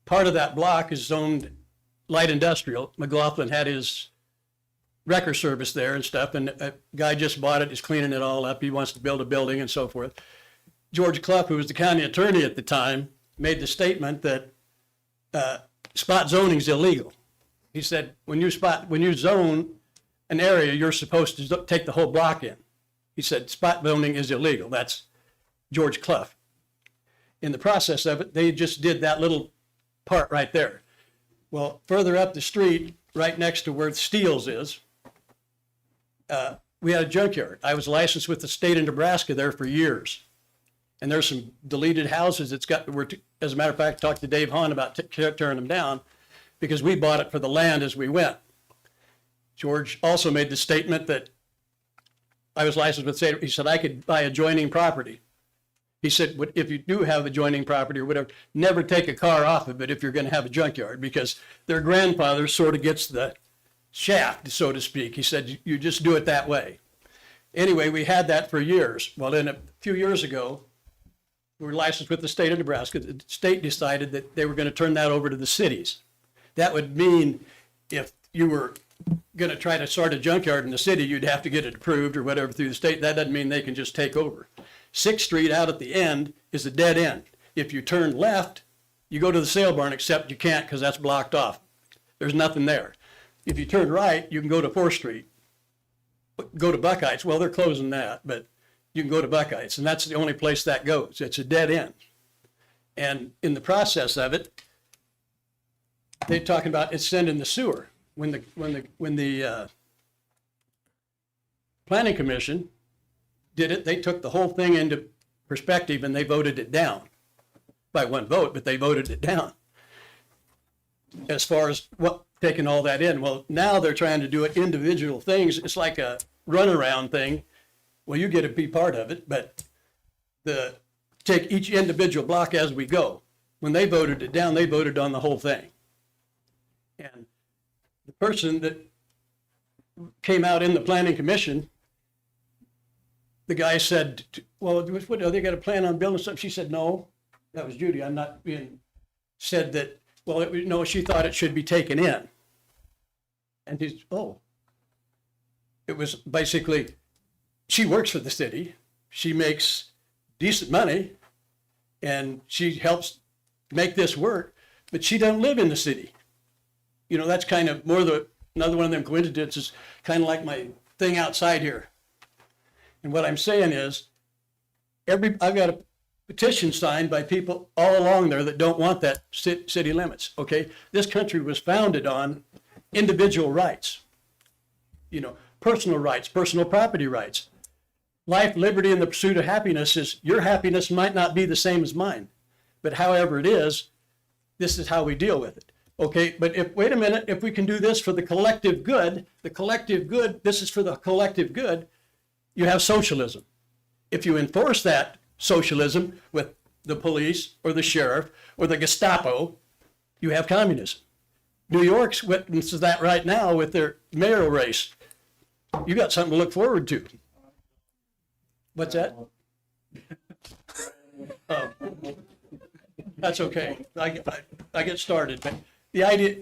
Part of that block is zoned light industrial. McLaughlin had his wrecker service there and stuff, and a guy just bought it, is cleaning it all up. He wants to build a building and so forth. George Clough, who was the county attorney at the time, made the statement that spot zoning is illegal. He said, when you zone an area, you're supposed to take the whole block in. He said, spot zoning is illegal. That's George Clough. In the process of it, they just did that little part right there. Well, further up the street, right next to where Steele's is, we had a junkyard. I was licensed with the state of Nebraska there for years. And there's some deleted houses. As a matter of fact, I talked to Dave Hahn about tearing them down because we bought it for the land as we went. George also made the statement that I was licensed with state. He said I could buy adjoining property. He said, if you do have adjoining property or whatever, never take a car off of it if you're going to have a junkyard, because their grandfather sort of gets the shaft, so to speak. He said, you just do it that way. Anyway, we had that for years. Well, then a few years ago, we were licensed with the state of Nebraska. The state decided that they were going to turn that over to the cities. That would mean if you were going to try to start a junkyard in the city, you'd have to get it approved or whatever through the state. That doesn't mean they can just take over. 6th Street out at the end is a dead end. If you turn left, you go to the sale barn, except you can't because that's blocked off. There's nothing there. If you turn right, you can go to 4th Street. Go to Buckeyes. Well, they're closing that, but you can go to Buckeyes, and that's the only place that goes. It's a dead end. And in the process of it, they're talking about extending the sewer. When the Planning Commission did it, they took the whole thing into perspective and they voted it down by 1 vote, but they voted it down. As far as what taking all that in, well, now they're trying to do it individual things. It's like a runaround thing. Well, you get to be part of it, but take each individual block as we go. When they voted it down, they voted on the whole thing. And the person that came out in the Planning Commission, the guy said, well, what, are they got a plan on building something? She said, no. That was Judy. I'm not being said that, well, no, she thought it should be taken in. And he's, oh. It was basically, she works for the city. She makes decent money and she helps make this work, but she doesn't live in the city. You know, that's kind of more another one of them coincidences, kind of like my thing outside here. And what I'm saying is, I've got a petition signed by people all along there that don't want that city limits, okay? This country was founded on individual rights, you know, personal rights, personal property rights. Life, liberty, and the pursuit of happiness is, your happiness might not be the same as mine, but however it is, this is how we deal with it. Okay, but wait a minute, if we can do this for the collective good, this is for the collective good, you have socialism. If you enforce that socialism with the police or the sheriff or the Gestapo, you have communism. New York's witnesses that right now with their mayoral race. You got something to look forward to. What's that? Oh, that's okay. I get started, but the idea,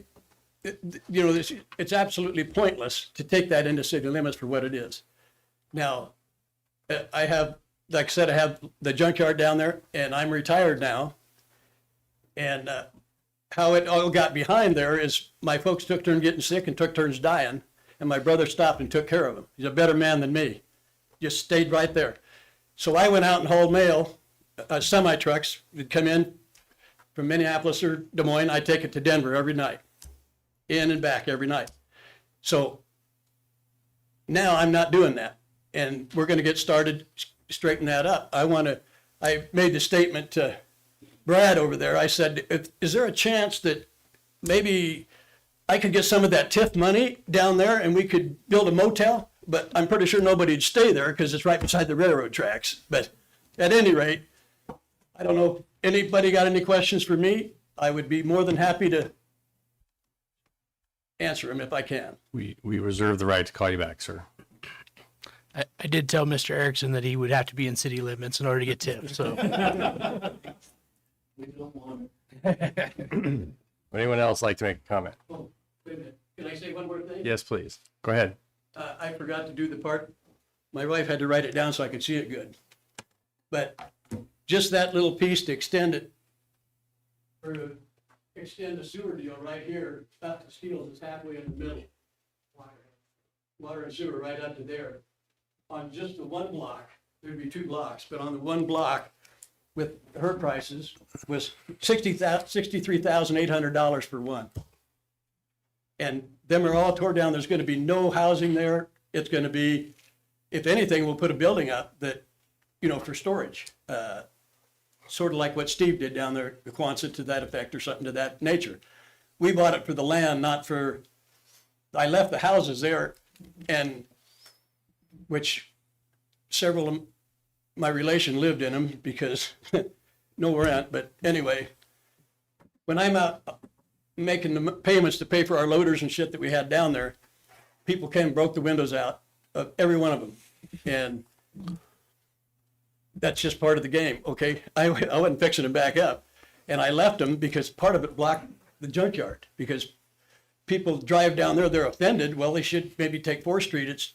you know, it's absolutely pointless to take that into city limits for what it is. Now, I have, like I said, I have the junkyard down there, and I'm retired now. And how it all got behind there is my folks took turns getting sick and took turns dying, and my brother stopped and took care of them. He's a better man than me. Just stayed right there. So I went out and hauled mail, semi-trucks would come in from Minneapolis or Des Moines. I take it to Denver every night, in and back every night. So now I'm not doing that, and we're going to get started, straighten that up. I made the statement to Brad over there. I said, is there a chance that maybe I could get some of that TIF money down there and we could build a motel? But I'm pretty sure nobody'd stay there because it's right beside the railroad tracks. But at any rate, I don't know if anybody got any questions for me. I would be more than happy to answer them if I can. We reserve the right to call you back, sir. I did tell Mr. Erickson that he would have to be in city limits in order to get tips, so. We don't want it. Would anyone else like to make a comment? Oh, wait a minute. Can I say one more thing? Yes, please. Go ahead. I forgot to do the part. My wife had to write it down so I could see it good. But just that little piece to extend it, or to extend the sewer deal right here, up to Steeles is halfway in the middle. Water and sewer right up to there. On just the one block, there'd be 2 blocks, but on the one block with her prices was $63,800 for one. And them are all tore down. There's going to be no housing there. It's going to be, if anything, we'll put a building up that, you know, for storage. Sort of like what Steve did down there, Quonset, to that effect or something to that nature. We bought it for the land, not for, I left the houses there, and which several of my relation lived in them because no rent. But anyway, when I'm out making the payments to pay for our loaders and shit that we had down there, people came and broke the windows out of every one of them. And that's just part of the game, okay? I wasn't fixing them back up. And I left them because part of it blocked the junkyard, because people drive down there, they're offended. Well, they should maybe take 4th Street.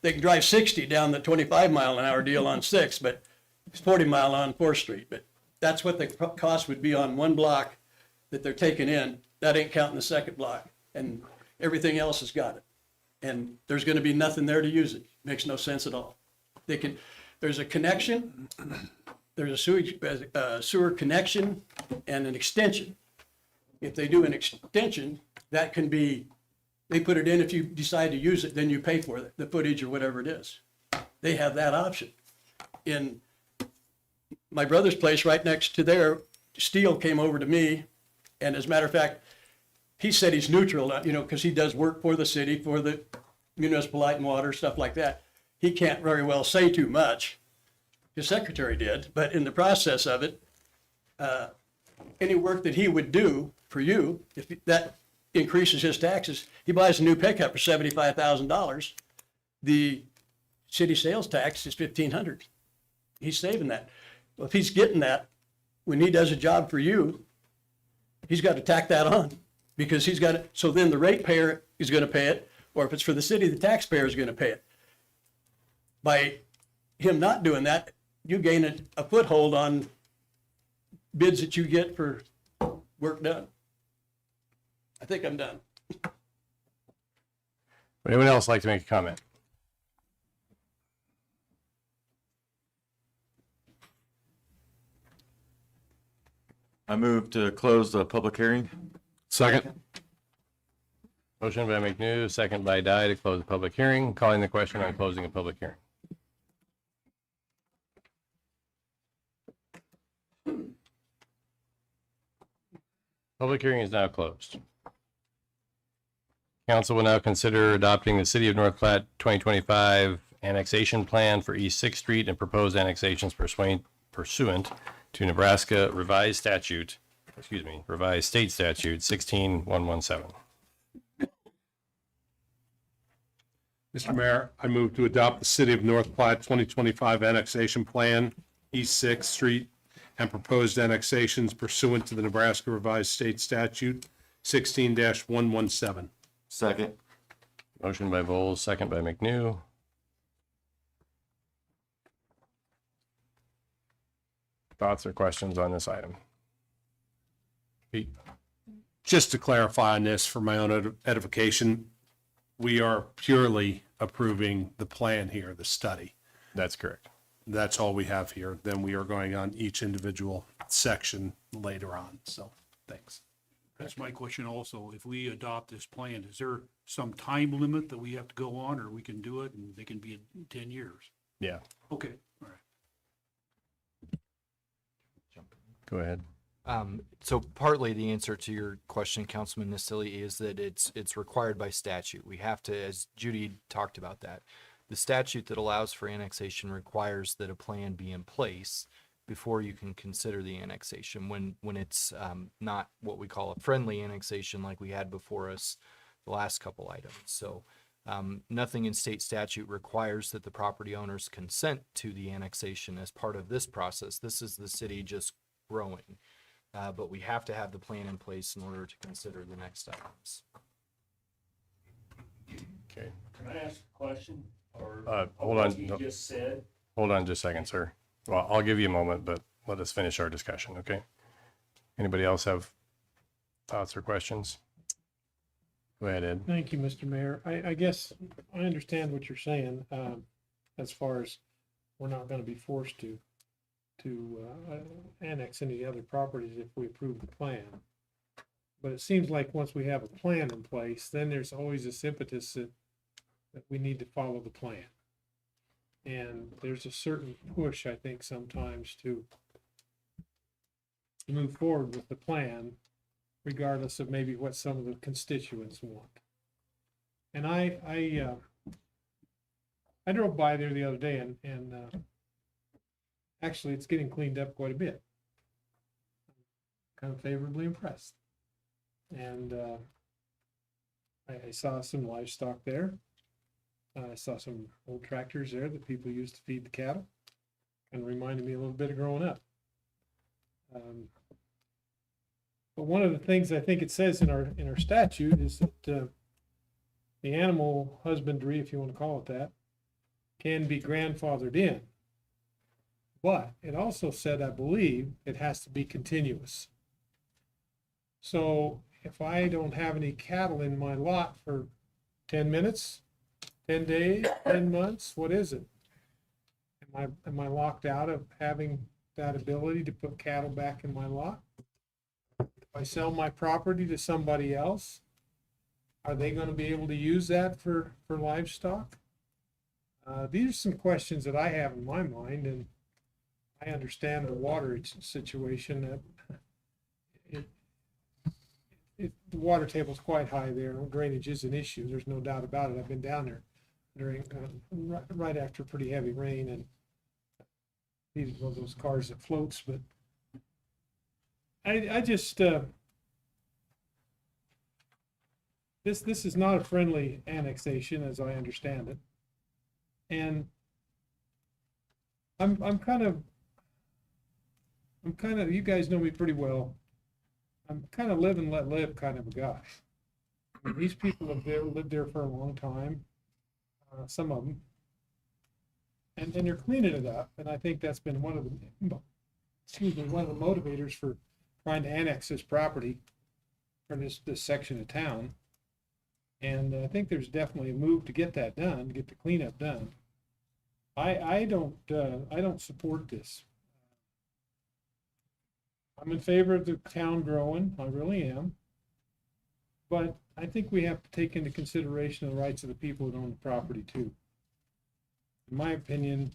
They can drive 60 down the 25-mile-an-hour deal on 6, but it's 40 mile on 4th Street. But that's what the cost would be on one block that they're taking in. That ain't counting the second block, and everything else has got it. And there's gonna be nothing there to use it. Makes no sense at all. There's a connection, there's a sewer connection and an extension. If they do an extension, that can be, they put it in, if you decide to use it, then you pay for it, the footage or whatever it is. They have that option. In my brother's place right next to there, Steele came over to me, and as a matter of fact, he said he's neutral, because he does work for the city, for the municipal light and water, stuff like that. He can't very well say too much. His secretary did, but in the process of it, any work that he would do for you, if that increases his taxes, he buys a new pickup for $75,000. The city sales tax is $1,500. He's saving that. Well, if he's getting that, when he does a job for you, he's got to tack that on, because he's got it. So then the ratepayer is going to pay it, or if it's for the city, the taxpayer is going to pay it. By him not doing that, you gain a foothold on bids that you get for work done. I think I'm done. Would anyone else like to make a comment? I move to close the public hearing. Second. Motion by McNew, second by Dye to close the public hearing. Calling the question on closing a public hearing. Public hearing is now closed. Council will now consider adopting the City of North Platte 2025 annexation plan for East 6th Street and proposed annexations pursuant to Nebraska revised state statute 16117. Mr. Mayor, I move to adopt the City of North Platte 2025 annexation plan, East 6th Street, and proposed annexations pursuant to the Nebraska revised state statute 16-117. Second. Motion by Voles, second by McNew. Thoughts or questions on this item? Pete? Just to clarify on this for my own edification, we are purely approving the plan here, the study. That's correct. That's all we have here. Then we are going on each individual section later on. So, thanks. That's my question also. If we adopt this plan, is there some time limit that we have to go on, or we can do it and they can be in 10 years? Yeah. Okay, all right. Go ahead. So partly the answer to your question, Councilman Nisili, is that it's required by statute. We have to, as Judy talked about that, the statute that allows for annexation requires that a plan be in place before you can consider the annexation. When it's not what we call a friendly annexation like we had before us the last couple items. So nothing in state statute requires that the property owners consent to the annexation as part of this process. This is the city just growing. But we have to have the plan in place in order to consider the next items. Okay. Can I ask a question? Or Hold on. what you just said? Hold on just a second, sir. Well, I'll give you a moment, but let us finish our discussion, okay? Anybody else have thoughts or questions? Go ahead, Ed. Thank you, Mr. Mayor. I guess I understand what you're saying, as far as we're not gonna be forced to annex any other properties if we approve the plan. But it seems like once we have a plan in place, then there's always this impetus that we need to follow the plan. And there's a certain push, I think, sometimes to move forward with the plan, regardless of maybe what some of the constituents want. And I drove by there the other day and actually it's getting cleaned up quite a bit. Kind of favorably impressed. And I saw some livestock there. I saw some old tractors there that people used to feed the cattle. Kind of reminded me a little bit of growing up. But one of the things I think it says in our statute is that the animal husbandry, if you want to call it that, can be grandfathered in. But it also said, I believe, it has to be continuous. So if I don't have any cattle in my lot for 10 minutes, 10 days, 10 months, what is it? Am I locked out of having that ability to put cattle back in my lot? If I sell my property to somebody else, are they going to be able to use that for livestock? These are some questions that I have in my mind, and I understand the water situation. That the water table's quite high there. Drainage is an issue. There's no doubt about it. I've been down there during right after pretty heavy rain and needed one of those cars that floats. But I just this is not a friendly annexation, as I understand it, and I'm kind of you guys know me pretty well. I'm kind of live and let live kind of a guy. I mean, these people have lived there for a long time, some of them, and they're cleaning it up. And I think that's been one of the motivators for trying to annex this property or this section of town. And I think there's definitely a move to get that done, to get the cleanup done. I don't support this. I'm in favor of the town growing, I really am. But I think we have to take into consideration the rights of the people that own the property too. In my opinion,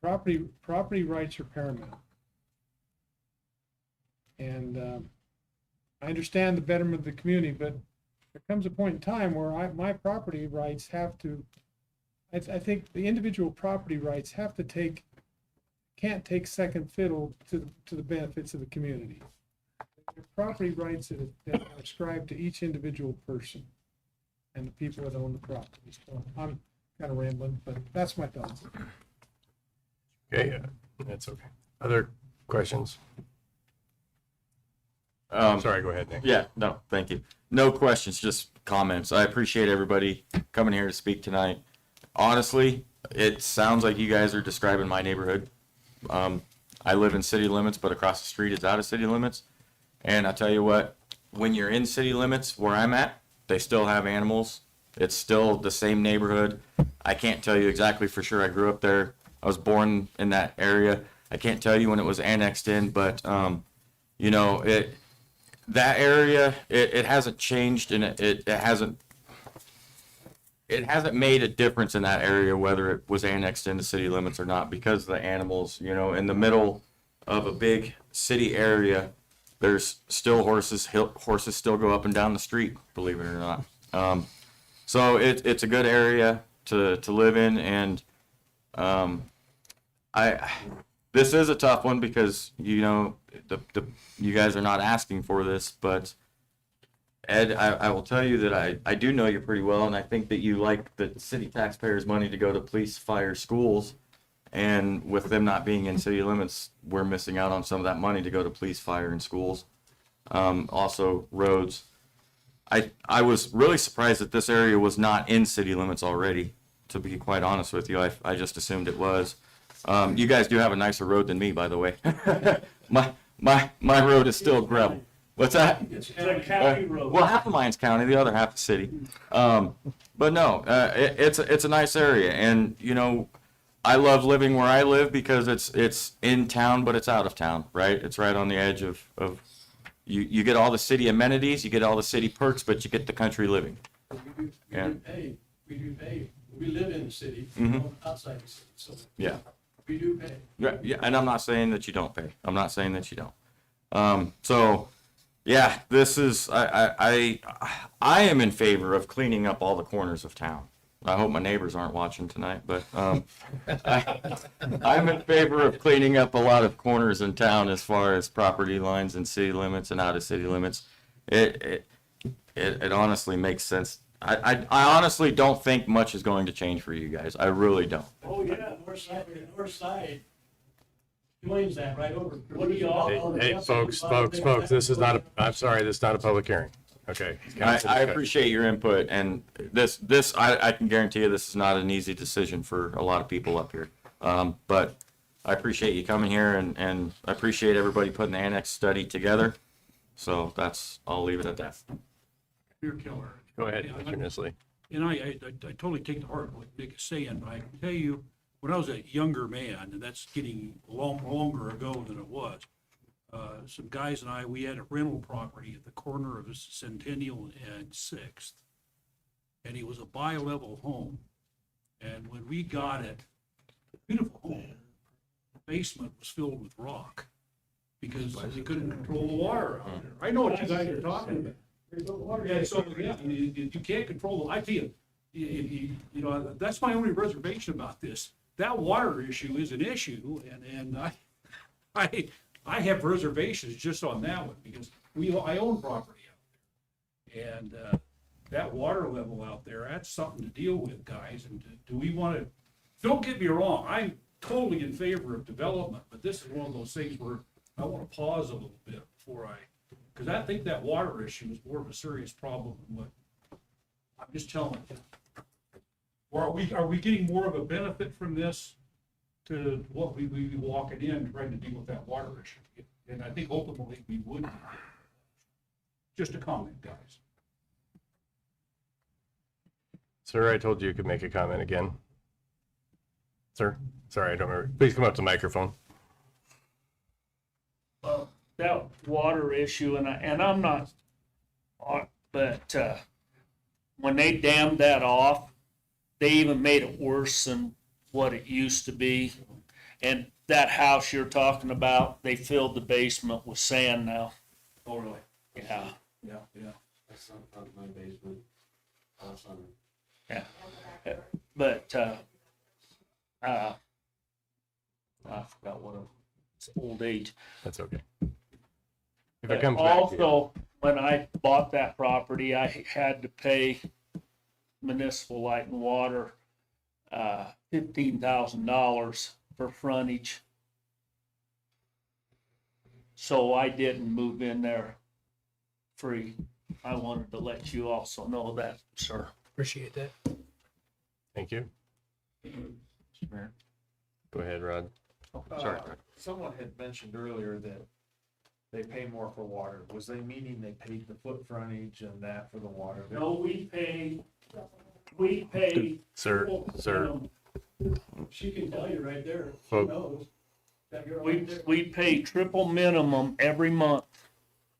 property rights are paramount. And I understand the betterment of the community, but there comes a point in time where my property rights have to, I think the individual property rights have to can't take second fiddle to the benefits of the community. The property rights that are ascribed to each individual person and the people that own the property. So I'm kind of rambling, but that's my thoughts. Okay, that's okay. Other questions? Sorry, go ahead, Nick. Yeah, no, thank you. No questions, just comments. I appreciate everybody coming here to speak tonight. Honestly, it sounds like you guys are describing my neighborhood. I live in city limits, but across the street is out of city limits. And I tell you what, when you're in city limits where I'm at, they still have animals. It's still the same neighborhood. I can't tell you exactly for sure. I grew up there. I was born in that area. I can't tell you when it was annexed in, but you know, that area, it hasn't changed, and it hasn't made a difference in that area whether it was annexed into city limits or not, because the animals, you know, in the middle of a big city area, there's still horses still go up and down the street, believe it or not. So it's a good area to live in, and this is a tough one because, you know, you guys are not asking for this, but Ed, I will tell you that I do know you pretty well, and I think that you like the city taxpayers' money to go to police, fire, schools, and with them not being in city limits, we're missing out on some of that money to go to police, fire, and schools. Also roads. I was really surprised that this area was not in city limits already, to be quite honest with you. I just assumed it was. You guys do have a nicer road than me, by the way. my road is still gravel. What's that? It's a county road. Well, half of mine's county, the other half is city. But no, it's a nice area, and you know, I love living where I live because it's in town, but it's out of town, right? It's right on the edge of you get all the city amenities, you get all the city perks, but you get the country living. We do pay. We live in the city, outside the city, so. Yeah. We do pay. Yeah, and I'm not saying that you don't pay. I'm not saying that you don't. So, yeah, this is I am in favor of cleaning up all the corners of town. I hope my neighbors aren't watching tonight, but I'm in favor of cleaning up a lot of corners in town as far as property lines and city limits and out of city limits. It honestly makes sense. I honestly don't think much is going to change for you guys. I really don't. Oh, yeah, north side joins that right over. What do you all? Hey, folks, this is not a, I'm sorry, this is not a public hearing. Okay. I appreciate your input, and this I can guarantee you this is not an easy decision for a lot of people up here. But I appreciate you coming here and I appreciate everybody putting the annex study together. So I'll leave it at that. Here, Keller. Go ahead, Mr. Nisley. And I totally take to heart what Nick is saying, but I can tell you, when I was a younger man, and that's getting longer ago than it was, some guys and we had a rental property at the corner of Centennial and Sixth. And it was a bi-level home. And when we got it, beautiful home, the basement was filled with rock because they couldn't control the water out there. I know what you guys are talking about. Yeah, so, yeah, you can't control the, I feel, you know, that's my only reservation about this. That water issue is an issue, and I have reservations just on that one, because I own property out there. And, that water level out there, that's something to deal with, guys, and do we want to, don't get me wrong, I'm totally in favor of development, but this is one of those things where I want to pause a little bit before because I think that water issue is more of a serious problem than what, I'm just telling you. Or are we getting more of a benefit from this to what we walking in trying to deal with that water issue? And I think ultimately we would. Just a comment, guys. Sir, I told you you could make a comment again. Sir, sorry, I don't remember. Please come up to the microphone. That water issue, and I'm not, but when they dammed that off, they even made it worse than what it used to be. And that house you're talking about, they filled the basement with sand now. Oh, really? Yeah. Yeah. That's not my basement. Yeah. But I forgot it's old age. That's okay. If But it comes back to you. also, when I bought that property, I had to pay municipal light and water $15,000 for frontage. So I didn't move in there free. I wanted to let you also know that, sir. Appreciate that. Thank you. Go ahead, Rod. Sorry. Someone had mentioned earlier that they pay more for water. Was they meaning they paid the foot frontage and that for the water? No, we pay. Sir. She can tell you right there. She Folk. knows. That girl right there. We pay triple minimum every month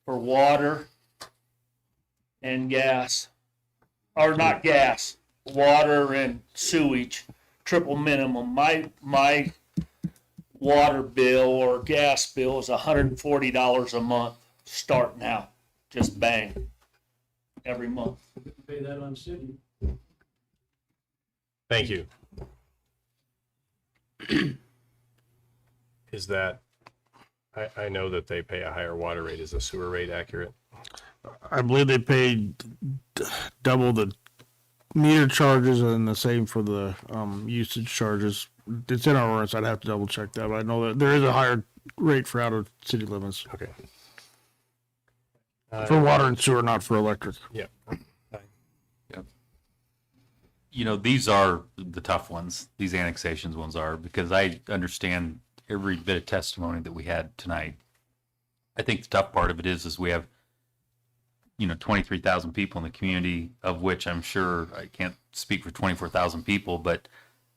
for water and gas, or not gas, water and sewage, triple minimum. My water bill or gas bill is $140 a month starting out, just bang, every month. Pay that on city. Thank you. Is that, I know that they pay a higher water rate. Is the sewer rate accurate? I believe they paid double the meter charges and the same for the usage charges. It's in our ordinance. I'd have to double check that, but I know that there is a higher rate for out of city limits. Okay. For water and sewer, not for electric. Yeah. You know, these are the tough ones. These annexations ones are, because I understand every bit of testimony that we had tonight. I think the tough part of it is we have, 23,000 people in the community, of which I'm sure I can't speak for 24,000 people, but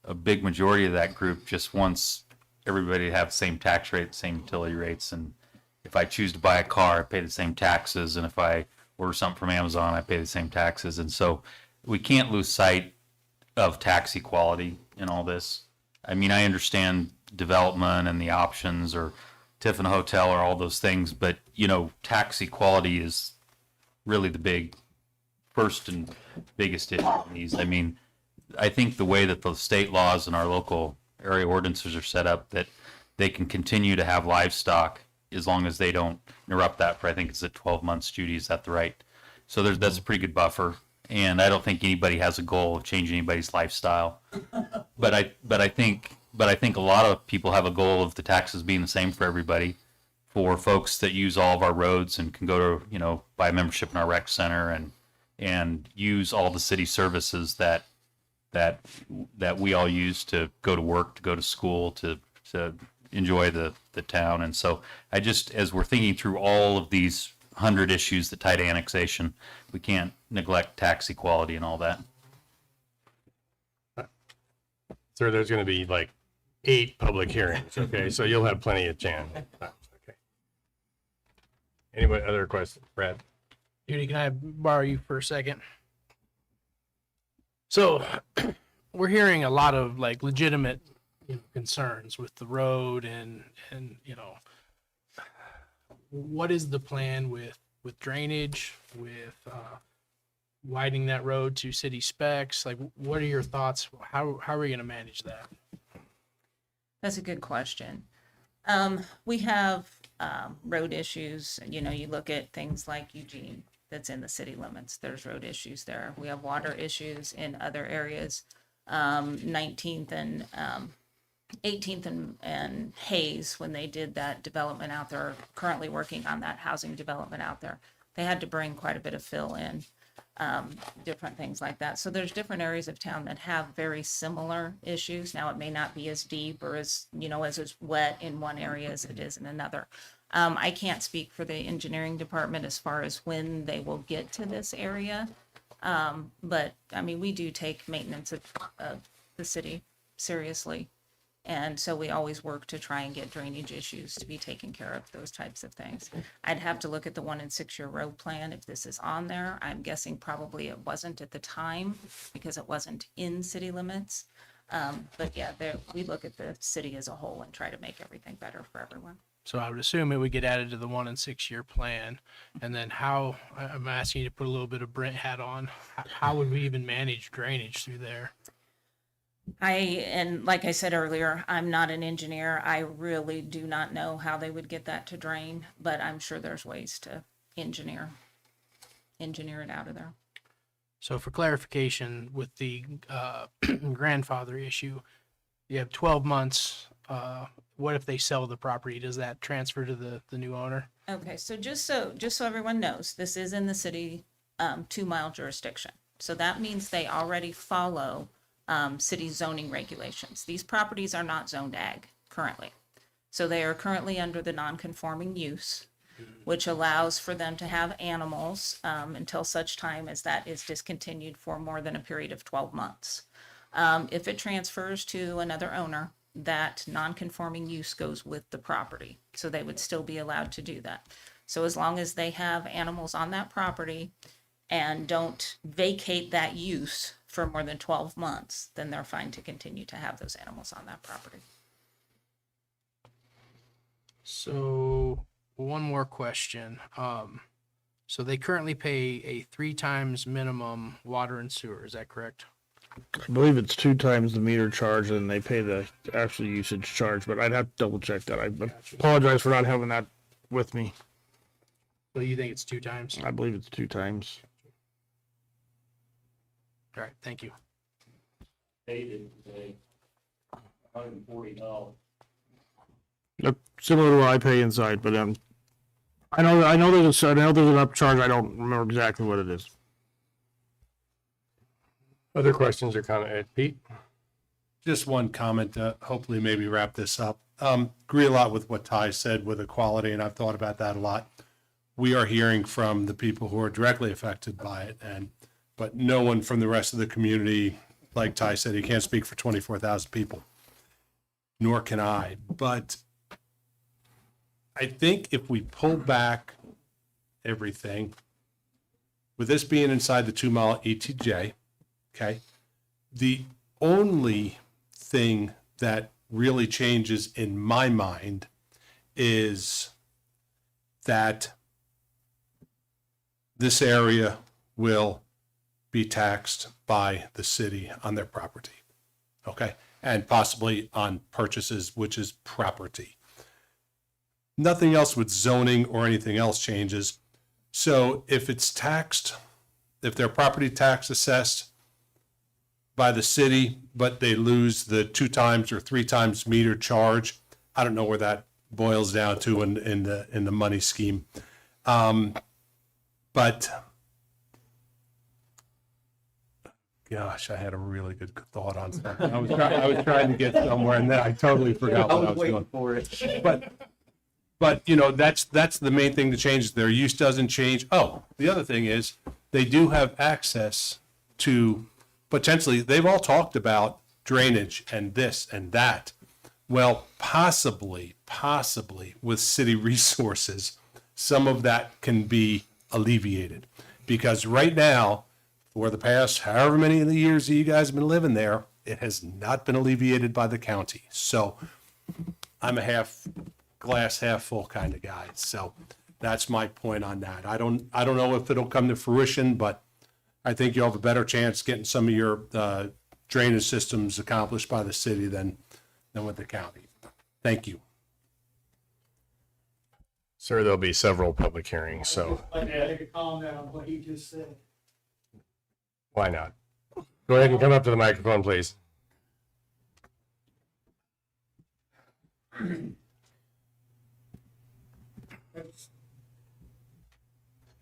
a big majority of that group just wants everybody to have the same tax rate, same utility rates. And if I choose to buy a car, I pay the same taxes. And if I order something from Amazon, I pay the same taxes. And so we can't lose sight of tax equality in all this. I mean, I understand development and the options or Tiffin Hotel or all those things, but tax equality is really the first and biggest issue in these. I mean, I think the way that the state laws and our local area ordinances are set up, that they can continue to have livestock as long as they don't interrupt that for, I think it's at 12 months, Judy, is that the right? So that's a pretty good buffer. And I don't think anybody has a goal of changing anybody's lifestyle. But I think a lot of people have a goal of the taxes being the same for everybody. For folks that use all of our roads and can go to, buy a membership in our rec center and use all the city services that we all use to go to work, to go to school, to enjoy the town. And so I just, as we're thinking through all of these 100 issues that tie to annexation, we can't neglect tax equality and all that. Sir, there's going to be like 8 public hearings, okay? So you'll have plenty of chance. Okay. Anybody, other questions? Brad? Judy, can I borrow you for a second? So we're hearing a lot of like legitimate concerns with the road and what is the plan with drainage, with widening that road to city specs? Like, what are your thoughts? How are we going to manage that? That's a good question. We have road issues. You know, you look at things like Eugene, that's in the city limits. There's road issues there. We have water issues in other areas. 19th and 18th and Hayes, when they did that development out there, currently working on that housing development out there, they had to bring quite a bit of fill in, different things like that. So there's different areas of town that have very similar issues. Now, it may not be as deep or as, as wet in one area as it is in another. I can't speak for the engineering department as far as when they will get to this area. But I mean, we do take maintenance of the city seriously. And so we always work to try and get drainage issues to be taken care of, those types of things. I'd have to look at the 1 and 6 year road plan if this is on there. I'm guessing probably it wasn't at the time because it wasn't in city limits. But yeah, we look at the city as a whole and try to make everything better for everyone. So I would assume it would get added to the 1 and 6 year plan. And then I'm asking you to put a little bit of Brent hat on. How would we even manage drainage through there? And like I said earlier, I'm not an engineer. I really do not know how they would get that to drain, but I'm sure there's ways to engineer it out of there. So for clarification, with the grandfather issue, you have 12 months. What if they sell the property? Does that transfer to the new owner? Okay, so just so everyone knows, this is in the city 2 mile jurisdiction. So that means they already follow city zoning regulations. These properties are not zoned ag currently. So they are currently under the non-conforming use, which allows for them to have animals until such time as that is discontinued for more than a period of 12 months. If it transfers to another owner, that non-conforming use goes with the property. So they would still be allowed to do that. So as long as they have animals on that property and don't vacate that use for more than 12 months, then they're fine to continue to have those animals on that property. So one more question. So they currently pay a 3 times minimum water and sewer. Is that correct? I believe it's 2 times the meter charge and they pay the actual usage charge, but I'd have to double check that. I apologize for not having that with me. So you think it's 2 times? I believe it's 2 times. All right, thank you. Paid it today, $140. Look, similar to what I pay inside, but I know there's an upcharge. I don't remember exactly what it is. Other questions or comment? Pete? Just one comment to hopefully maybe wrap this up. Agree a lot with what Ty said with equality, and I've thought about that a lot. We are hearing from the people who are directly affected by it, but no one from the rest of the community, like Ty said, he can't speak for 24,000 people, nor can I. But I think if we pull back everything, with this being inside the 2 mile ETJ, okay, the only thing that really changes in my mind is that this area will be taxed by the city on their property, okay? And possibly on purchases, which is property. Nothing else with zoning or anything else changes. So if it's taxed, if their property tax assessed by the city, but they lose the 2 times or 3 times meter charge, I don't know where that boils down to in the money scheme. But gosh, I had a really good thought on something. I was trying to get somewhere and then I totally forgot what I was doing. for it. But you know, that's the main thing that changes. Their use doesn't change. Oh, the other thing is they do have access to potentially, they've all talked about drainage and this and that. Well, possibly with city resources, some of that can be alleviated. Because right now, for the past however many of the years that you guys have been living there, it has not been alleviated by the county. So I'm a half glass half full kind of guy. So that's my point on that. I don't know if it'll come to fruition, but I think you'll have a better chance getting some of your drainage systems accomplished by the city than with the county. Thank you. Sir, there'll be several public hearings, so I'd like to take a comment on what he just said. why not? Go ahead and come up to the microphone, please.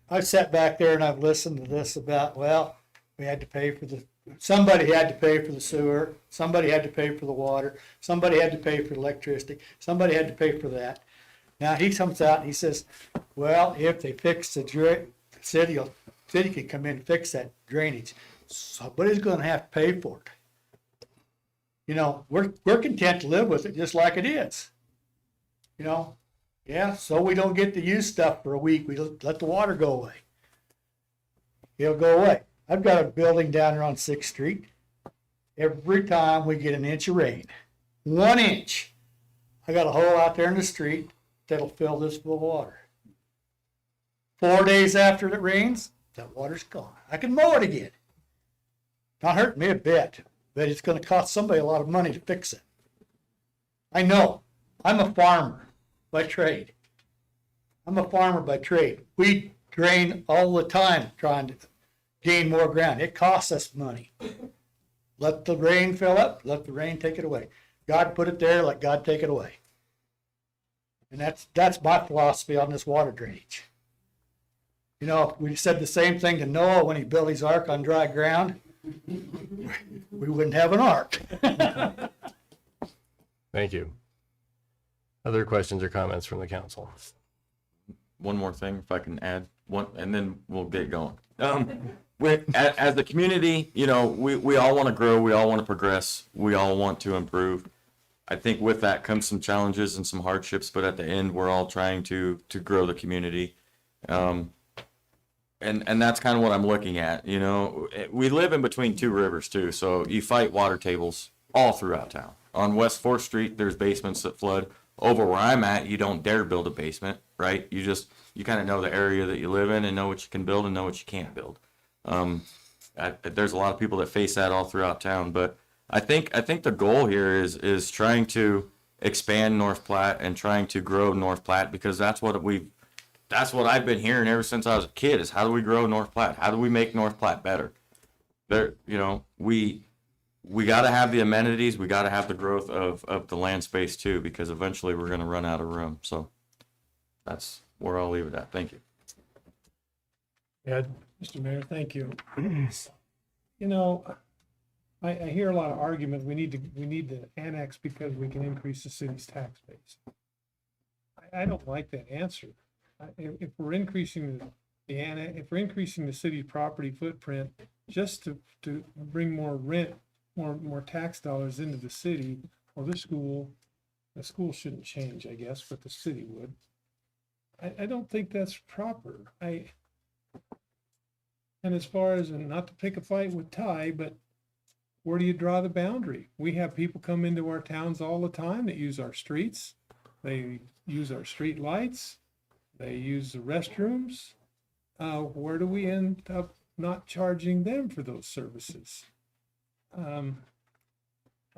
I've sat back there and I've listened to this about, well, we had to pay for somebody had to pay for the sewer, somebody had to pay for the water, somebody had to pay for electricity, somebody had to pay for that. Now he comes out and he says, well, if they fix the city can come in and fix that drainage. Somebody's going to have to pay for it. You know, we're content to live with it just like it is. You know, yeah, so we don't get to use stuff for a week. We let the water go away. It'll go away. I've got a building down there on 6th Street. Every time we get an inch of rain, 1 inch, I got a hole out there in the street that'll fill this full of water. 4 days after it rains, that water's gone. I can mow it again. Not hurting me a bit, but it's going to cost somebody a lot of money to fix it. I know. I'm a farmer by trade. We drain all the time trying to gain more ground. It costs us money. Let the rain fill up, let the rain take it away. God put it there, let God take it away. And that's my philosophy on this water drainage. You know, we said the same thing to Noah when he built his ark on dry ground. We wouldn't have an ark. Thank you. Other questions or comments from the council? One more thing, if I can add one, and then we'll get going. As the community, you know, we all want to grow, we all want to progress, we all want to improve. I think with that comes some challenges and some hardships, but at the end, we're all trying to grow the community. And that's kind of what I'm looking at. You know, we live in between two rivers too, so you fight water tables all throughout town. On West 4th Street, there's basements that flood. Over where I'm at, you don't dare build a basement, right? You kind of know the area that you live in and know what you can build and know what you can't build. There's a lot of people that face that all throughout town, but I think the goal here is trying to expand North Platte and trying to grow North Platte, because that's what I've been hearing ever since I was a kid, is how do we grow North Platte? How do we make North Platte better? There, you know, we got to have the amenities. We got to have the growth of the land space too, because eventually we're going to run out of room. So that's where I'll leave it at. Thank you. Ed? Mr. Mayor, thank you. You know, I hear a lot of argument. We need to annex because we can increase the city's tax base. I don't like that answer. If we're increasing if we're increasing the city's property footprint just to bring more rent, more tax dollars into the city, well, the school shouldn't change, I guess, but the city would. I don't think that's proper. And as far as, and not to pick a fight with Ty, but where do you draw the boundary? We have people come into our towns all the time that use our streets. They use our street lights. They use the restrooms. Where do we end up not charging them for those services? I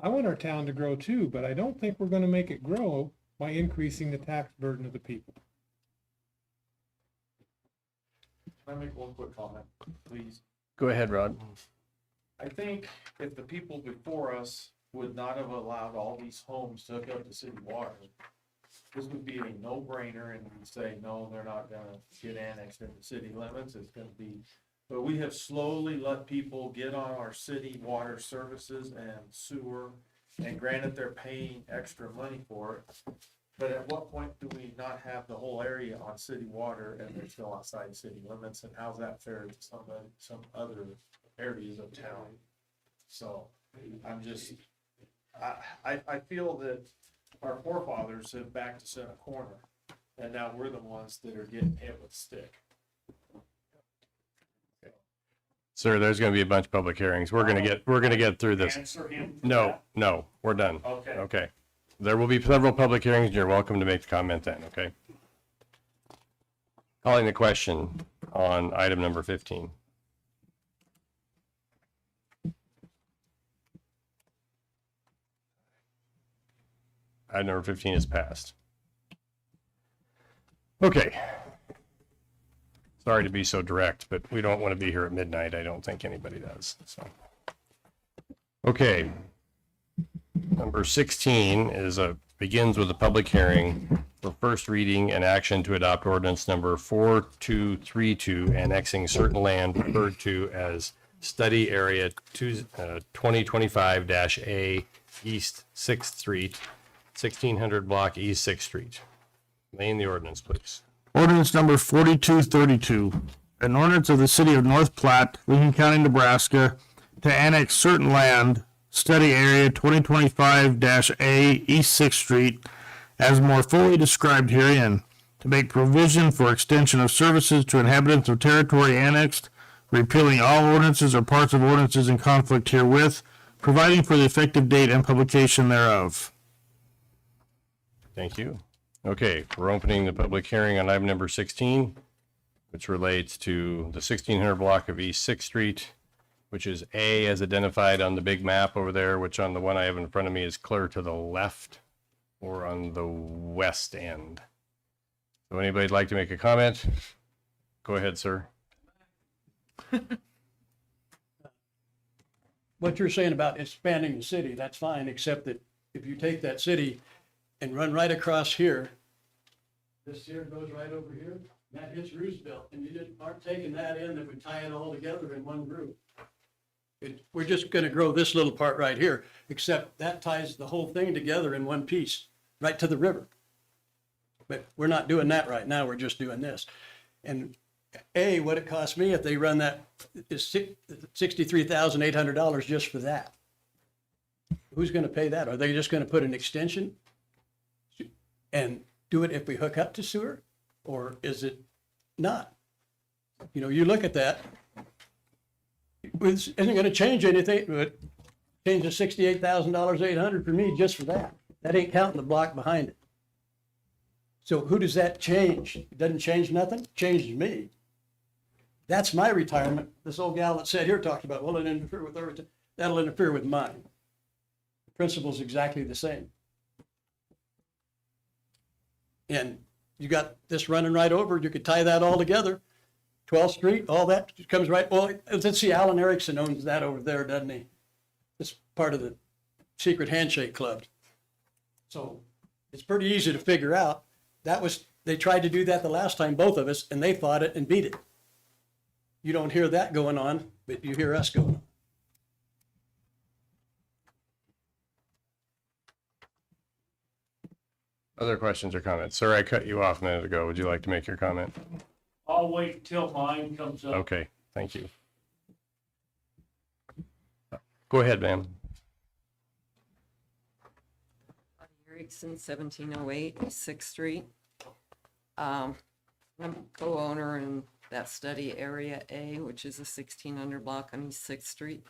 want our town to grow too, but I don't think we're going to make it grow by increasing the tax burden of the people. Can I make one quick comment, please? Go ahead, Rod. I think if the people before us would not have allowed all these homes to hook up to city water, this would be a no-brainer, and we'd say, no, they're not gonna get annexed into city limits. It's gonna be But we have slowly let people get on our city water services and sewer, and granted, they're paying extra money for it. But at what point do we not have the whole area on city water and they're still outside city limits, and how's that fair to some other areas of town? So, I'm just, I feel that our forefathers have backed us in a corner, and now we're the ones that are getting hit with a stick. Sir, there's gonna be a bunch of public hearings. We're gonna get through this. Answer him for No, that. no, we're done. Okay. Okay. There will be several public hearings, and you're welcome to make the comment then, okay? Calling the question on item number 15. Item number 15 is passed. Okay. Sorry to be so direct, but we don't want to be here at midnight. I don't think anybody does, so. Okay. Number 16 begins with a public hearing for first reading and action to adopt ordinance number 4232, annexing certain land referred to as Study Area 2025-A East 6th Street, 1600 block East 6th Street. Lane, the ordinance, please. Ordinance number 4232, an ordinance of the city of North Platte, Lincoln County, Nebraska, to annex certain land, study area 2025-A East 6th Street, as more fully described herein, to make provision for extension of services to inhabitants of territory annexed, repealing all ordinances or parts of ordinances in conflict herewith, providing for the effective date and publication thereof. Thank you. Okay, we're opening the public hearing on item number 16, which relates to the 1600 block of East 6th Street, which is A as identified on the big map over there, which on the one I have in front of me is clear to the left or on the west end. So anybody'd like to make a comment? Go ahead, sir. What you're saying about expanding the city, that's fine, except that if you take that city and run right across here, this here goes right over here, that hits Roosevelt, and aren't taking that in, that would tie it all together in one group. We're just gonna grow this little part right here, except that ties the whole thing together in one piece, right to the river. But we're not doing that right now, we're just doing this. And what it cost me if they run that is $63,800 just for that. Who's gonna pay that? Are they just gonna put an extension and do it if we hook up to sewer, or is it not? You know, you look at that, it isn't gonna change anything, but change the $68,800 for me just for that. That ain't counting the block behind it. So who does that change? It doesn't change nothing, it changes me. That's my retirement. This old gal that sat here talked about, well, it'll interfere with her, that'll interfere with mine. The principle's exactly the same. And you got this running right over, you could tie that all together. 12th Street, all that comes right, well, let's see, Alan Erickson owns that over there, doesn't he? It's part of the secret handshake club. So it's pretty easy to figure out. They tried to do that the last time, both of us, and they fought it and beat it. You don't hear that going on, but you hear us going on. Other questions or comments? Sir, I cut you off a minute ago. Would you like to make your comment? I'll wait until mine comes up. Okay, thank you. Go ahead, ma'am. Erickson, 1708 6th Street. I'm a co-owner in that study area A, which is a 1600 block on East 6th Street.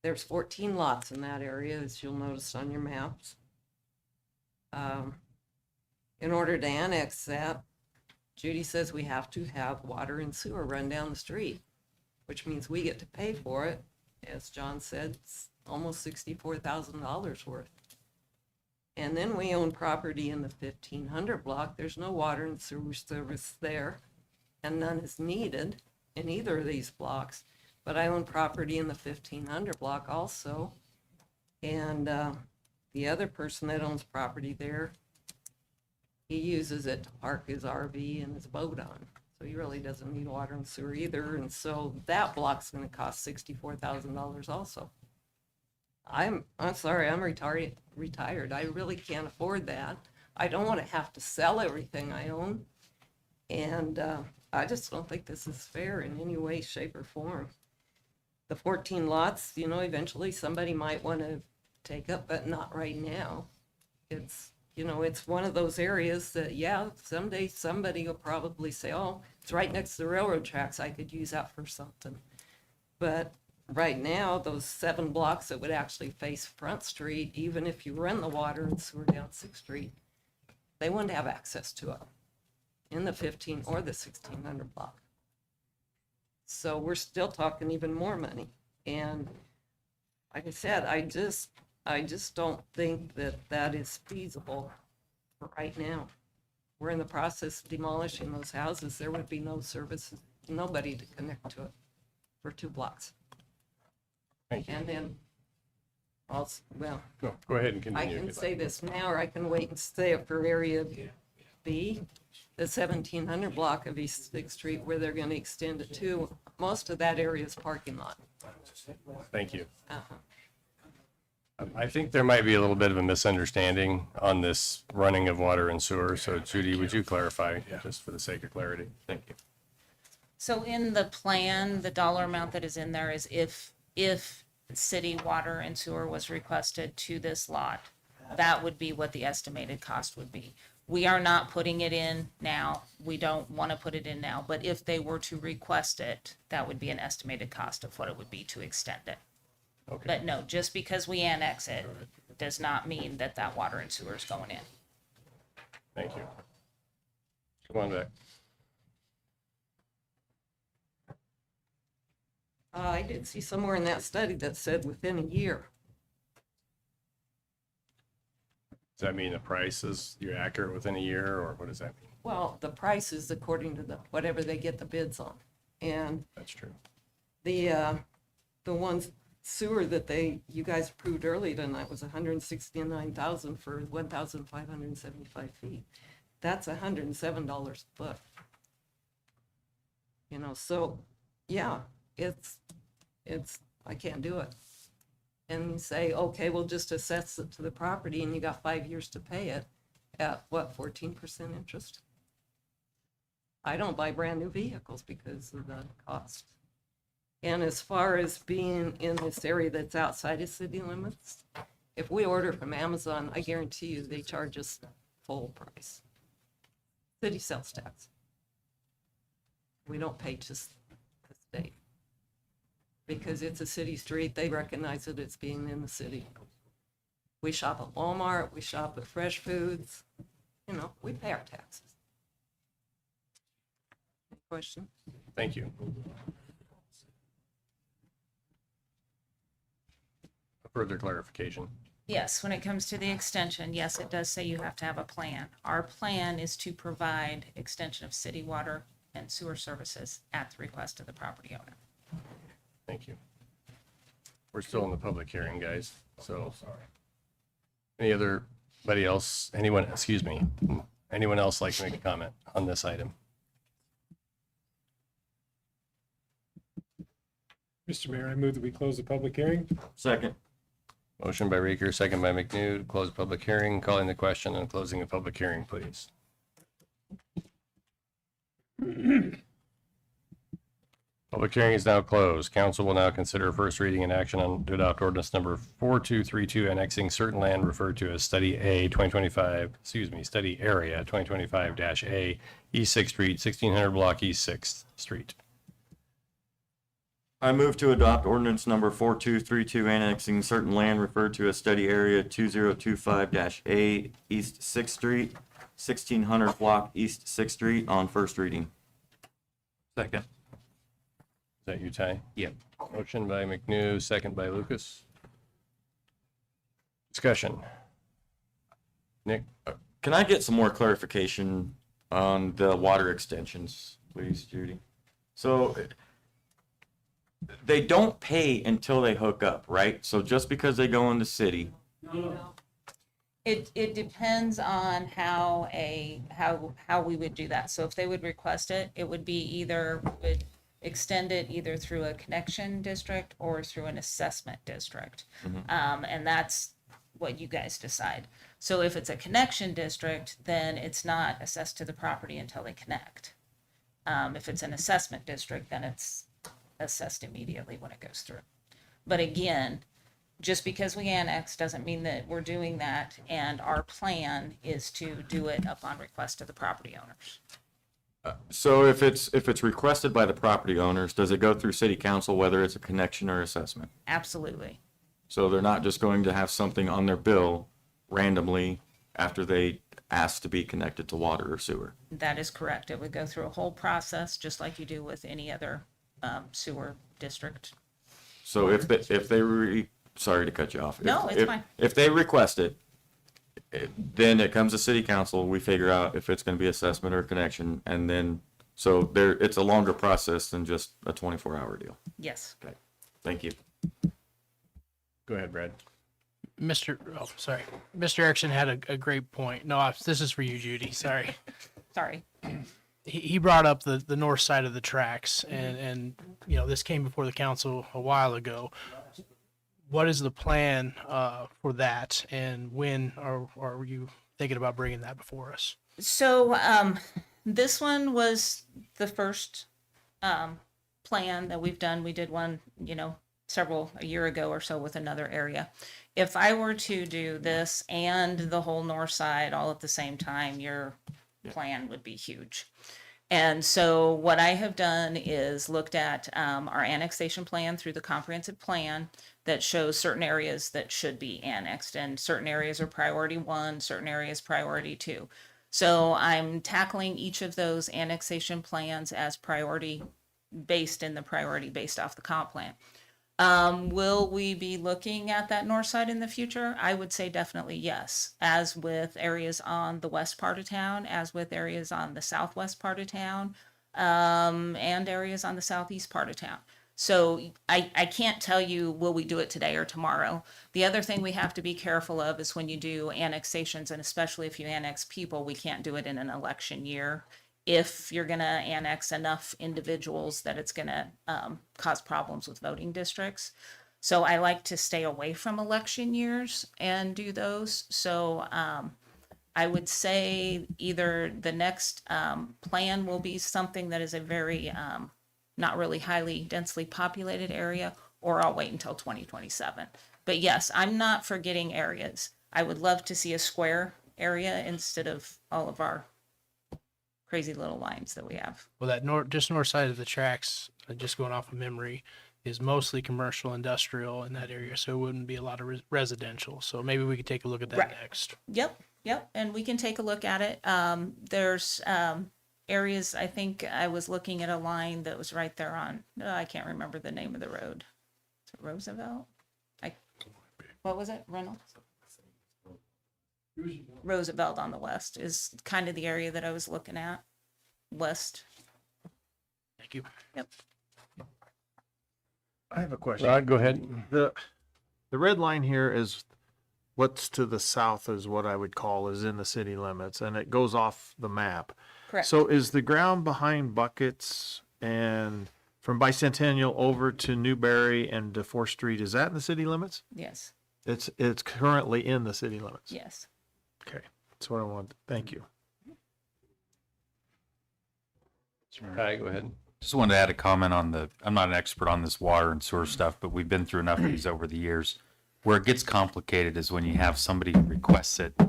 There's 14 lots in that area, as you'll notice on your maps. In order to annex that, Judy says we have to have water and sewer run down the street, which means we get to pay for it. As John said, it's almost $64,000 worth. And then we own property in the 1500 block. There's no water and sewer service there, and none is needed in either of these blocks. But I own property in the 1500 block also. And the other person that owns property there, he uses it to park his RV and his boat on. So he really doesn't need water and sewer either, and so that block's gonna cost $64,000 also. I'm sorry, I'm retired. I really can't afford that. I don't wanna have to sell everything I own. And, I just don't think this is fair in any way, shape, or form. The 14 lots, you know, eventually somebody might wanna take up, but not right now. It's, you know, it's one of those areas that, yeah, someday somebody will probably say, oh, it's right next to the railroad tracks, I could use that for something. But right now, those 7 blocks that would actually face Front Street, even if you run the water and sewer down 6th Street, they wouldn't have access to it in the 15 or the 1600 block. So we're still talking even more money. And like I said, I just don't think that that is feasible for right now. We're in the process of demolishing those houses. There would be no services, nobody to connect to it for 2 blocks. Thank you. And then also, well, No, go ahead and I continue. if can you'd say like. this now, or I can wait and say it for area B, the 1700 block of East 6th Street, where they're gonna extend it to. Most of that area is parking lot. Thank you. Uh-huh. I think there might be a little bit of a misunderstanding on this running of water and sewer. So Judy, would you clarify, just for the sake of clarity? Thank you. So in the plan, the dollar amount that is in there is if city water and sewer was requested to this lot, that would be what the estimated cost would be. We are not putting it in now. We don't want to put it in now, but if they were to request it, that would be an estimated cost of what it would be to extend it. Okay. But no, just because we annex it does not mean that that water and sewer is going in. Thank you. Come on back. I did see somewhere in that study that said within a year. Does that mean the price is, you're accurate within a year, or what does that mean? Well, the price is according to whatever they get the bids on. And That's true. the ones sewer that you guys approved early tonight was 169,000 for 1,575 feet. That's $107 a foot. You know, so yeah, it's I can't do it. And you say, okay, we'll just assess it to the property, and you got 5 years to pay it at what, 14% interest? I don't buy brand new vehicles because of the cost. And as far as being in this area that's outside of city limits, if we order from Amazon, I guarantee you they charge us full price. City sales tax. We don't pay just the state. Because it's a city street, they recognize that it's being in the city. We shop at Walmart, we shop at Fresh Foods, you know, we pay our taxes. Any question? Thank you. Further clarification. Yes, when it comes to the extension, yes, it does say you have to have a plan. Our plan is to provide extension of city water and sewer services at the request of the property owner. Thank you. We're still in the public hearing, guys, so. Anybody else, anyone else like to make a comment on this item? Mr. Mayor, I move that we close the public hearing. Second. Motion by Reeker, second by McNew, to close the public hearing. Calling the question and closing the public hearing, please. Public hearing is now closed. Council will now consider first reading and action on to adopt ordinance number 4232, annexing certain land referred to as Study Area 2025-A, East 6th Street, 1600 block East 6th Street. I move to adopt ordinance number 4232, annexing certain land referred to as Study Area 2025-A, East 6th Street, 1600 block East 6th Street on first reading. Second. Is that you, Ty? Yep. Motion by McNew, second by Lucas. Discussion. Nick? Can I get some more clarification on the water extensions, please, Judy? So they don't pay until they hook up, right? So just because they go in the city, No. It depends on how we would do that. So if they would request it, it would be either, we would extend it either through a connection district or through an assessment district. And that's what you guys decide. So if it's a connection district, then it's not assessed to the property until they connect. If it's an assessment district, then it's assessed immediately when it goes through. But again, just because we annex doesn't mean that we're doing that, and our plan is to do it upon request of the property owners. So if it's requested by the property owners, does it go through city council, whether it's a connection or assessment? Absolutely. So they're not just going to have something on their bill randomly after they ask to be connected to water or sewer? That is correct. It would go through a whole process, just like you do with any other sewer district. So sorry to cut you off. No, it's fine. If they request it, then it comes to city council, we figure out if it's gonna be assessment or connection, and then, so it's a longer process than just a 24-hour deal. Yes. Okay, thank you. Go ahead, Brad. Mr. Erickson had a great point. No, this is for you, Judy. Sorry. Sorry. He brought up the north side of the tracks, and this came before the council a while ago. What is the plan for that, and when are you thinking about bringing that before us? So this one was the first plan that we've done. We did one, a year ago or so with another area. If I were to do this and the whole north side all at the same time, your plan would be huge. And so what I have done is looked at our annexation plan through the comprehensive plan that shows certain areas that should be annexed, and certain areas are priority 1, certain areas priority 2. So I'm tackling each of those annexation plans as priority based off the comp plan. Will we be looking at that north side in the future? I would say definitely yes. As with areas on the west part of town, as with areas on the southwest part of town, and areas on the southeast part of town. So I can't tell you, will we do it today or tomorrow? The other thing we have to be careful of is when you do annexations, and especially if you annex people, we can't do it in an election year. If you're going to annex enough individuals that it's going to cause problems with voting districts. So I like to stay away from election years and do those. So I would say either the next plan will be something that is a very not really highly densely populated area, or I'll wait until 2027. But yes, I'm not forgetting areas. I would love to see a square area instead of all of our crazy little lines that we have. Well, that north side of the tracks, just going off of memory, is mostly commercial, industrial in that area, so it wouldn't be a lot of residential. So maybe we could take a look at that next. Yep, and we can take a look at it. There's areas, I think I was looking at a line that was right there on, I can't remember the name of the road. Is it Roosevelt? What was it? Reynolds? Roosevelt on the west is kind of the area that I was looking at. West. Thank you. Yep. I have a question. Rod, go ahead. The red line here is what's to the south is what I would call is in the city limits, and it goes off the map. Correct. So is the ground behind Buckets and from Bicentennial over to Newberry and to 4th Street, is that in the city limits? Yes. It's currently in the city limits. Yes. Okay, that's what I wanted. Thank you. Hi, go ahead. Just wanted to add a comment on I'm not an expert on this water and sewer stuff, but we've been through enough of these over the years. Where it gets complicated is when you have somebody who requests it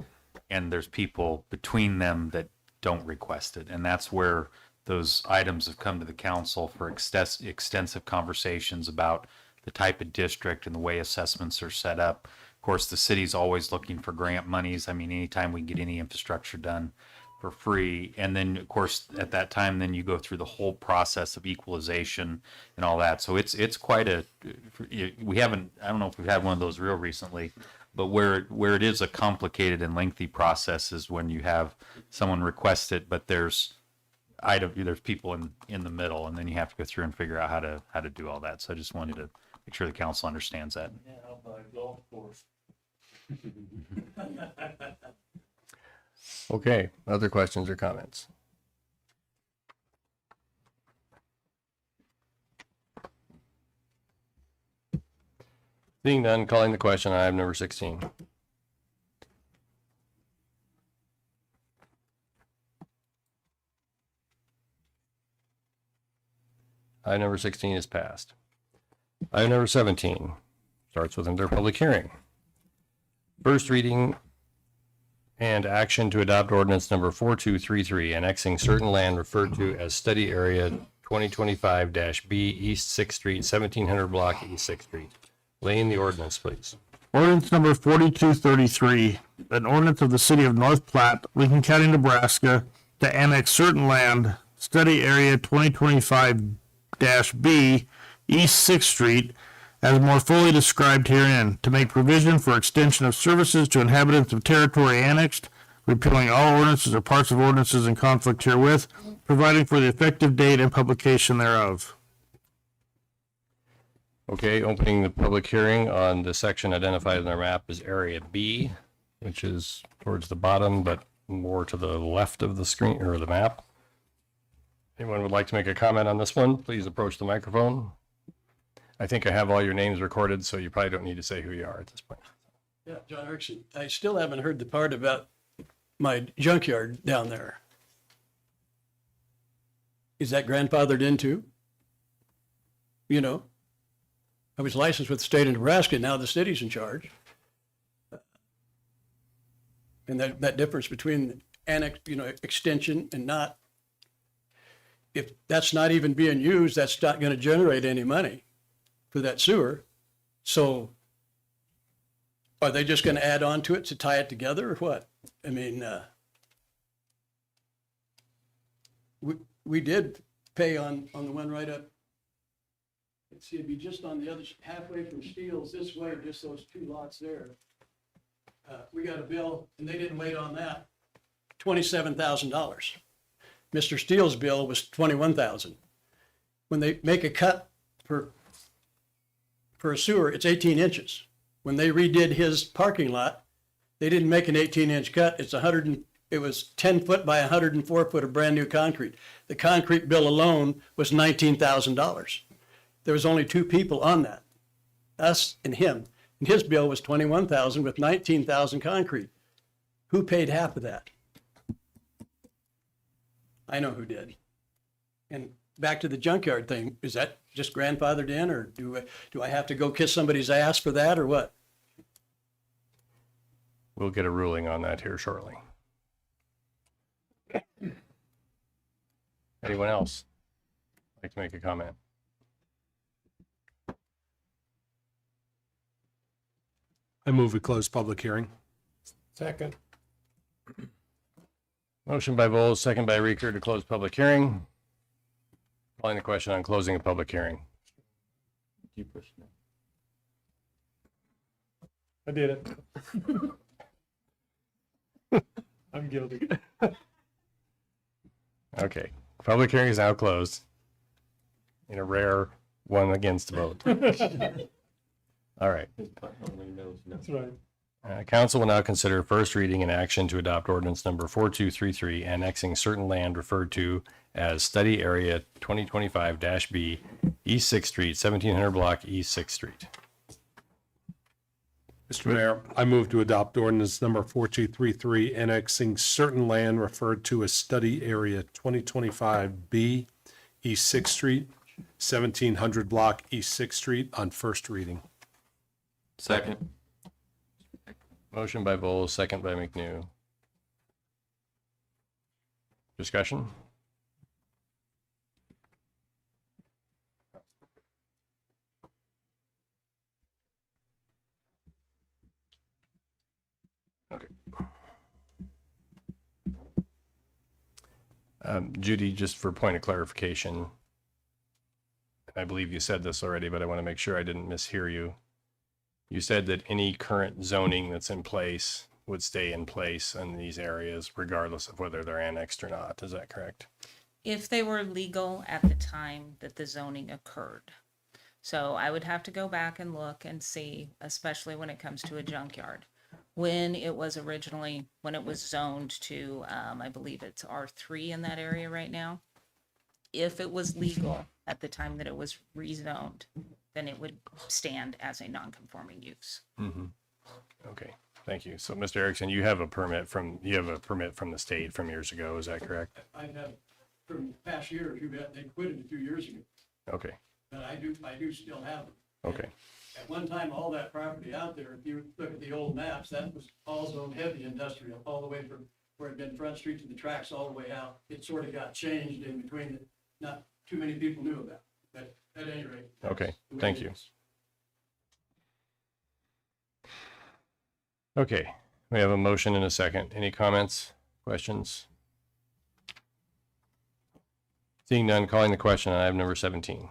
and there's people between them that don't request it. And that's where those items have come to the council for extensive conversations about the type of district and the way assessments are set up. Of course, the city's always looking for grant monies. I mean, anytime we can get any infrastructure done for free. And then, of course, at that time, then you go through the whole process of equalization and all that. So it's quite I don't know if we've had one of those real recently, but where it is a complicated and lengthy process is when you have someone request it, but there's people in the middle, and then you have to go through and figure out how to do all that. So I just wanted to make sure the council understands that. Yeah, by golf course. Okay, other questions or comments? Seeing none, calling the question on item number 16. Item number 16 is passed. Item number 17 starts with another public hearing. First reading and action to adopt ordinance number 4233, annexing certain land referred to as study area 2025-B East 6th Street, 1700 block East 6th Street. Lane, the ordinance, please. Ordinance number 4233, an ordinance of the city of North Platte, Lincoln County, Nebraska, to annex certain land, study area 2025-B East 6th Street, as more fully described herein, to make provision for extension of services to inhabitants of territory annexed, repealing all ordinances or parts of ordinances in conflict herewith, providing for the effective date and publication thereof. Okay, opening the public hearing on the section identified in our map as Area B, which is towards the bottom, but more to the left of the screen or the map. Anyone would like to make a comment on this one? Please approach the microphone. I think I have all your names recorded, so you probably don't need to say who you are at this point. Yeah, John Erickson. I still haven't heard the part about my junkyard down there. Is that grandfathered in too? You know, I was licensed with the state of Nebraska, now the city's in charge. And that difference between annex, extension and not, if that's not even being used, that's not going to generate any money for that sewer. So are they just going to add on to it to tie it together or what? I mean, we did pay on the one right up. Let's see, it'd be just on the other, halfway from Steele's this way, just those two lots there. We got a bill, and they didn't wait on that, $27,000. Mr. Steele's bill was $21,000. When they make a cut for a sewer, it's 18 inches. When they redid his parking lot, they didn't make an 18-inch cut. It was 10 foot by 104 foot of brand new concrete. The concrete bill alone was $19,000. There was only two people on that, us and him. And his bill was $21,000 with $19,000 concrete. Who paid half of that? I know who did. And back to the junkyard thing, is that just grandfathered in, or do I have to go kiss somebody's ass for that, or what? We'll get a ruling on that here shortly. Anyone else like to make a comment? I move we close public hearing. Second. Motion by Bowles, second by Reeker to close public hearing. Calling the question on closing a public hearing. Keep pushing it. I did it. I'm guilty. Okay, public hearing is now closed in a rare one against vote. All right. That's right. Council will now consider first reading and action to adopt ordinance number 4233, annexing certain land referred to as study area 2025-B East 6th Street, 1700 block East 6th Street. Mr. Mayor, I move to adopt ordinance number 4233, annexing certain land referred to as study area 2025B East 6th Street, 1700 block East 6th Street on first reading. Second. Motion by Bowles, second by McNew. Discussion? Okay. Judy, just for point of clarification, I believe you said this already, but I want to make sure I didn't mishear you. You said that any current zoning that's in place would stay in place in these areas regardless of whether they're annexed or not. Is that correct? If they were legal at the time that the zoning occurred. So I would have to go back and look and see, especially when it comes to a junkyard. when it was originally, when it was zoned to, I believe it's R3 in that area right now. If it was legal at the time that it was rezoned, then it would stand as a non-conforming use. Okay, thank you. So, Mr. Erickson, you have a permit from the state from years ago, is that correct? I have, from past years, you bet, they quit it a few years ago, Okay, but I do still have them. okay, At one time, all that property out there, if you look at the old maps, that was all zone heavy industrial, all the way from where it'd been Front Street to the tracks all the way out. It sort of got changed in between that not too many people knew about, but at any rate. that's okay, the way thank it you. is. Okay, we have a motion and a second. Any comments, questions? Seeing none, calling the question on item number 17.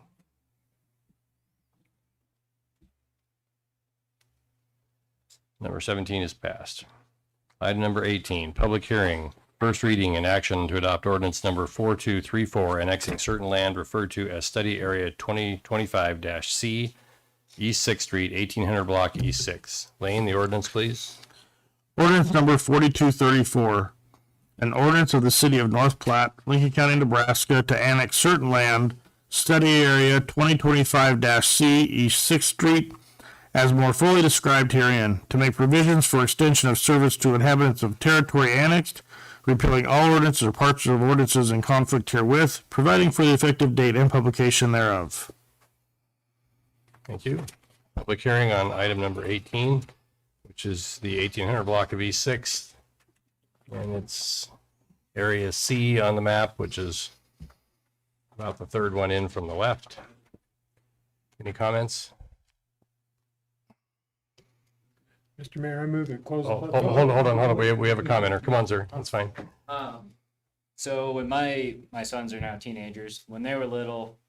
Number 17 is passed. Item number 18, public hearing, first reading and action to adopt ordinance number 4234, annexing certain land referred to as study area 2025-C, East 6th Street, 1800 block, East 6. Lane, the ordinance, please. Ordinance number 4234, an ordinance of the city of North Platte, Lincoln County, Nebraska, to annex certain land, study area 2025-C, East 6th Street, as more fully described herein, to make provisions for extension of service to inhabitants of territory annexed, repealing all ordinances or parts of ordinances in conflict herewith, providing for the effective date and publication thereof. Thank you. Public hearing on item number 18, which is the 1800 block of East 6th. And it's area C on the map, which is about the third one in from the left. Any comments? Mr. Mayor, I move to close. Oh, hold on. We have a commenter. Come on, sir. That's fine. So when my sons are now teenagers, when they were little,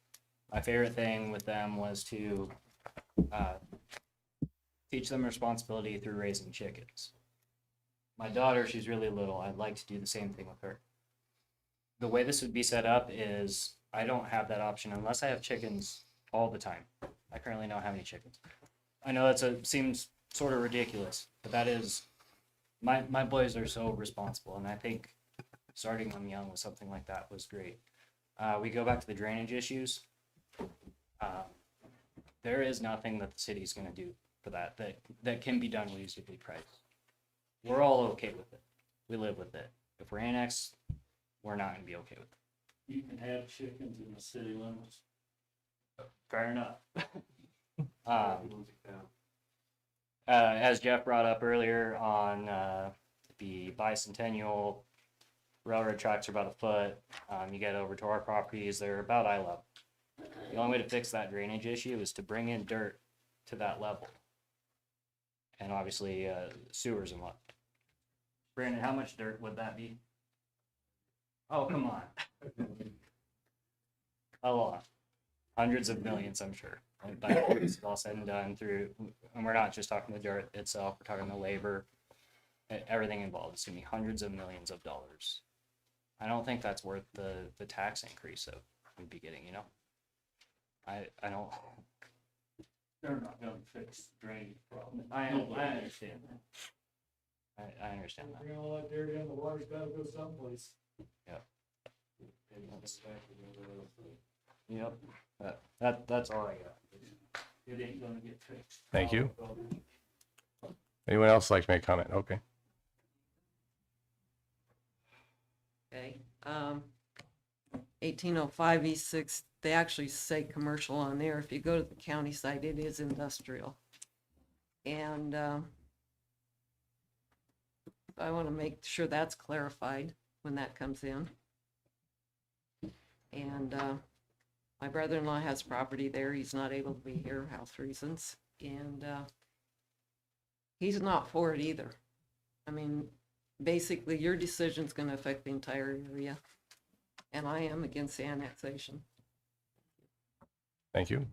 my favorite thing with them was to teach them responsibility through raising chickens. My daughter, she's really little. I'd like to do the same thing with her. The way this would be set up is I don't have that option unless I have chickens all the time. I currently don't have any chickens. I know seems sort of ridiculous, but that is, my boys are so responsible, and I think starting them young with something like that was great. We go back to the drainage issues. There is nothing that the city's going to do for that can be done reasonably priced. We're all okay with it. We live with it. If we're annexed, we're not going to be okay with it. You can have chickens in the city limits. Fair enough. As Jeff brought up earlier on the bicentennial, railroad tracks are about a foot. You get over to our properties, they're about eye level. The only way to fix that drainage issue is to bring in dirt to that level. And obviously sewers and what. Brandon, how much dirt would that be? Oh, come on. A lot. Hundreds of millions, I'm sure. And by the time it's all said and done through, and we're not just talking the dirt itself, we're talking the labor, everything involved. It's going to be hundreds of millions of dollars. I don't think that's worth the tax increase that we'd be getting, you know? I don't. They're not gonna fix the drainage problem. I understand that. I understand that. Bring all that dirt in, the water's gotta go someplace. Yep. That's all I got. It ain't gonna get fixed. Thank you. Anyone else like to make a comment? Okay. Okay, 1805 E6, they actually say commercial on there. If you go to the county site, it is industrial. And I want to make sure that's clarified when that comes in. And my brother-in-law has property there. He's not able to be here, health reasons. And he's not for it either. I mean, basically, your decision's going to affect the entire area. And I am against the annexation. Thank you.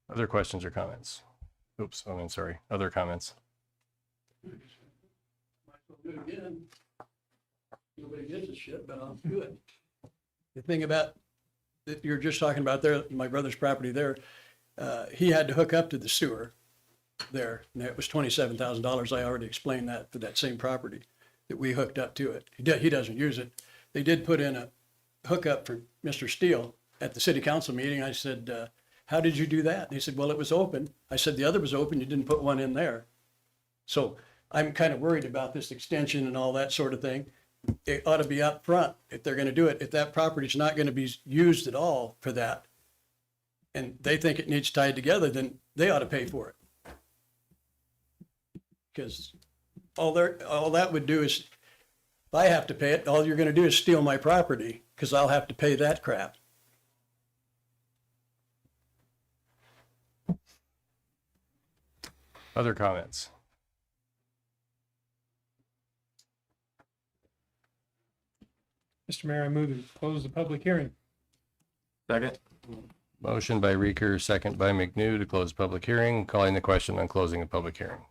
Other questions or comments? Oops, I'm sorry. Other comments? Might as well do it again. Nobody gives a shit, but I'll do it. The thing about that you're just talking about there, my brother's property there, he had to hook up to the sewer there, and it was $27,000. I already explained that for that same property, that we hooked up to it. He doesn't use it. They did put in a hookup for Mr. Steele at the city council meeting. I said, how did you do that? And he said, well, it was open. I said, the other was open. You didn't put one in there. So I'm kind of worried about this extension and all that sort of thing. It ought to be up front if they're going to do it. If that property's not going to be used at all for that, and they think it needs tied together, then they ought to pay for it. Because all that would do is, if I have to pay it, all you're going to do is steal my property, because I'll have to pay that crap. Other comments? Mr. Mayor, I move to close the public hearing. Second. Motion by Reeker, second by McNew to close public hearing. Calling the question on closing the public hearing.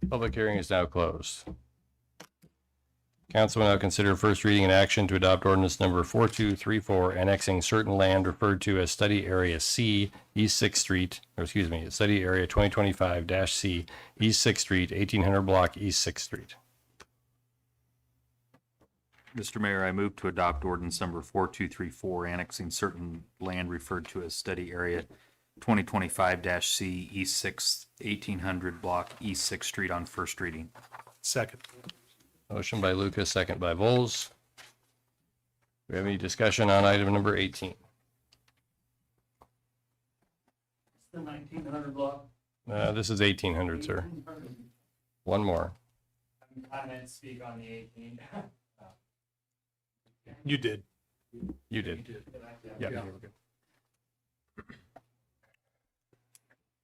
Public hearing is now closed. Council will now consider first reading and action to adopt ordinance number 4234, annexing certain land referred to as Study Area C, East 6th Street, Study Area 2025-C, East 6th Street, 1800 block, East 6th Street. Mr. Mayor, I move to adopt ordinance number 4234, annexing certain land referred to as Study Area 2025-C, East 6th, 1800 block, East 6th Street on first reading. Second. Motion by Lucas, second by Vols. Do we have any discussion on item number 18? The 1900 block. This is 1800, sir. One more. I meant to speak on the 18. You did. You did. Yeah. You were good.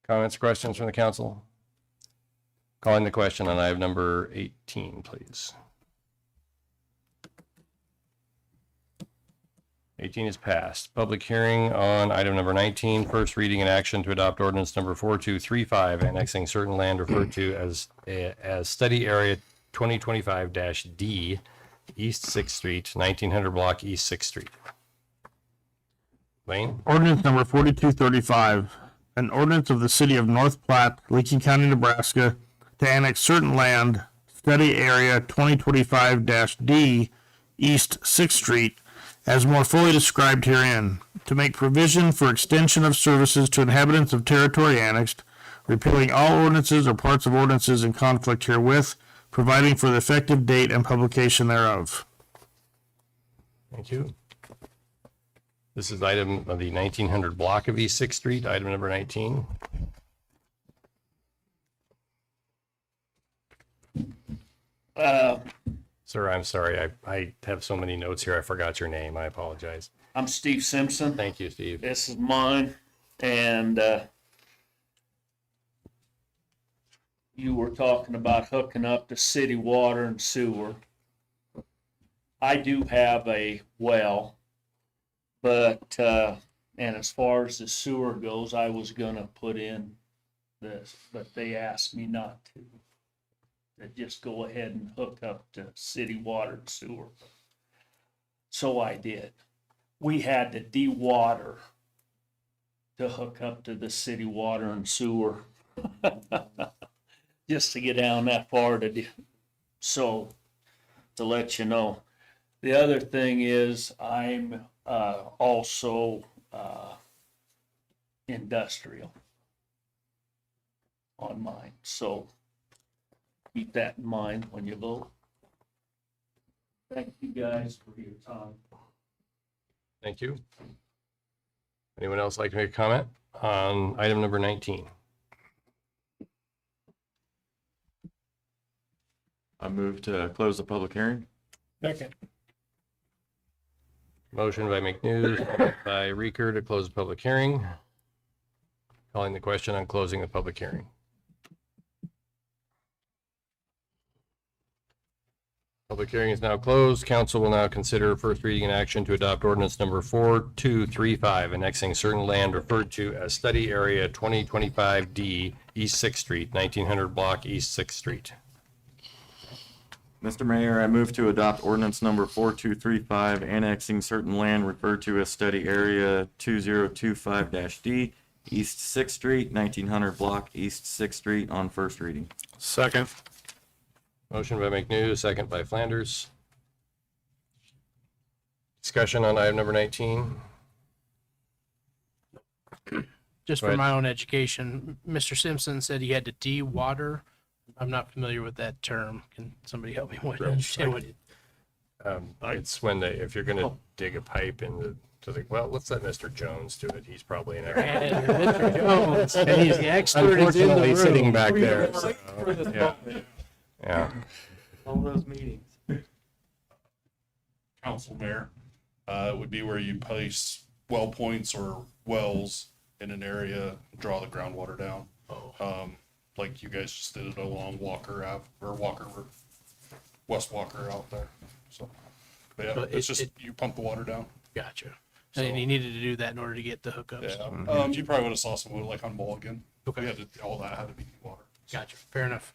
Comments, questions from the council? Calling the question on item number 18, please. 18 is passed. Public hearing on item number 19, first reading and action to adopt ordinance number 4235, annexing certain land referred to as Study Area 2025-D, East 6th Street, 1900 block, East 6th Street. Lane? Ordinance number 4235, an ordinance of the city of North Platte, Licking County, Nebraska, to annex certain land, Study Area 2025-D, East 6th Street, as more fully described herein, to make provision for extension of services to inhabitants of territory annexed, repealing all ordinances or parts of ordinances in conflict herewith, providing for the effective date and publication thereof. Thank you. This is item of the 1900 block of East 6th Street, item number 19. Sir, I'm sorry. I have so many notes here. I forgot your name. I apologize. I'm Steve Simpson. Thank you, Steve. This is mine. And you were talking about hooking up to city water and sewer. I do have a well, but, and as far as the sewer goes, I was gonna put in this, but they asked me not to. That just go ahead and hook up to city water and sewer. So I did. We had to de-water to hook up to the city water and sewer. Just to get down that far so to let you know. The other thing is I'm also industrial on mine, so keep that in mind when you vote. Thank you guys for your time. Thank you. Anyone else like to make a comment on item number 19? I move to close the public hearing. Second. Motion by McNews, second by Reeker to close the public hearing. Calling the question on closing the public hearing. Public hearing is now closed. Council will now consider first reading and action to adopt ordinance number 4235, annexing certain land referred to as Study Area 2025-D, East 6th Street, 1900 block, East 6th Street. Mr. Mayor, I move to adopt ordinance number 4235, annexing certain land referred to as study area 2025-D, East 6th Street, 1900 block, East 6th Street, on first reading. Second. Motion by McNew, second by Flanders. Discussion on item number 19. Just Go for ahead. my own education, Mr. Simpson said he had to de-water. I'm not familiar with that term. Can somebody help me with understand what it? It's when they, if you're gonna dig a pipe into the, well, let's let Mr. Jones do it. He's probably an expert. Mr. Jones, and he's the expert. Is in the Unfortunately, room. sitting back there. Yeah. Yeah. All those meetings. Council Mayor, it would be where you place well points or wells in an area, draw the groundwater down. Like you guys just did it along Walker Ave, or West Walker out there, so. But yeah, So it's just, you pump the water down. Gotcha. And he needed to do that in order to get the hookups. Yeah, you probably would have saw some of it like on Mulligan. Okay. We had to, all that had to be water. Gotcha. Fair enough.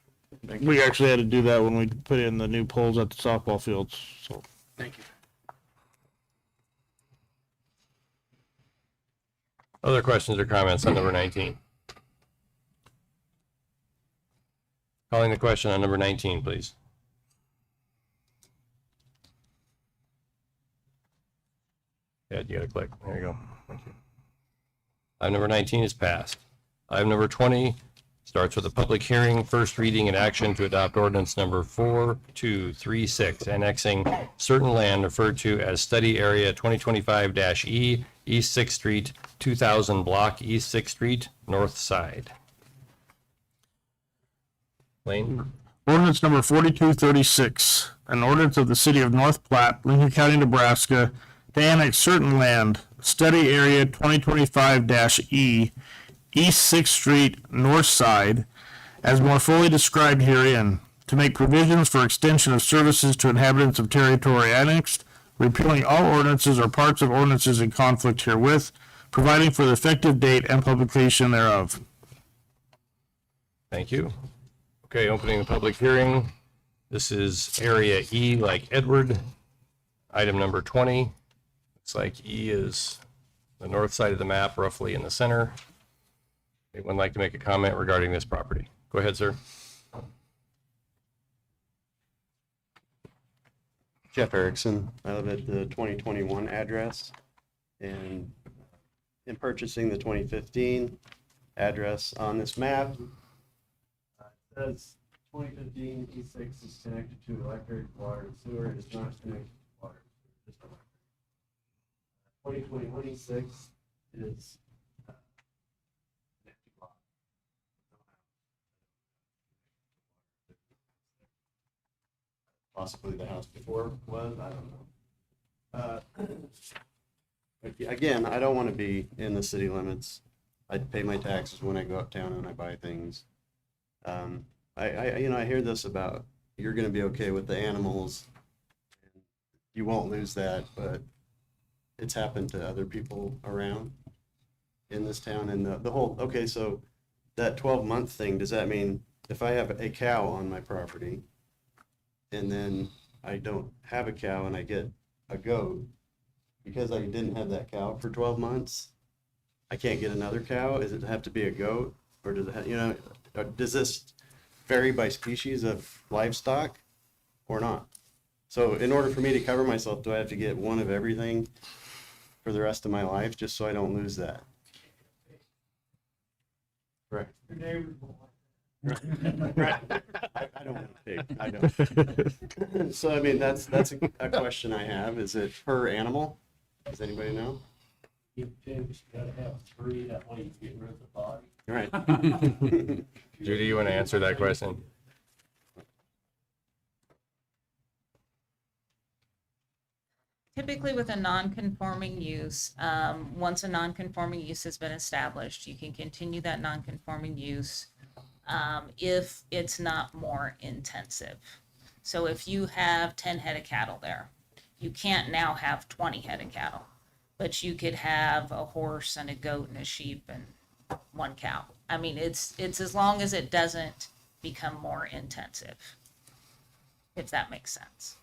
We actually had to do that when we put in the new poles at the softball fields, so. Thank you. Other questions or comments on number 19? Calling the question on number 19, please. Yeah, you gotta click. There you go. Thank you. Item number 19 is passed. Item number 20 starts with a public hearing, first reading and action to adopt ordinance number 4236, annexing certain land referred to as study area 2025-E, East 6th Street, 2000 block, East 6th Street, north side. Lane? Ordinance number 4236, an ordinance of the city of North Platte, Lincoln County, Nebraska, to annex certain land, study area 2025-E, East 6th Street, north side, as more fully described herein, to make provisions for extension of services to inhabitants of territory annexed, repealing all ordinances or parts of ordinances in conflict herewith, providing for the effective date and publication thereof. Thank you. Okay, opening the public hearing. This is area E like Edward. Item number 20. Looks like E is the north side of the map, roughly in the center. Anyone like to make a comment regarding this property? Go ahead, sir. Jeff Erickson. I live at the 2021 address, and in purchasing the 2015 address on this map, it says 2015 E6 is connected to electric, water, and sewer. It is not connected to water, just electric. 2021 E6 is possibly the house before was, I don't know. Again, I don't want to be in the city limits. I pay my taxes when I go uptown and I buy things. I hear this about you're going to be okay with the animals. You won't lose that, but it's happened to other people around in this town. And the whole, okay, so that 12-month thing, does that mean if I have a cow on my property and then I don't have a cow and I get a goat, because I didn't have that cow for 12 months, I can't get another cow? Does it have to be a goat? Or does it, does this vary by species of livestock or not? So in order for me to cover myself, do I have to get one of everything for the rest of my life just so I don't lose that? Right. Right. I don't want a pig. I don't. So I mean, that's a question I have. Is it per animal? Does anybody know? You gotta have 3, that way you get rid of the body. Right. Judy, you want to answer that question? Typically with a non-conforming use, once a non-conforming use has been established, you can continue that non-conforming use if it's not more intensive. So if you have 10 head of cattle there, you can't now have 20 head of cattle, but you could have a horse and a goat and a sheep and 1 cow. I mean, it's as long as it doesn't become more intensive. if that makes sense.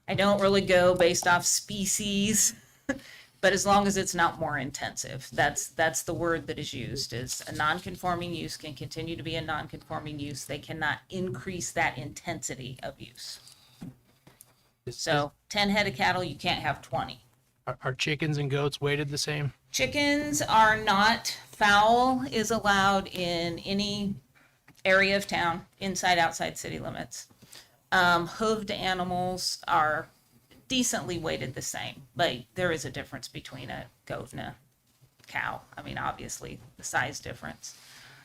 I don't really go based off species, but as long as it's not more intensive, that's the word that is used, is a non-conforming use can continue to be a non-conforming use. They cannot increase that intensity of use. So 10 head of cattle, you can't have 20. Are chickens and goats weighted the same? Chickens are not. Fowl is allowed in any area of town, inside, outside city limits. Hooved animals are decently weighted the same, but there is a difference between a goat and a cow. I mean, obviously, the size difference.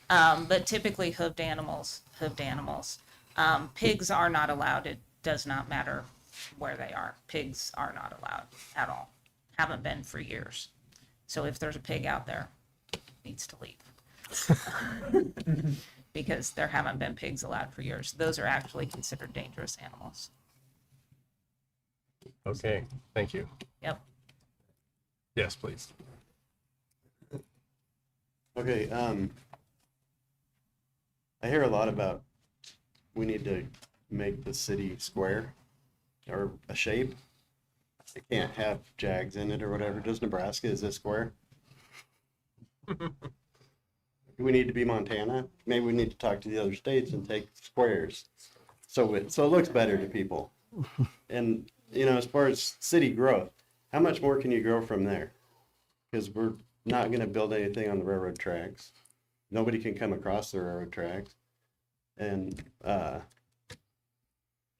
But typically hooved animals. Pigs are not allowed. It does not matter where they are. Pigs are not allowed at all. Haven't been for years. So if there's a pig out there, it needs to leave. Because there haven't been pigs allowed for years. Those are actually considered dangerous animals. Okay, thank you. Yep. Yes, please. Okay, I hear a lot about we need to make the city square or a shape. It can't have jags in it or whatever. Does Nebraska, is it square? Do we need to be Montana? Maybe we need to talk to the other states and take squares. So it looks better to people. And, you know, as far as city growth, how much more can you grow from there? Because we're not going to build anything on the railroad tracks. Nobody can come across the railroad tracks. And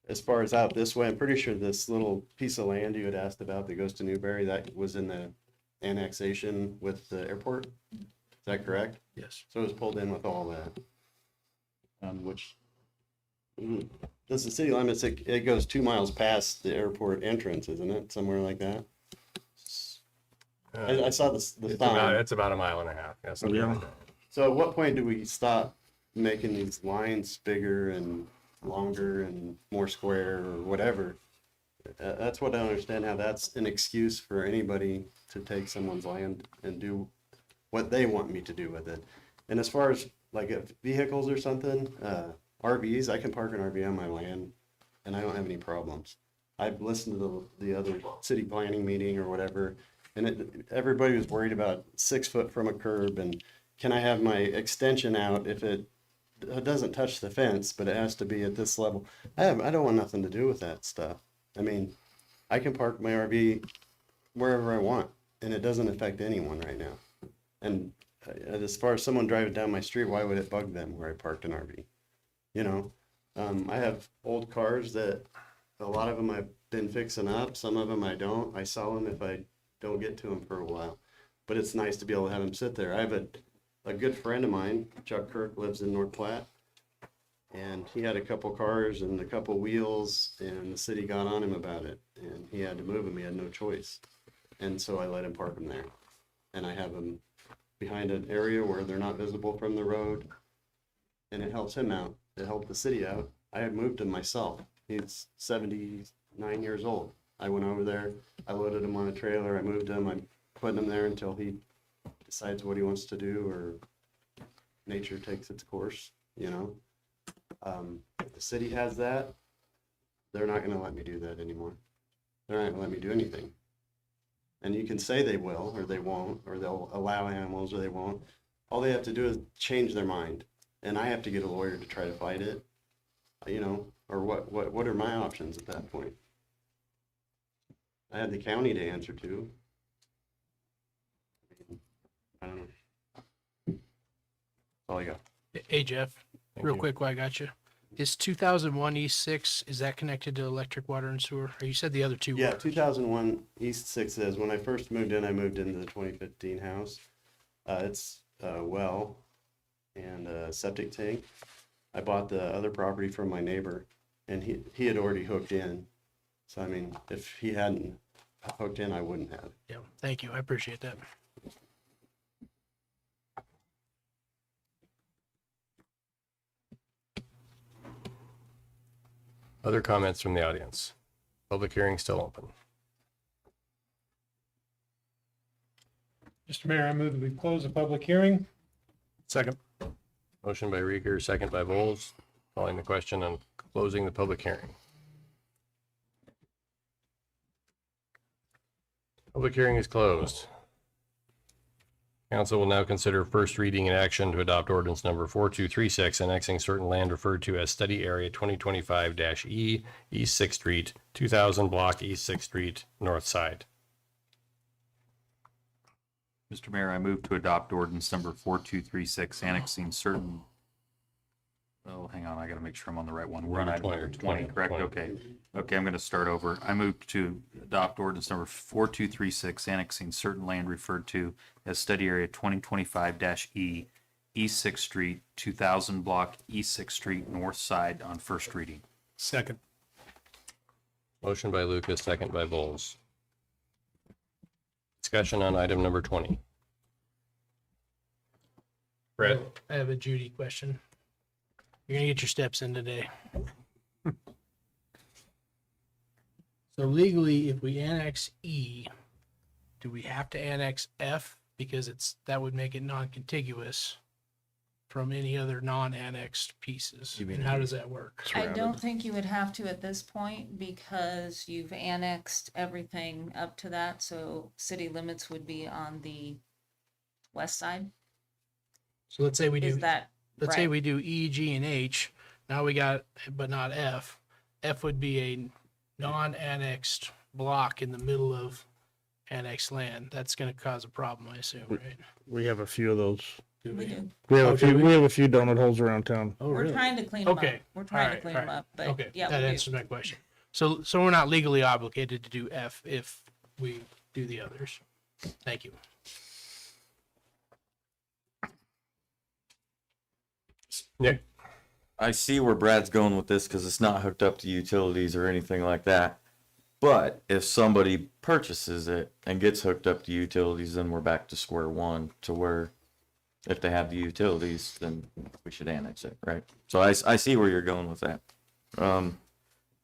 as far as out this way, I'm pretty sure this little piece of land you had asked about that goes to Newberry, that was in the annexation with the airport. Is that correct? Yes. So it was pulled in with all that. Which, does the city limits, it goes 2 miles past the airport entrance, isn't it? Somewhere like that? I saw the sign. It's about 1.5 miles. Yeah, something like that. So at what point do we stop making these lines bigger and longer and more square or whatever? That's what I don't understand, how that's an excuse for anybody to take someone's land and do what they want me to do with it. And as far as like vehicles or something, RVs, I can park an RV on my land and I don't have any problems. I've listened to the other city planning meeting or whatever, and everybody was worried about 6 foot from a curb and can I have my extension out if it doesn't touch the fence, but it has to be at this level. I don't want nothing to do with that stuff. I mean, I can park my RV wherever I want, and it doesn't affect anyone right now. And as far as someone driving down my street, why would it bug them where I parked an RV? You know, I have old cars that a lot of them I've been fixing up. Some of them I don't. I sell them if I don't get to them for a while. But it's nice to be able to have them sit there. I have a good friend of mine, Chuck Kirk, lives in North Platte, and he had a couple cars and a couple wheels, and the city got on him about it, and he had to move them. He had no choice, and so I let him park them there, and I have them behind an area where they're not visible from the road, and it helps him out. It helped the city out. I had moved him myself. He's 79 years old. I went over there. I loaded him on a trailer. I moved him. I'm putting him there until he decides what he wants to do, or nature takes its course, you know. If the city has that, they're not going to let me do that anymore. They're not going to let me do anything. And you can say they will, or they won't, or they'll allow animals, or they won't. All they have to do is change their mind, and I have to get a lawyer to try to fight it, you know. Or what are my options at that point? I have the county to answer to. I don't know. That's all I got. Hey, Jeff, real quick while I got you. Is 2001 East 6, is that connected to electric, water, and sewer? Or you said the other two Yeah, were. 2001 East 6 is. When I first moved in, I moved into the 2015 house. It's a well and a septic tank. I bought the other property from my neighbor, and he had already hooked in. So, I mean, if he hadn't hooked in, I wouldn't have. Yeah, thank you. I appreciate that. Other comments from the audience? Public hearing still open. Mr. Mayor, I move that we close the public hearing. Second. Motion by Rieger, second by Vols, calling the question on closing the public hearing. Public hearing is closed. Council will now consider first reading and action to adopt ordinance number 4236, annexing certain land referred to as Study Area 2025-E, East 6th Street, 2000 block East 6th Street, North Side. Mr. Mayor, I move to adopt ordinance number 4236, annexing certain, oh, hang on, I gotta make sure I'm on the right one. We're on item number 20, correct? Okay. Okay, I'm gonna start over. I move to adopt ordinance number 4236, annexing certain land referred to as Study Area 2025-E, East 6th Street, 2000 block East 6th Street, North Side on first reading. Second. Motion by Lucas, second by Bowles. Discussion on item number 20. Brett? I have a Judy question. You're gonna get your steps in today. So legally, if we annex E, do we have to annex F? Because that would make it non-contiguous from any other non-annexed pieces. And how does that work? I don't think you would have to at this point because you've annexed everything up to that, so city limits would be on the west side. So let's say we do, Is that let's say right? we do E, G, and H. Now we got, but not F. F would be a non-annexed block in the middle of annexed land. That's gonna cause a problem, I assume, right? We have a few of those. Do We do. We have Oh, a do few. we? We have a few donut holes around town. Oh, We're really? trying to clean them up. Okay. We're trying to Alright, clean them alright. up, but Okay, yeah, that we do. answers my question. So we're not legally obligated to do F if we do the others. Thank you. Nick? I see where Brad's going with this because it's not hooked up to utilities or anything like that. But if somebody purchases it and gets hooked up to utilities, then we're back to square one to where if they have the utilities, then we should annex it, right? So I see where you're going with that.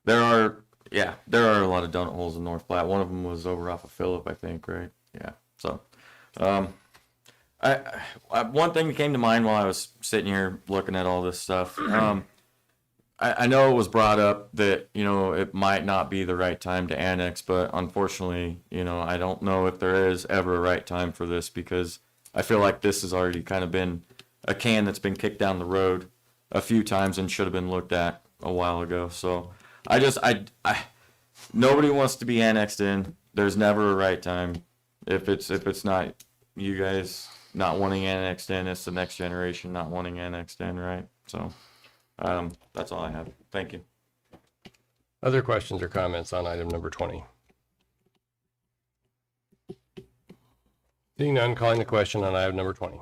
There are a lot of donut holes in North Platte. One of them was over off of Phillip, I think, right? Yeah. So, one thing that came to mind while I was sitting here looking at all this stuff. I know it was brought up that, it might not be the right time to annex, but unfortunately, I don't know if there is ever a right time for this because I feel like this has already kind of been a can that's been kicked down the road a few times and should have been looked at a while ago. So nobody wants to be annexed in. There's never a right time. If it's not you guys not wanting annexed in, it's the next generation not wanting annexed in, right? So, that's all I have. Thank you. Other questions or comments on item number 20? Seeing none, calling the question on item number 20.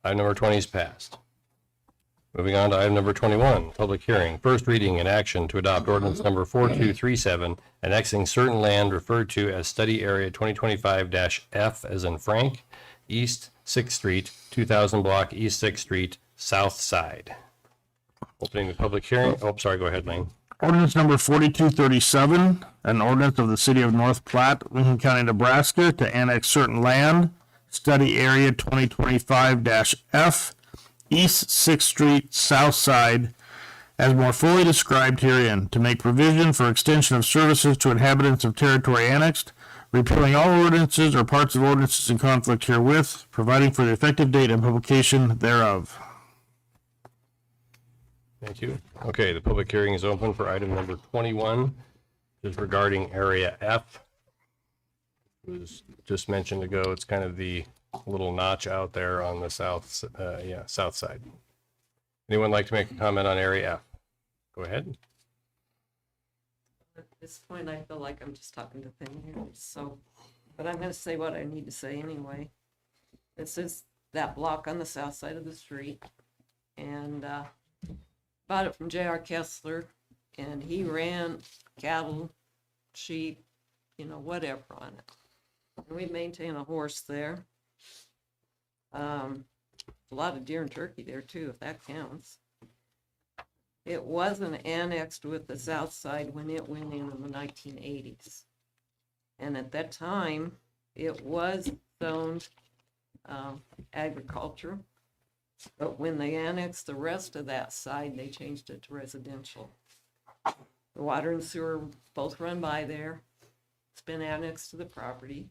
Item number 20 is passed. Moving on to item number 21, public hearing, first reading and action to adopt ordinance number 4237, annexing certain land referred to as Study Area 2025-F as in Frank, East 6th Street, 2000 block East 6th Street, South Side. Opening the public hearing. Oh, sorry, go ahead, Lane. Ordinance number 4237, an ordinance of the city of North Platte, Lincoln County, Nebraska, to annex certain land, Study Area 2025-F, East 6th Street, South Side, as more fully described herein, to make provision for extension of services to inhabitants of territory annexed, repealing all ordinances or parts of ordinances in conflict herewith, providing for the effective date and publication thereof. Thank you. Okay, the public hearing is open for item number 21, which is regarding Area F. It was just mentioned ago, it's kind of the little notch out there on the south side. Anyone like to make a comment on Area F? Go ahead. At this point, I feel like I'm just talking to thin here, but I'm going to say what I need to say anyway. This is that block on the south side of the street, and bought it from J.R. Kessler, and he ran cattle, sheep, whatever on it. And we maintain a horse there. A lot of deer and turkey there too, if that counts. It wasn't annexed with the south side when it went in the 1980s. And at that time, it was zoned agriculture. But when they annexed the rest of that side, they changed it to residential. The water and sewer both run by there. It's been annexed to the property,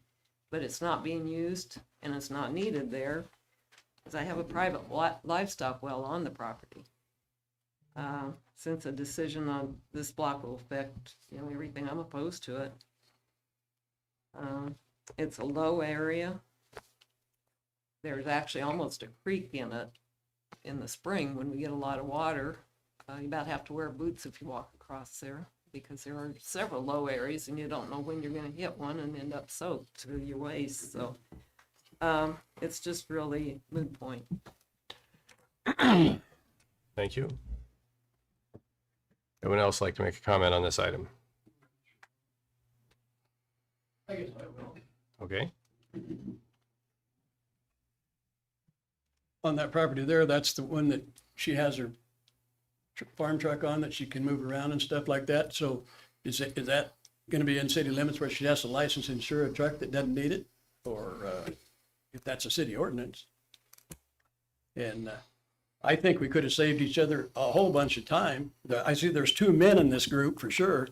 but it's not being used and it's not needed there because I have a private livestock well on the property. Since a decision on this block will affect, everything, I'm opposed to it. It's a low area. There's actually almost a creek in it in the spring when we get a lot of water. You about have to wear boots if you walk across there because there are several low areas and you don't know when you're going to hit one and end up soaked to your waist. So it's just really moot point. Thank you. Anyone else like to make a comment on this item? I guess I will. Okay. On that property there, that's the one that she has her farm truck on that she can move around and stuff like that. So is that going to be in city limits where she has to license and insure a truck that doesn't need it? Or if that's a city ordinance? And I think we could have saved each other a whole bunch of time. I see there's 2 men in this group for sure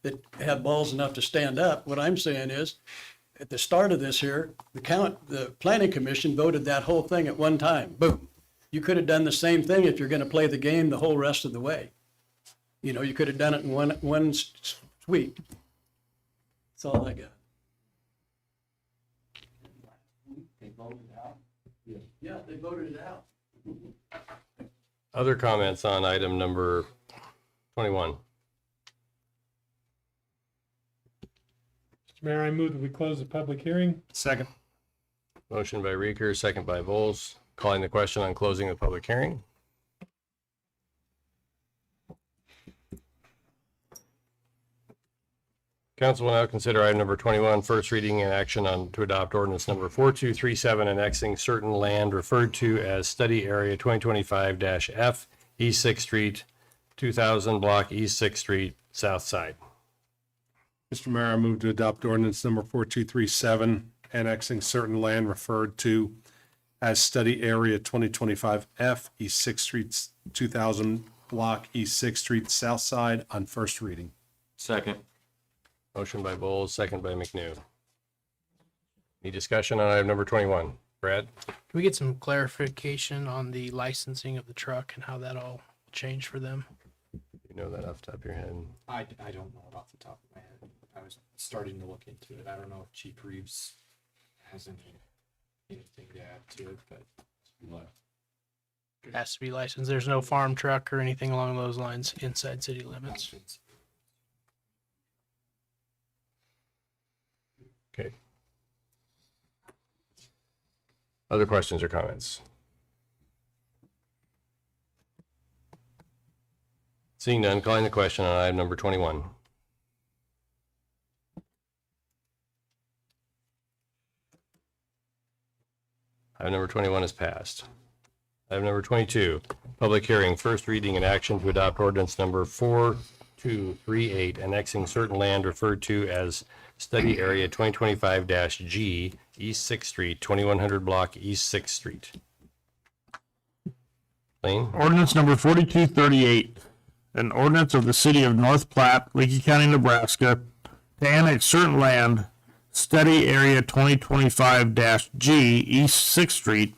that have balls enough to stand up. What I'm saying is, at the start of this here, the planning commission voted that whole thing at one time. Boom. You could have done the same thing if you're going to play the game the whole rest of the way. You could have done it in one sweep. That's all I got. They voted out. Yeah, they voted it out. Other comments on item number 21? Mr. Mayor, I move that we close the public hearing. Second. Motion by Reeker, second by Bowles. Calling the question on closing the public hearing. Council will now consider item number 21, first reading and action on to adopt ordinance number 4237, annexing certain land referred to as Study Area 2025-F, East 6th Street, 2000 Block East 6th Street, South Side. Mr. Mayor, I move to adopt ordinance number 4237, annexing certain land referred to as Study Area 2025F, East 6th Street, 2000 Block East 6th Street, South Side, on first reading. Second. Motion by Bowles, second by McNew. Any discussion on item number 21? Brad? Can we get some clarification on the licensing of the truck and how that all changed for them? You know that off the top of your head. I don't know it off the top of my head. I was starting to look into it. I don't know if Chief Reeves has anything to add to it, but It has to be licensed. There's no farm truck or anything along those lines inside city limits. Okay. Other questions or comments? Seeing none, calling the question on item number 21. Item number 21 is passed. Item number 22, public hearing, first reading and action to adopt ordinance number 4238, annexing certain land referred to as Study Area 2025-G, East 6th Street, 2100 Block East 6th Street. Lane? Ordinance number 4238, an ordinance of the city of North Platte, Leakey County, Nebraska, to annex certain land, Study Area 2025-G, East 6th Street,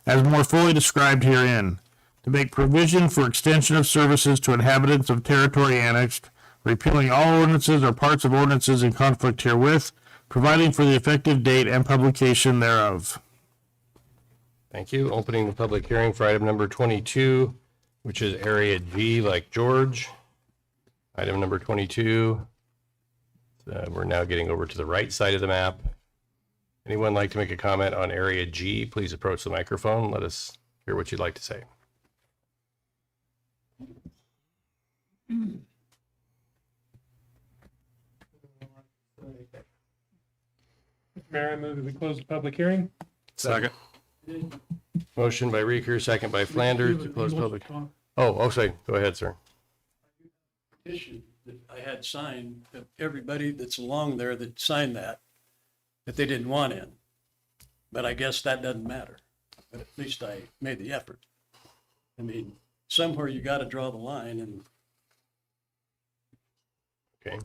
as more fully described herein, to make provision for extension of services to inhabitants of territory annexed, repealing all ordinances or parts of ordinances in conflict herewith, providing for the effective date and publication thereof. Thank you. Opening the public hearing for item number 22, which is Area G like George. Item number 22. We're now getting over to the right side of the map. Anyone like to make a comment on Area G? Please approach the microphone. Let us hear what you'd like to say. Mayor, I move that we close the public hearing. Second. Motion by Reeker, second by Flanders to close public. Oh, sorry. Go ahead, sir. Petition that I had signed, of everybody that's along there that signed that they didn't want in. But I guess that doesn't matter. But at least I made the effort. I mean, somewhere you got to draw the line, and Okay.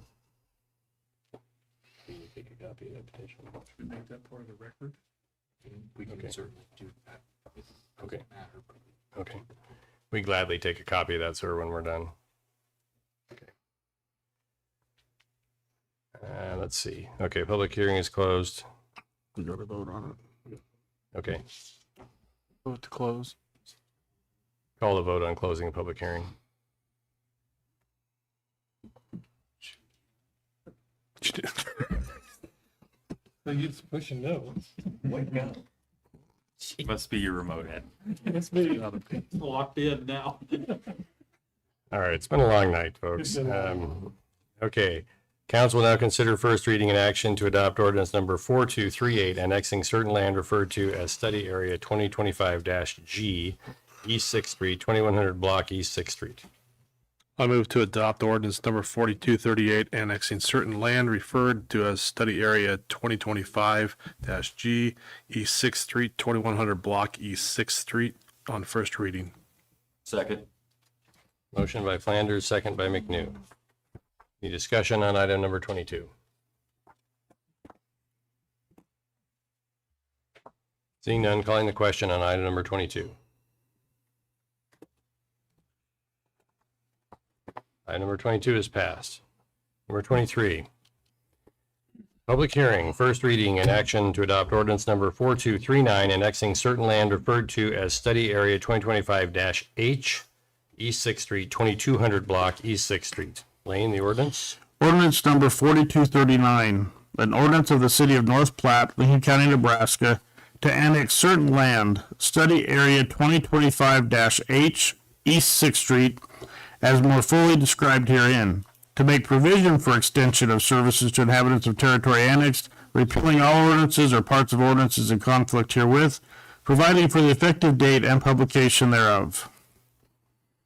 Take a copy of that petition. Should we make that part of the record? We can Okay. certainly do that. It Okay. doesn't matter, but Okay. We gladly take a copy of that, sir, when we're done. Okay. Let's see. Okay, public hearing is closed. We got to vote on it. Okay. Vote to close. Call the vote on closing the public hearing. So you're pushing no. Wake up. Must be your remote head. It's me. Locked in now. All right, it's been a long night, folks. It's been a long Okay, council will now consider first reading and action to adopt ordinance number 4238, annexing certain land referred to as Study Area 2025-G, East 6th Street, 2100 Block East 6th Street. I move to adopt ordinance number 4238, annexing certain land referred to as Study Area 2025-G, East 6th Street, 2100 Block East 6th Street, on first reading. Second. Motion by Flanders, second by McNew. Any discussion on item number 22? Seeing none, calling the question on item number 22. Item number 22 is passed. Number 23. Public hearing, first reading and action to adopt ordinance number 4239, annexing certain land referred to as Study Area 2025-H, East 6th Street, 2200 Block East 6th Street. Lane, the ordinance? Ordinance number 4239, an ordinance of the city of North Platte, Lincoln County, Nebraska, to annex certain land, Study Area 2025-H, East 6th Street, as more fully described herein, to make provision for extension of services to inhabitants of territory annexed, repealing all ordinances or parts of ordinances in conflict herewith, providing for the effective date and publication thereof.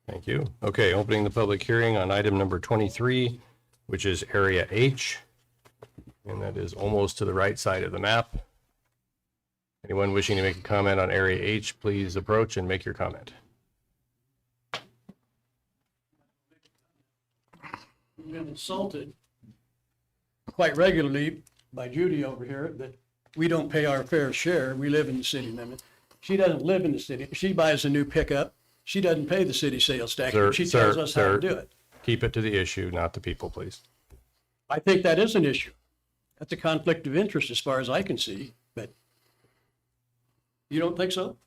Thank you. Okay, opening the public hearing on item number 23, which is Area H, and that is almost to the right side of the map. Anyone wishing to make a comment on Area H, please approach and make your comment. We've been insulted quite regularly by Judy over here that we don't pay our fair share. We live in the city limit. She doesn't live in the city. She buys a new pickup. She doesn't pay the city sales tax. Sir, She tells us how sir, to do it. Keep it to the issue, not the people, please. I think that is an issue. That's a conflict of interest as far as I can see, but you don't think so?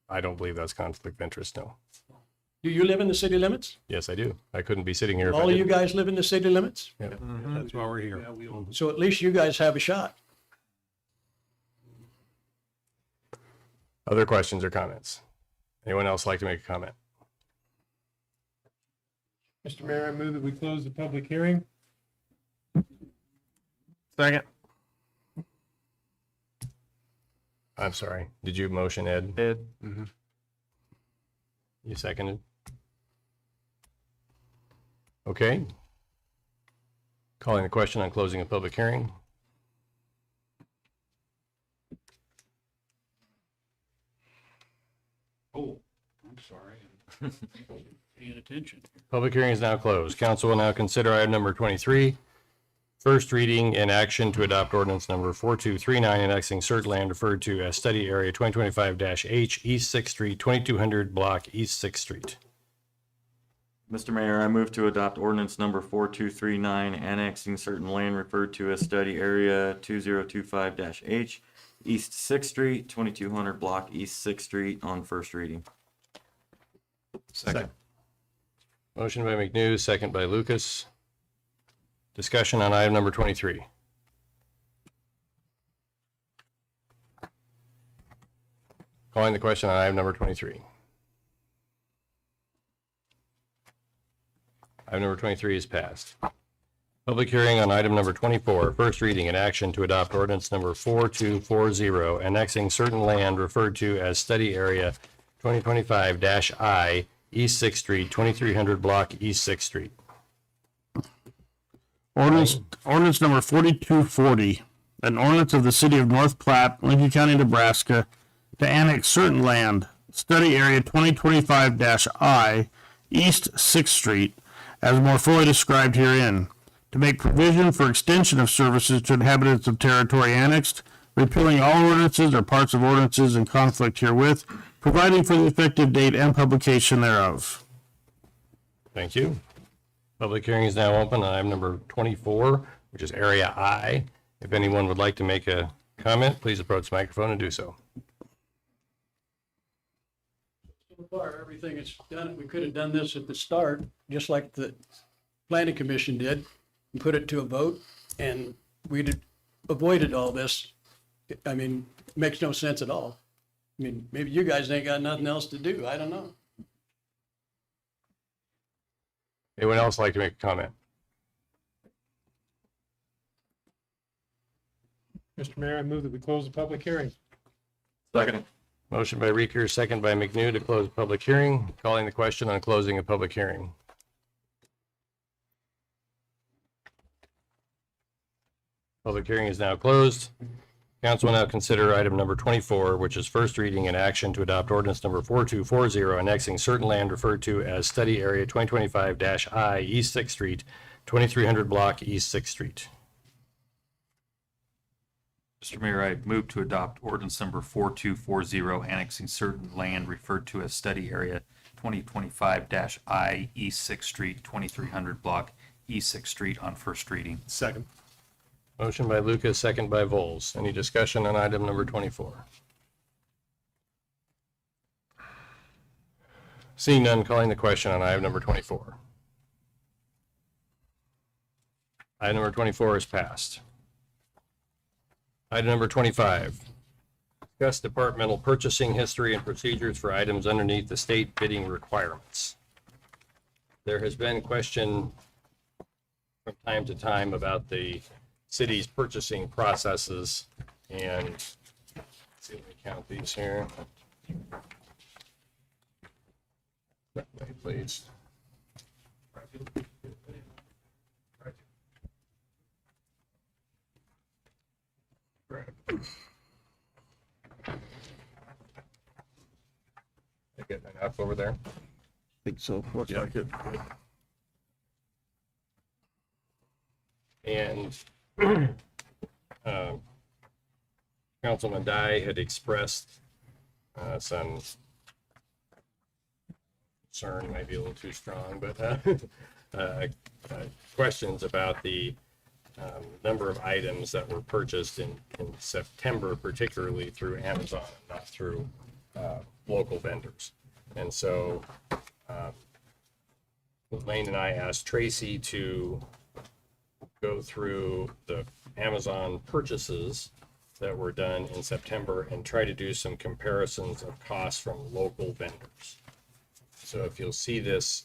I don't believe that's conflict of interest, no. Do you live in the city limits? Yes, I do. I couldn't be sitting here if I All of you didn't. guys live in the city limits? Yeah. That's why we're here. Yeah, we all. So at least you guys have a shot. Other questions or comments? Anyone else like to make a comment? Mr. Mayor, I move that we close the public hearing. Second. I'm sorry. Did you motion, Ed? Ed. You seconded? Okay. Calling the question on closing a public hearing. Oh, I'm sorry. Paying attention. Public hearing is now closed. Council will now consider item number 23. First reading and action to adopt ordinance number 4239, annexing certain land referred to as Study Area 2025-H, East 6th Street, 2200 Block East 6th Street. Mr. Mayor, I move to adopt ordinance number 4239, annexing certain land referred to as Study Area 2025-H, East 6th Street, 2200 Block East 6th Street, on first reading. Second. Motion by McNew, second by Lucas. Discussion on item number 23. Calling the question on item number 23. Item number 23 is passed. Public hearing on item number 24, first reading and action to adopt ordinance number 4240, annexing certain land referred to as Study Area 2025-I, East 6th Street, 2300 Block East 6th Street. Ordinance number 4240, an ordinance of the city of North Platte, Lincoln County, Nebraska, to annex certain land, Study Area 2025-I, East 6th Street, as more fully described herein, to make provision for extension of services to inhabitants of territory annexed, repealing all ordinances or parts of ordinances in conflict herewith, providing for the effective date and publication thereof. Thank you. Public hearing is now open on item number 24, which is Area I. If anyone would like to make a comment, please approach the microphone and do so. So far, everything is done, we could have done this at the start, just like the planning commission did, and put it to a vote, and we'd have avoided all this. I mean, it makes no sense at all. I mean, maybe you guys ain't got nothing else to do, I don't know. Anyone else like to make a comment? Mr. Mayor, I move that we close the public hearing. Second. Motion by Reeker, second by McNew to close the public hearing. Calling the question on closing a public hearing. Public hearing is now closed. Council will now consider item number 24, which is first reading and action to adopt ordinance number 4240, annexing certain land referred to as Study Area 2025-I East 6th Street, 2300 Block East 6th Street. Mr. Mayor, I move to adopt ordinance number 4240, annexing certain land referred to as Study Area 2025-I East 6th Street, 2300 Block East 6th Street on first reading. Second. Motion by Lucas, second by Vols. Any discussion on item number 24? Seeing none, calling the question on item number 24. Item number 24 is passed. Item number 25. Discuss departmental purchasing history and procedures for items underneath the state bidding requirements. There has been question from time to time about the city's purchasing processes, and let's see if we count these here. That way, please. I get enough over there? I think so. Looks like it. And Councilman Dye had expressed some concern, might be a little too strong, but questions about the number of items that were purchased in September, particularly through Amazon, not through local vendors. And so Lane and I asked Tracy to go through the Amazon purchases that were done in September and try to do some comparisons of costs from local vendors. So if you see this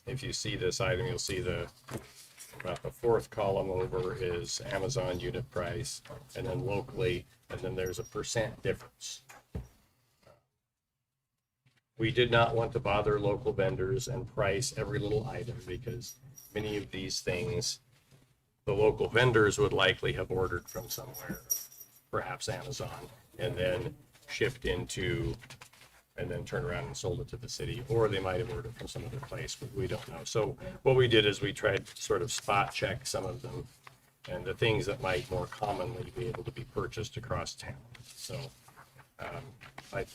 item, you'll see about the fourth column over is Amazon unit price, and then locally, and then there's a percent difference. We did not want to bother local vendors and price every little item because many of these things the local vendors would likely have ordered from somewhere, perhaps Amazon, and then shipped into, and then turned around and sold it to the city, or they might have ordered from some other place, but we don't know. So what we did is we tried to sort of spot check some of them and the things that might more commonly be able to be purchased across town. So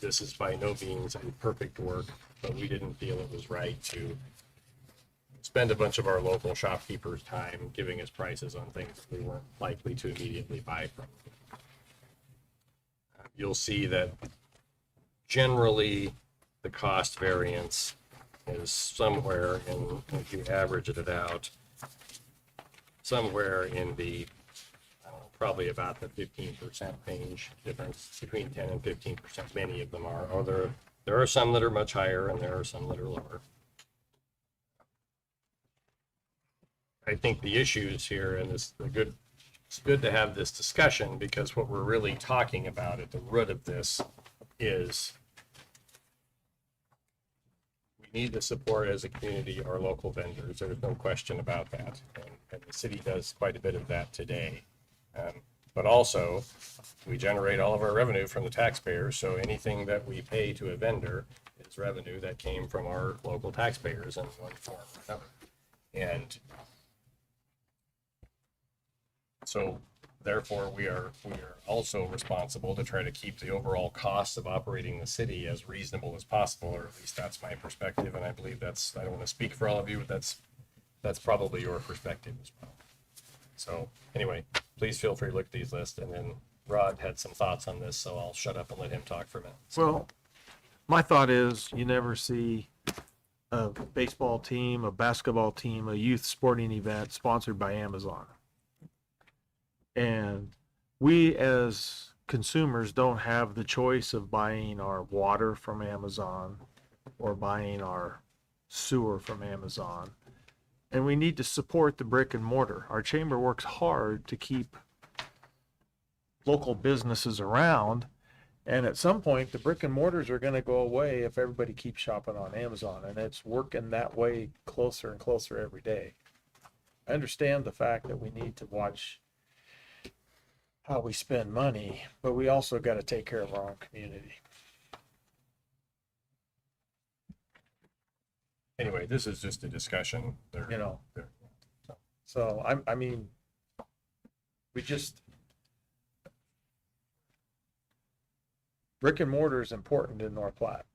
this is by no means a perfect work, but we didn't feel it was right to spend a bunch of our local shopkeepers' time giving us prices on things that we weren't likely to immediately buy from. You'll see that generally the cost variance is somewhere in, if you average it out, somewhere in the, probably about the 15% range difference, between 10 and 15%. Many of them are. Or there are some that are much higher and there are some that are lower. I think the issues here, and it's good to have this discussion because what we're really talking about at the root of this is we need to support as a community our local vendors. There's no question about that. And the city does quite a bit of that today. But also, we generate all of our revenue from the taxpayers. So anything that we pay to a vendor is revenue that came from our local taxpayers in one form or another. And So therefore, we are also responsible to try to keep the overall cost of operating the city as reasonable as possible, or at least that's my perspective, and I believe I don't want to speak for all of you, but that's probably your perspective as well. So anyway, please feel free to look at these lists, and then Rod had some thoughts on this, so I'll shut up and let him talk for a minute. Well, my thought is you never see a baseball team, a basketball team, a youth sporting event sponsored by Amazon. And we as consumers don't have the choice of buying our water from Amazon or buying our sewer from Amazon. And we need to support the brick and mortar. Our chamber works hard to keep local businesses around. And at some point, the brick and mortars are going to go away if everybody keeps shopping on Amazon. And it's working that way closer and closer every day. I understand the fact that we need to watch how we spend money, but we also got to take care of our own community. Anyway, this is just a discussion. You know. So I mean, brick and mortar is important in North Platte,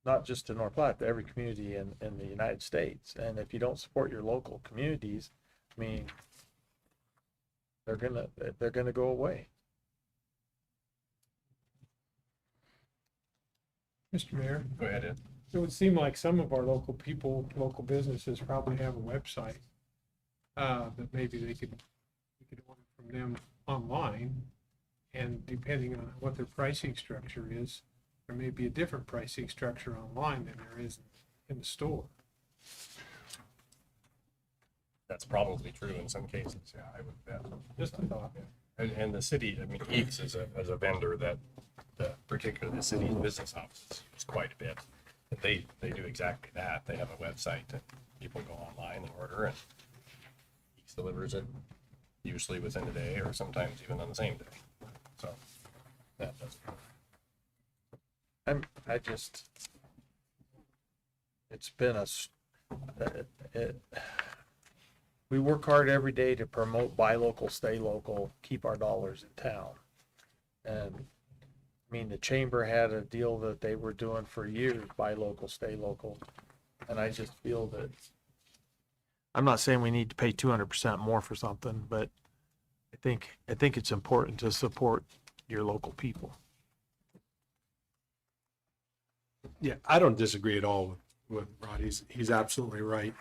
not just to North Platte, to every community in the United States. And if you don't support your local communities, I mean, they're gonna go away. Mr. Mayor, Go ahead, Ed. it would seem like some of our local people, local businesses probably have a website that maybe we could order from them online. And depending on what their pricing structure is, there may be a different pricing structure online than there is in the store. That's probably true in some cases, yeah, I would bet. Just a thought. And the city, I mean, Eeks is a vendor that, particularly the city's business offices use quite a bit. But they do exactly that. They have a website that people go online and order, and Eeks delivers it usually within a day or sometimes even on the same day. So that does. It's been we work hard every day to promote buy local, stay local, keep our dollars in town. And I mean, the chamber had a deal that they were doing for years, buy local, stay local. And I just feel that, I'm not saying we need to pay 200% more for something, but I think it's important to support your local people. Yeah, I don't disagree at all with Rod. He's absolutely right.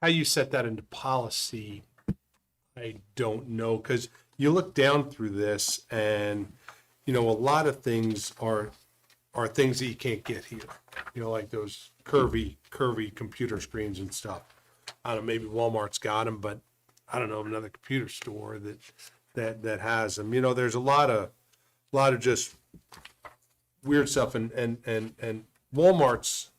How you set that into policy, I don't know, because you look down through this and, you know, a lot of things are things that you can't get here. You know, like those curvy computer screens and stuff. I don't know, maybe Walmart's got them, but I don't know of another computer store that has them. You know, there's a lot of just weird stuff, and Walmart's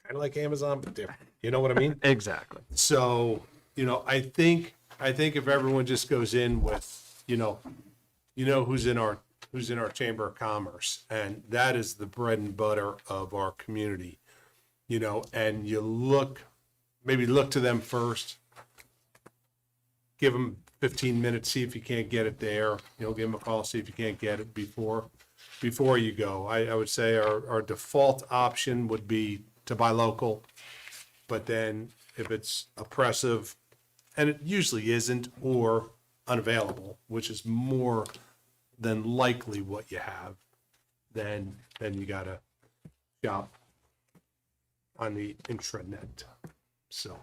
kind of like Amazon, but different. You know what I mean? Exactly. So, you know, I think if everyone just goes in with, you know who's in our Chamber of Commerce, and that is the bread and butter of our community, you know, and you maybe look to them first, give them 15 minutes, see if you can't get it there, you know, give them a call, see if you can't get it before you go. I would say our default option would be to buy local, but then if it's oppressive, and it usually isn't, or unavailable, which is more than likely what you have, then you gotta shop on the intranet. So,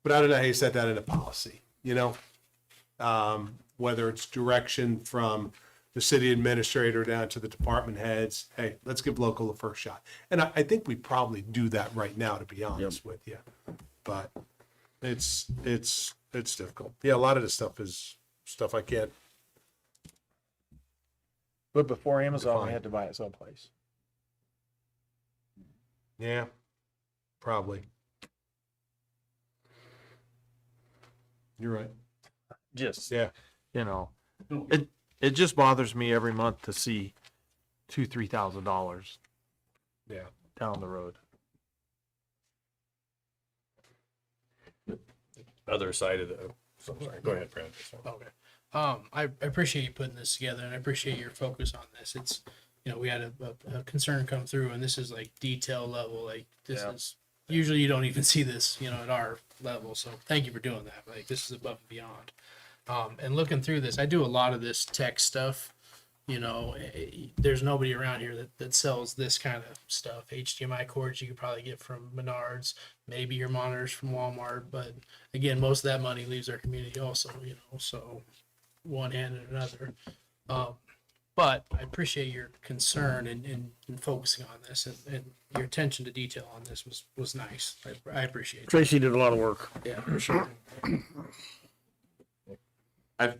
but I don't know how you set that into policy, you know? Whether it's direction from the city administrator down to the department heads, hey, let's give local a first shot. And I think we probably do that right now, to be honest with you. But it's difficult. Yeah, a lot of this stuff is stuff I can't. But before Amazon, we had to buy it someplace. Yeah, probably. You're right. Just, yeah, you know, it just bothers me every month to see $2,000-$3,000 down the road. other side of the, so sorry, go ahead, Brad. Okay. I appreciate you putting this together, and I appreciate your focus on this. It's, we had a concern come through, and this is like detail level. Like this is usually you don't even see this, at our level. So thank you for doing that. Like this is above and beyond. And looking through this, I do a lot of this tech stuff. There's nobody around here that sells this kind of stuff. HDMI cords you could probably get from Menards, maybe your monitors from Walmart, but again, most of that money leaves our community also, so one hand and another. But I appreciate your concern in focusing on this, and your attention to detail on this was nice. I appreciate it. Tracy did a lot of work. Yeah, for sure. I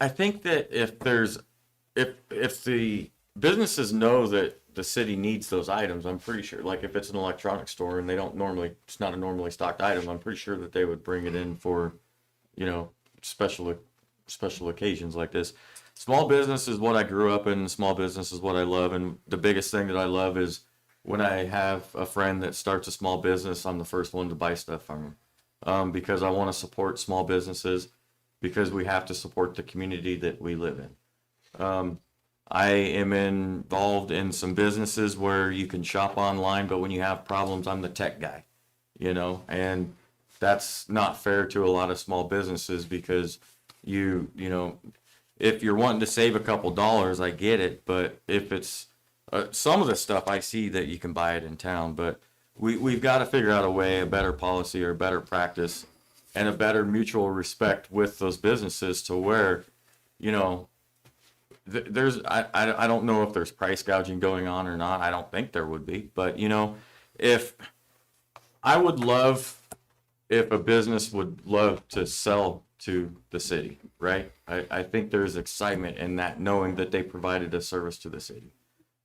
think that if the businesses know that the city needs those items, I'm pretty sure, like if it's an electronics store and it's not a normally stocked item, I'm pretty sure that they would bring it in for, special occasions like this. Small business is what I grew up in. Small business is what I love. And the biggest thing that I love is when I have a friend that starts a small business, I'm the first one to buy stuff from them. Because I want to support small businesses, because we have to support the community that we live in. I am involved in some businesses where you can shop online, but when you have problems, I'm the tech guy, and that's not fair to a lot of small businesses because if you're wanting to save a couple dollars, I get it, but if it's some of the stuff I see that you can buy it in town, but we've got to figure out a better policy or a better practice and a better mutual respect with those businesses to where, I don't know if there's price gouging going on or not. I don't think there would be, but if I would love if a business would love to sell to the city, right? I think there's excitement in that, knowing that they provided a service to the city.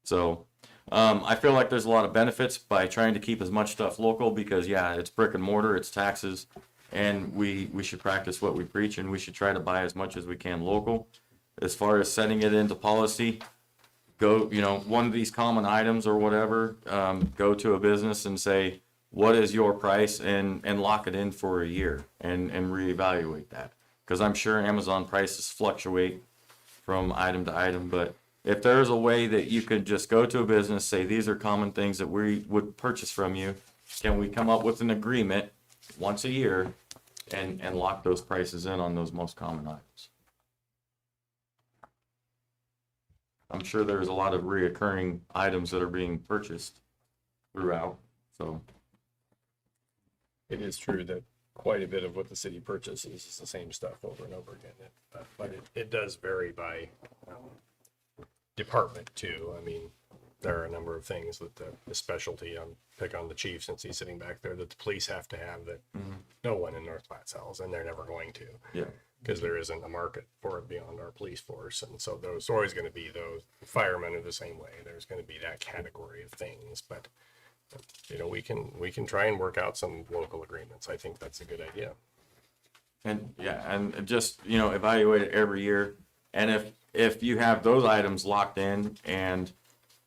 So I feel like there's a lot of benefits by trying to keep as much stuff local because, it's brick and mortar, it's taxes, and we should practice what we preach, and we should try to buy as much as we can local. As far as setting it into policy, go, one of these common items or whatever, go to a business and say, what is your price, and lock it in for a year and reevaluate that. Because I'm sure Amazon prices fluctuate from item to item, but if there's a way that you could just go to a business, say, these are common things that we would purchase from you, can we come up with an agreement once a year and lock those prices in on those most common items? I'm sure there's a lot of reoccurring items that are being purchased throughout, so. It is true that quite a bit of what the city purchases is the same stuff over and over again, but it does vary by department too. I mean, there are a number of things that the specialty, pick on the chief since he's sitting back there, that the police have to have that no one in North Platte sells, and they're never going to. Yeah. Because there isn't a market for it beyond our police force, and so there's always going to be those. Firemen are the same way. There's going to be that category of things, but we can try and work out some local agreements. I think that's a good idea. And and just evaluate it every year. And if you have those items locked in, and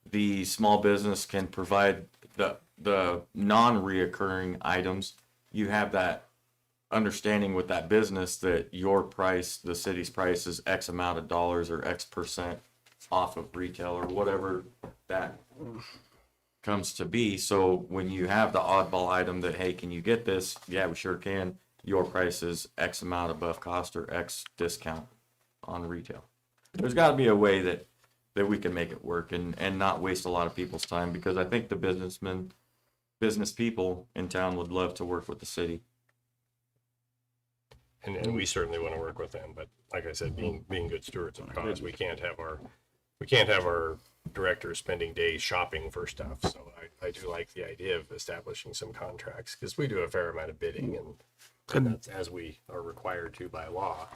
the small business can provide the non-reoccurring items, you have that understanding with that business that your price, the city's price, is X amount of dollars or X percent off of retail or whatever that comes to be. So when you have the oddball item that, hey, can you get this? Yeah, we sure can. Your price is X amount above cost or X discount on retail. There's got to be a way that we can make it work and not waste a lot of people's time, because I think the business people in town would love to work with the city. And we certainly want to work with them, but like I said, being good stewards of cause, we can't have our directors spending days shopping for stuff. So I do like the idea of establishing some contracts, because we do a fair amount of bidding, and that's as we are required to by law.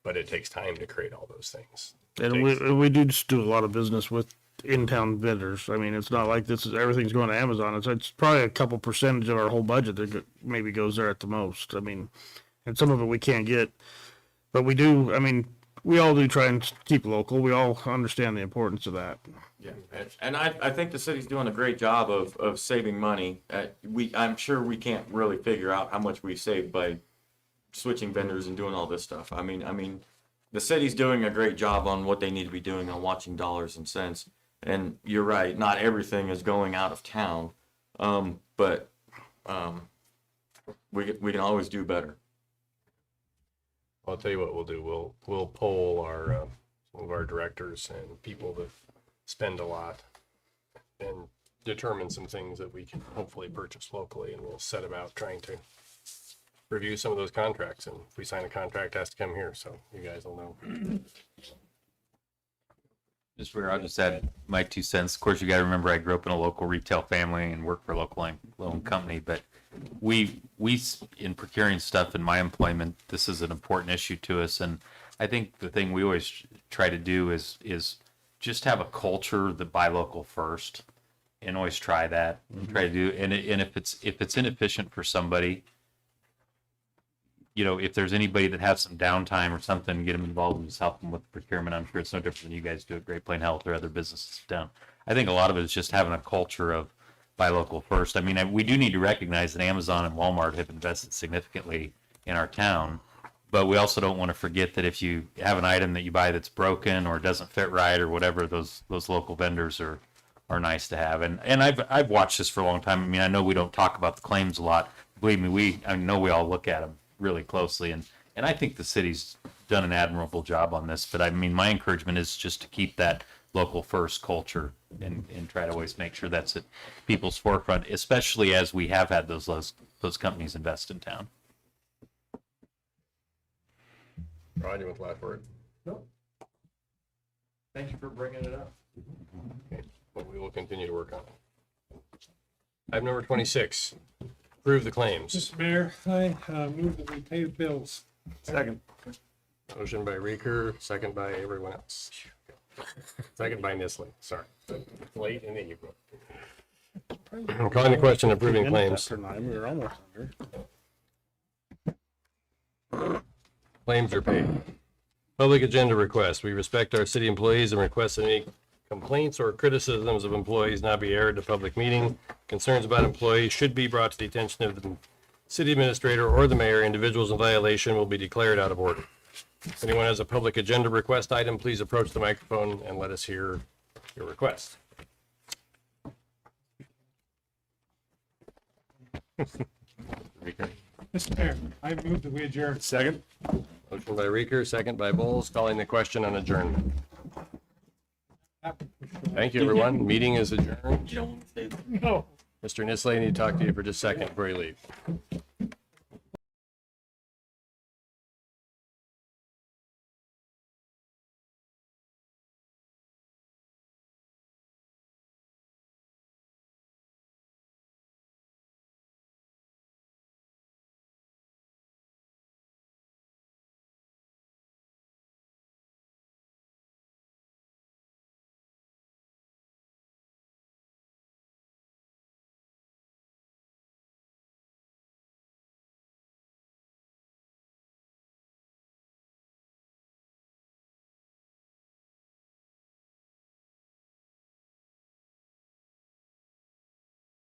But it takes time to create all those things. And we do just do a lot of business with in-town vendors. I mean, it's not like everything's going to Amazon. It's probably a couple percentage of our whole budget that maybe goes there at the most. I mean, and some of it we can't get, but we do. I mean, we all do try and keep local. We all understand the importance of that. Yeah, and I think the city's doing a great job of saving money. I'm sure we can't really figure out how much we save by switching vendors and doing all this stuff. I mean, the city's doing a great job on what they need to be doing on watching dollars and cents. And you're right, not everything is going out of town, but we can always do better. I'll tell you what we'll do. We'll poll our some of our directors and people that spend a lot and determine some things that we can hopefully purchase locally, and we'll set about trying to review some of those contracts. And if we sign a contract, it has to come here, so you guys will know. Just where I'll just add my 2 cents. Of course, you got to remember I grew up in a local retail family and worked for a local owned company. But we in procuring stuff in my employment, this is an important issue to us. And I think the thing we always try to do is just have a culture that buy local first, and always try that. And try to do and if it's inefficient for somebody, you know, if there's anybody that has some downtime or something, get them involved and just help them with procurement. I'm sure it's no different than you guys do at Great Plain Health or other businesses down. I think a lot of it is just having a culture of buy local first. I mean, we do need to recognize that Amazon and Walmart have invested significantly in our town, but we also don't want to forget that if you have an item that you buy that's broken or doesn't fit right or whatever, those local vendors are nice to have. And I've watched this for a long time. I mean, I know we don't talk about the claims a lot. Believe me, I know we all look at them really closely, and I think the city's done an admirable job on this. But I mean, my encouragement is just to keep that local first culture and try to always make sure that's at people's forefront, especially as we have had those companies invest in town. Rod, you want the last word? Nope. Thank you for bringing it up. Okay. Well, we will continue to work on it. Item number 26. Approve the claims. Mr. Mayor, I move that we pay the bills. Second. Motion by Reeker, second by everyone else. Second by Nisley. Sorry. Late in the evening. I'm calling the question approving claims. We were almost under. Claims are paid. Public agenda request. We respect our city employees and request that any complaints or criticisms of employees not be aired at a public meeting. Concerns about employees should be brought to the attention of the city administrator or the mayor. Individuals in violation will be declared out of order. If anyone has a public agenda request item, please approach the microphone and let us hear your request. Mr. Mayor, I move that we adjourn. Second. Motion by Reeker, second by Bowles, calling the question on adjournment. Thank you, everyone. Meeting is adjourned. No. Mr. Nisley, I need to talk to you for just a second before you leave.